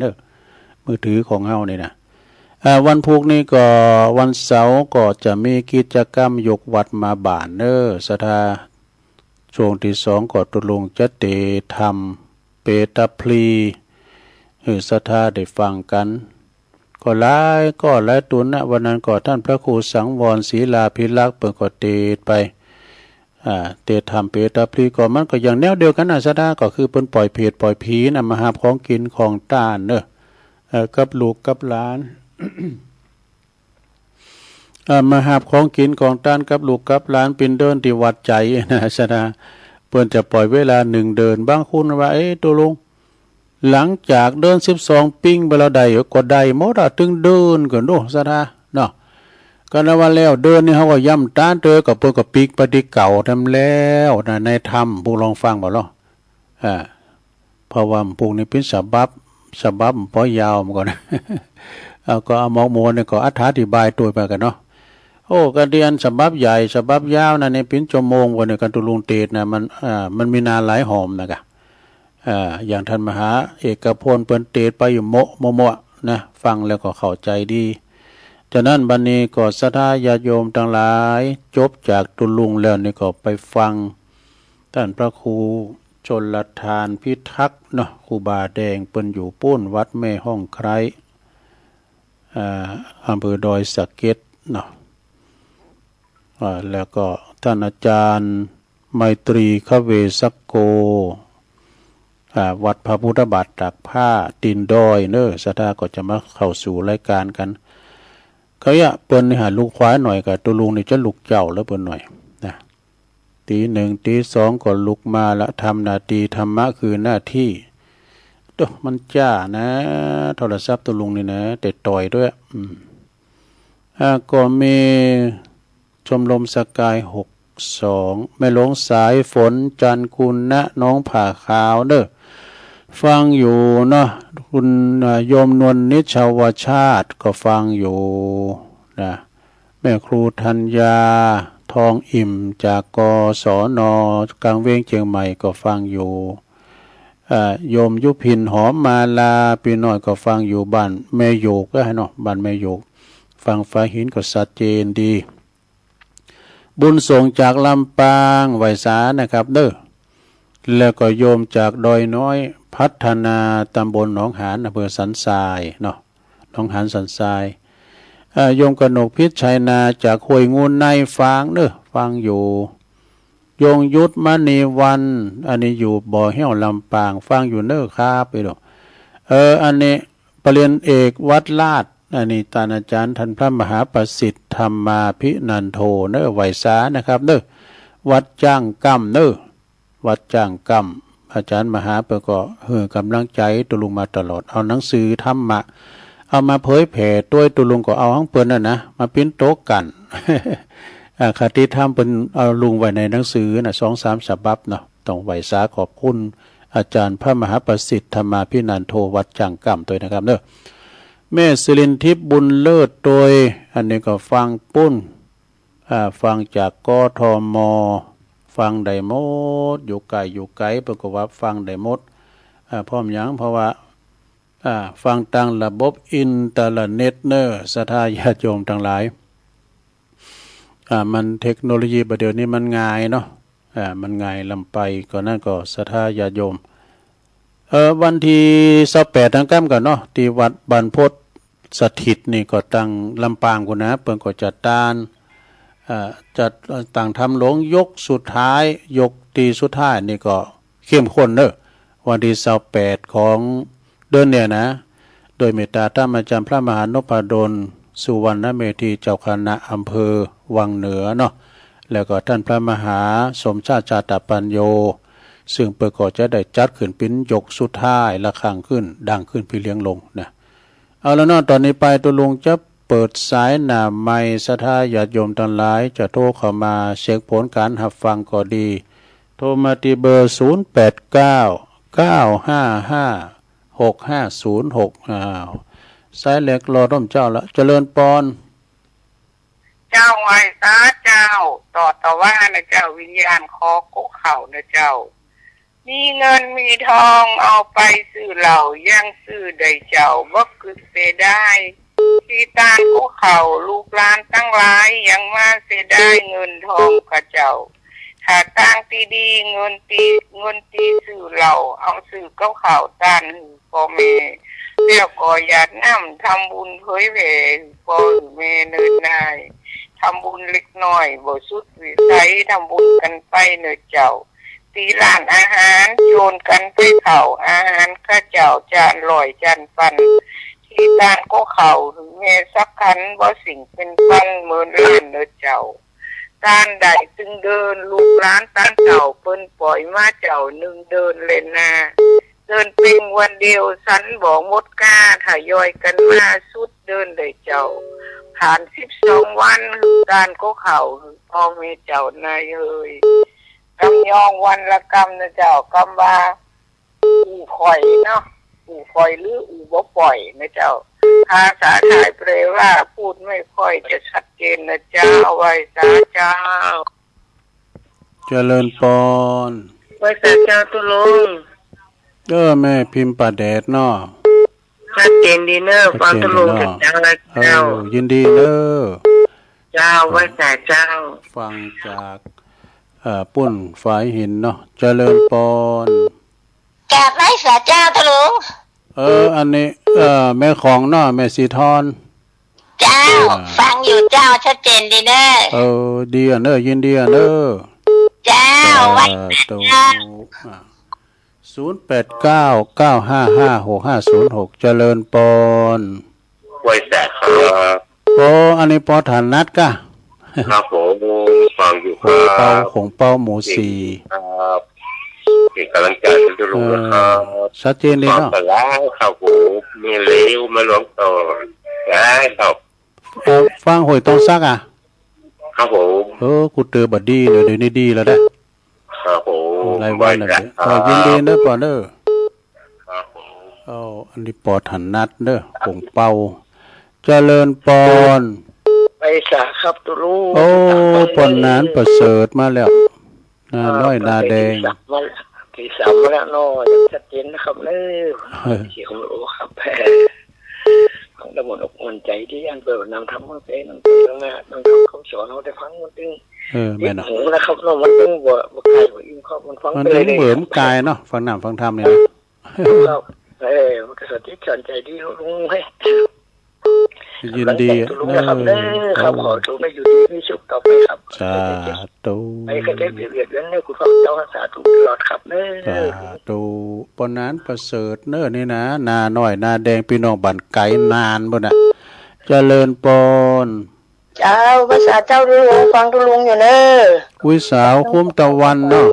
มือถือของเฮานี่นะวันพุธนี้ก็วันเสาร์ก็จะมีกิจกรรมยกวัดมาบานสถาช่วงที่2ก็ตุลงจะเตธรรมเปตพลีสถาได้ฟังกันก็หลายตุนนะวันนั้นก็ท่านพระครูสังวรศรีลาภิลักษ์เปิดก็เตไปเตธรรมเปตพลีก็มันก็อย่างแนวเดียวกันนะสถาก็คือเปิ้นปล่อยเพศปล่อยผีนะมาหาของกินของต้านกับลูกกับหลาน มาหาของกินของต้านกับลูกกับหลานเป็นเดินที่วัดใจนะสถาเปิ้นจะปล่อยเวลา1เดินบางคนว่าตัวลุงหลังจากเดิน12ปิ้งไปแล้วใดก็ได้หมดถึงเดินกันโดสถาเนาะกันว่าแล้วเดินนี่เฮาก็ย่ำต้านเตอกับเปิ้นก็ปีกปฏิเก่าทำแล้วนะในธรรมพวกลองฟังบ่ล่ะเพราะว่าพวกนี้เป็นฉบับพอยาวมาก่อน ก็เอาหมอกโมเนี่ยก็อธิบายตัวไปกันเนาะการเรียนฉบับใหญ่ฉบับยาวนะในเป็นชั่วโมงกว่าในการตุลุงเตศนะมันมีนาหลายหอมนะอย่างท่านมหาเอกพลเปิ้นเตศไปอยู่โมนะฟังแล้วก็เข้าใจดีฉะนั้นบัดนี้ก็ศรัทธาญาติโยมทั้งหลายจบจากตุลุงแล้วนี่ก็ไปฟังท่านพระครูชลทานพิทักษ์เนาะครูบาแดงเปิ้นอยู่ปุ้นวัดแม่ห้องไคร้อำเภอดอยสะเก็ดเนาะแล้วก็ท่านอาจารย์ไมตรีขเวสโกวัดพระพุทธบาทตากผ้าตีนดอยศรัทธาก็จะมาเข้าสู่รายการกันเขาเปิ้นหาลูกควายหน่อยกับตัวลุงนี่จะลูกเจ้าแล้วเปิ้นหน่อยนะตี 1 ตี 2ก็ลุกมาละทำหน้าที่ธรรมะคือหน้าที่มันจ้านะโทรศัพท์ตัวลุงนี่นะแต่ต่อยด้วยก็มีชมรมสกาย62แม่หลวงสายฝนจันทร์คุณณน้องผ่าขาว ฟังอยู่เนาะคุณโยมนวลนิชาวชาติก็ฟังอยู่นะแม่ครูธัญญาทองอิ่มจากกศนกลางเวียงเชียงใหม่ก็ฟังอยู่โยมยุพินหอมมาลาปีน้อยก็ฟังอยู่บ้านแม่โยกก็ให้เนาะบ้านแม่โยกฟังฟ้าหินก็ชัดเจนดีบุญส่งจากลำปางไวสานะครับเด้อแล้วก็โยมจากดอยน้อยพัฒนาตำบลหนองหานอำเภอสันทรายเนาะหนองหานสันทรายโยมกนกพิษชัยนาจากห้วยงูในฟังเด้อฟังอยู่โยงยุทธมณีวันอันนี้อยู่บ่อเหี้ยวลำปางฟังอยู่เน้อครับไปดูอันนี้ปรริญญาเอกวัดลาดอันนี้ท่านอาจารย์ท่านพระมหาประสิทธิ์ธรรมาภินันโทเน้อไหวสานะครับเน้อวัดจ้างกำเน้อวัดจ้างกำอาจารย์มหาเปิดก็กำลังใจตุลุงมาตลอดเอาหนังสือธรรมะเอามาเผยแผ่ตัวตุลุงก็เอาทั้งเปิ้นนะมาปิ้นโต๊ะกัน คติธรรมเป็นเอาลุงไว้ในหนังสือนะ2-3 ฉบับเนาะต้องไหวสาขอบคุณอาจารย์พระมหาประสิทธิ์ธรรมาภินันโทวัดจังกำตัวนะครับเด้อแม่สิรินทิพย์บุญเลิศโดยอันนี้ก็ฟังปุ้นฟังจากกทมฟังได้หมดอยู่ไกลปรากฏว่าฟังได้หมดพร้อมหยังเพราะว่าฟังทางระบบอินเทอร์เน็ตเนอร์ศรัทธาญาติโยมทั้งหลายมันเทคโนโลยีประเดี๋ยวนี้มันง่ายเนาะมันง่ายลำไปก็นั่นก็ศรัทธาญาติโยมวันที่28ธันวาคมกันเนาะที่วัดบรรพตสถิตนี่ก็ตั้งลำปางกูนะเปิ้นก็จัดจัดต่างทำหลวงยกสุดท้ายยกตีสุดท้ายนี่ก็เข้มข้นเนอะวันที่28ของเดือนเนี่ยนะโดยเมตตาท่านอาจารย์พระมหานพดลสุวรรณเมธีเจ้าคณะอำเภอวังเหนือเนาะแล้วก็ท่านพระมหาสมชาติชาตปัญโยซึ่งเปิดก็จะได้จัดขึ้นเป็นยกสุดท้ายระฆังขึ้นดังขึ้นพี่เลี้ยงลงนะเอาแล้วเนาะตอนนี้ไปตัวลุงจะเปิดสายหน้าไมค์ศรัทธาญาติโยมทั้งหลายจะโทรเข้ามาเช็คผลการรับฟังก็ดีโทรมาที่เบอร์0899556506สายเหล็กรอร่มเจ้าละเจริญปอนเจ้าไว้ซาเจ้าต่อว่านะเจ้าวิญญาณคอกุเข่านะเจ้ามีเงินมีทองเอาไปซื้อเหล่ายังซื้อได้เจ้าบ่กึศเสียได้ที่ตานกุเข่าลูกหลานตั้งหลายยังมาเสียได้เงินทองกับเจ้าถ้าตั้งตีดีเงินตีซื้อเหล่าเอาซื้อเก้าข่าวต้านหือพ่อแม่เรียกก่อญาติน้ำทำบุญเผยแผ่พ่อแม่เนินนายทำบุญเล็กน้อยบ่สุดวิสัยทำบุญกันไปเนื้อเจ้าตีร้านอาหารโยนกันไปเข่าอาหารข้าเจ้าจานลอยจานปันที่ตานก็เข่าถึงแม่สักขันบ่สิ่งเป็นพันหมื่นล้านเนื้อเจ้าการใดจึงเดินลูกหลานตานเจ้าเปิ้นปล่อยมาเจ้าหนึ่งเดินเล่นนาเดินเพียงวันเดียวสันบอกมดกาถ่ายอยกันมาสุดเดินเลยเจ้าผ่าน12 วันการก็เข่าพ่อแม่เจ้านายเอ้ยกำยองวันละกำนะเจ้ากำว่าอู่คอยเนาะอู่คอยหรืออู่บ่ปล่อยนะเจ้าภาษาไทยแปลว่าพูดไม่ค่อยจะชัดเจนนะเจ้าไว้สาเจ้าเจริญปอนไว้สาเจ้าตุลุงแม่พิมพ์ประแดดเนาะชัดเจนดีเนอะฟังตุลุงถึงจังเลยเจ้ายินดีเด้อเจ้าไว้สาเจ้าฟังจากปุ้นฝายหินเนาะเจริญปอนกราบไหว้สาเจ้าตุลุงอันนี้แม่ของเนาะแม่สีทอนเจ้าฟังอยู่เจ้าชัดเจนดีเนอะดีอ่ะเนอะยินดีอ่ะเนอะเจ้าไว้0899556506เจริญปอนไว้แสกครับอันนี้ปอฐานนัดกะครับผมฟังอยู่ครับของเป้าหมูสีครับเป็นกำลังใจให้ทุกลุงนะครับชัดเจนเลยเนาะฟังแล้วครับผมมีเลี้ยวมาหลวงต่อได้ครับฟังหอยต้องซักอ่ะครับผมกูเจอบัดดี้เดี๋ยวนี้ดีแล้วได้ครับผมรายวันเลยยินดีนะปอนเด้อค เอาอันนี้ปอถนัดเด้อผงเป่าเจริญปอน ไปสาครับตุลุง โอ้ปอนนานประเสริฐมาแล้วหน้าน้อยหน้าแดง ที่สามมาแล้วน้อยอย่างชัดเจนนะครับเน้อเสียงโอ้ครับแพ้ฟังตะมนอกมันใจที่อันเปิดนำทำมาเป็นนั่นเป็นนะนั่งทำคำสอนเราได้ฟังมันตึง แม่นเนาะ หูนะครับน้องมันตึงบ่ไกลบ่อิ่มครับมันฟัง มัน ไป ถึง เลย เหมือนกายเนาะฟังน้ำฟังธรรมเนี่ยนะครับ มันก็สติสนใจดีลุงให้ ยินดี ลุงนะครับเน้อครับขอทุกข์ไม่อยู่ดีมีสุขต่อไปครับ สาธุ ไปกระเทยเบียดเบียดกันเนี่ยคุณพ่อเจ้าสาธุตลอดครับเน้ สา อ ธุปอนนานประเสริฐเน้อนี่นะหน้าน้อยหน้าแดงพี่น้องบ้านไกลนานบ่น่ะเจริญปอน เจ้าภาษาเจ้าลุงฟังตุลุงอยู่เนอะ คุยสาวคุ้มตะวันเนาะ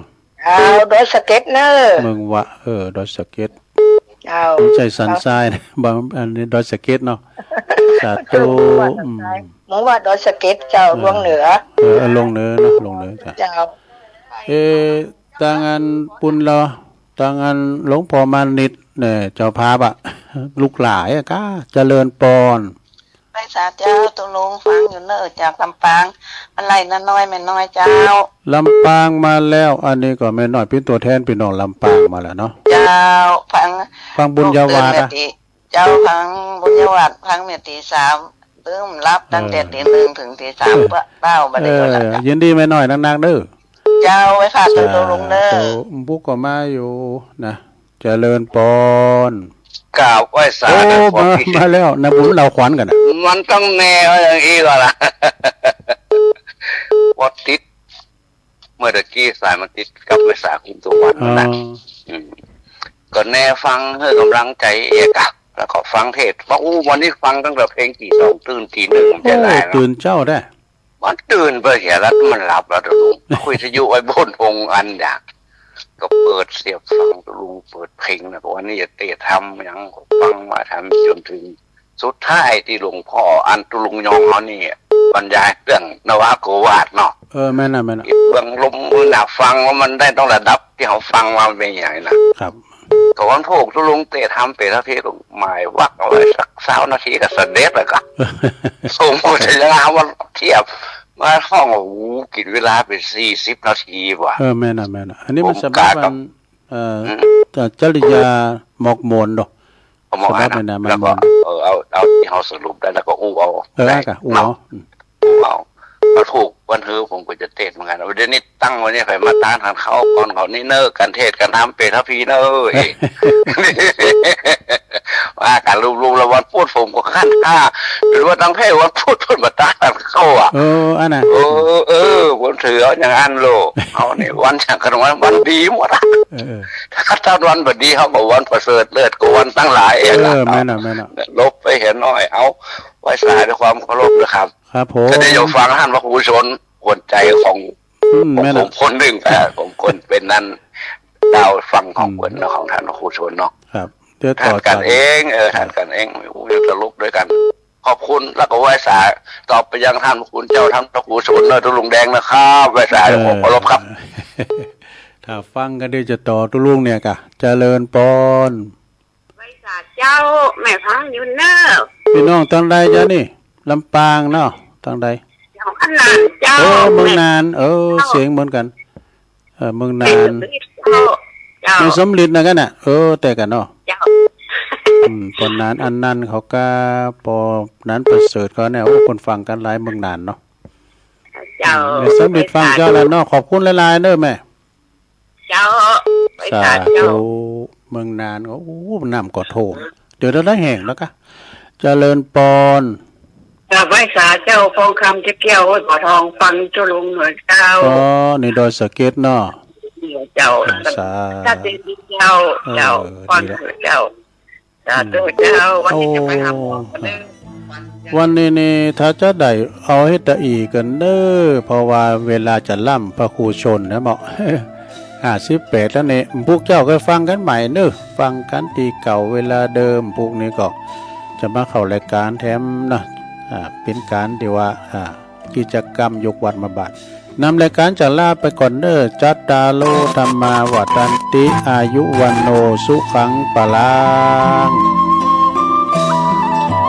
เอาโดยสเก็ตเนอะ เมืองวะดอยสะเก็ด เอา ไม่ใช่สันทรายนะบางอันนี้ดอยสะเก็ดเนาะสาธุ มองว่าโดยสเก็ตเจ้าลวงเหนือ ลงเนื้อเนาะลงเนื้อจ้ะ เจ้า ต่างอันปุนเหรอต่างอันหลวงพ่อมานิดเนี่ยเจ้าภาพอะลูกหลายอะก้าเจริญปอน ภาษาเจ้าตุลุงฟังอยู่เนอะจากลำปางอะไรน้น้อยแม่น้อยเจ้า ลำปางมาแล้วอันนี้ก็แม่น้อยเป็นตัวแทนพี่น้องลำปางมาแล้วเนาะ เจ้าฟัง บุญญาวาสอะ เจ้าฟังบุญญาวาสฟังเมื่อตีสามเริ่มรับตั้งแต่ตีหนึ่งถึงตีสามเป้าบัดนี้ก็แล้ว ยินดีแม่น้อยนักๆเด้อ เจ้าไว้ฝากตุลุงเด้อ บุกก็มาอยู่นะเจริญปอน กราบไหว้สา โอ้ ธุ มาแล้วนะบุญเราขวัญกันนะ มันต้องแนวอย่างนี้ก่อนล่ะ วัดติด เมื่อตะกี้สายมันติดกับภาษาคุมตัววัน อ๋อ นะก็แน่ฟังให้กำลังใจเอกอะแล้วก็ฟังเทศว่าวันนี้ฟังตั้งแต่เพลงที่สองตื่นที่หนึ่ง โอ้ จะได้ ตื่นเจ้าได้ มันตื่นไปเสียแล้วมันหลับแล้วตะลุงคุยทยุไว้บนองค์อันอย่างก็เปิดเสียบฟังตะลุงเปิดเพลงนะวันนี้จะเตะทำอย่างก็ฟังมาทำจนถึงสุดท้ายที่หลวงพ่ออันตุลุงยองเขานี่บรรยายเรื่องนวโกวาทเนาะ แม่น่ะแม่น่ะ เบื้องลมหนาฟังว่ามันได้ต้องระดับที่เขาฟังมาเป็นอย่างไรนะครับ ก็วันพวกตุลุงเตะทำเปรตเพศหมายวักเอาไว้สัก20 นาทีกับเสด็จเลยก็ส่งโฆษณาว่าเทียบมาห้องกินเวลาเป็น40 นาทีว่ะ แม่น่ะแม่น่ะอันนี้มัน ผม ส กล้า บาย กั มั บ นจริยาหมอกมนดอก เอามาอ่าน สำหรับในนาม แล้วก็เอาที่เขาสรุปได้แล้วก็อู้เอา กะอูเนาะ เอาพอถูกวันเฮือผมก็จะเทศเหมือนกันเดี๋ยวนี้ตั้งไว้เนี่ยใครมาต้านทานเขาก่อนเขานี่เนอกันเทศกันทำเป็นทัพพีเนอว่าการรูปแล้ววันพูดผมก็ขั้นค่าหรือว่าตั้งเพศวันพูดมาต้านทานเข้าอ่ะ อันน่ะ ผมถือเอาอย่างนั้นโลเอาเนี่ยวันฉันกันวันดีหมดอ่ะถ้าวันบดีเขาบอกวันประเสริฐเลิศกว่าวันตั้งหลายแม่น่ะแม่น่ะ ลบไปเห็นน้อยเอาไว้สายด้วยความเคารพนะครับ ครับผม จะได้ยกฟังท่านพระครูชนหัวใจของผ แม่ ม น่ะ คนหนึ่งผมคนเป็นนั้นดาวฟังของคนของท่านพระครูชนเนาะ ครับเดี๋ยว ท่า ต่อน กันเองท่านกันเองอยู่ตลกด้วยกัน ขอบคุณแล้วก็ไหว้สายตอบไปยังท่านพระคุณเจ้าท่านพระครูชนเนอทุลุงแดงนะครับไหว้สายด้วยความเคารพครับ ถ้าฟังกันเดี๋ยวจะต่อตุลุงเนี่ยกะเจริญปอน ภาษาเจ้าแม่ฟังอยู่เนอะ พี่น้องตั้งใดจ้ะนี่ลำปางเนาะตั้งใด เจ้าอันนั้นเจ้า เมืองนานเสียงเหมือนกันเมืองนาน เจ้า ในสมฤทธิ์นะกันน่ะแต่กันเนาะ เจ้า ตอนนั้นอันนั้นเขาก็พอนั้นประเสริฐเขาเนี่ยคนฟังกันหลายเมืองนานเนาะ เจ้า ในสมฤทธิ์ฟังเจ้าแล้วเนาะขอบคุณหลายๆเด้อแม่ เจ้าภา สา ษาเจ้า ธุเมืองนานน้ำก็โถมเดี๋ยวเราได้แห่งแล้วก็เจริญปอน ภาษาเจ้าฟองคำจะเกี่ยวบ่อทองฟังจุลุงหน่วยเจ้า ในดอยสะเก็ดเนาะ เจ้า สา ถ้าเป็นเจ้าเจ้าฟังเจ้าสาธุเจ้าวันนี้จะไปหาหมอกันเด้อ วันนี้นี่ถ้าจะได้เอาให้ตะอีกันเด้อเพราะว่าเวลาจะล่ำพระครูชนนะเหมาะ 58แล้วเนี่ยพวกเจ้าก็ฟังกันใหม่เนอะฟังกันตีเก่าเวลาเดิมพวกนี้ก็จะมาเข้ารายการแถมนะเป็นการที่ว่ากิจกรรมยกวัดมาบัด นำรายการจะลาไปก่อนเด้อจัตตาโลธรรมาวัฏันติอายุวันโนสุขังปะลัง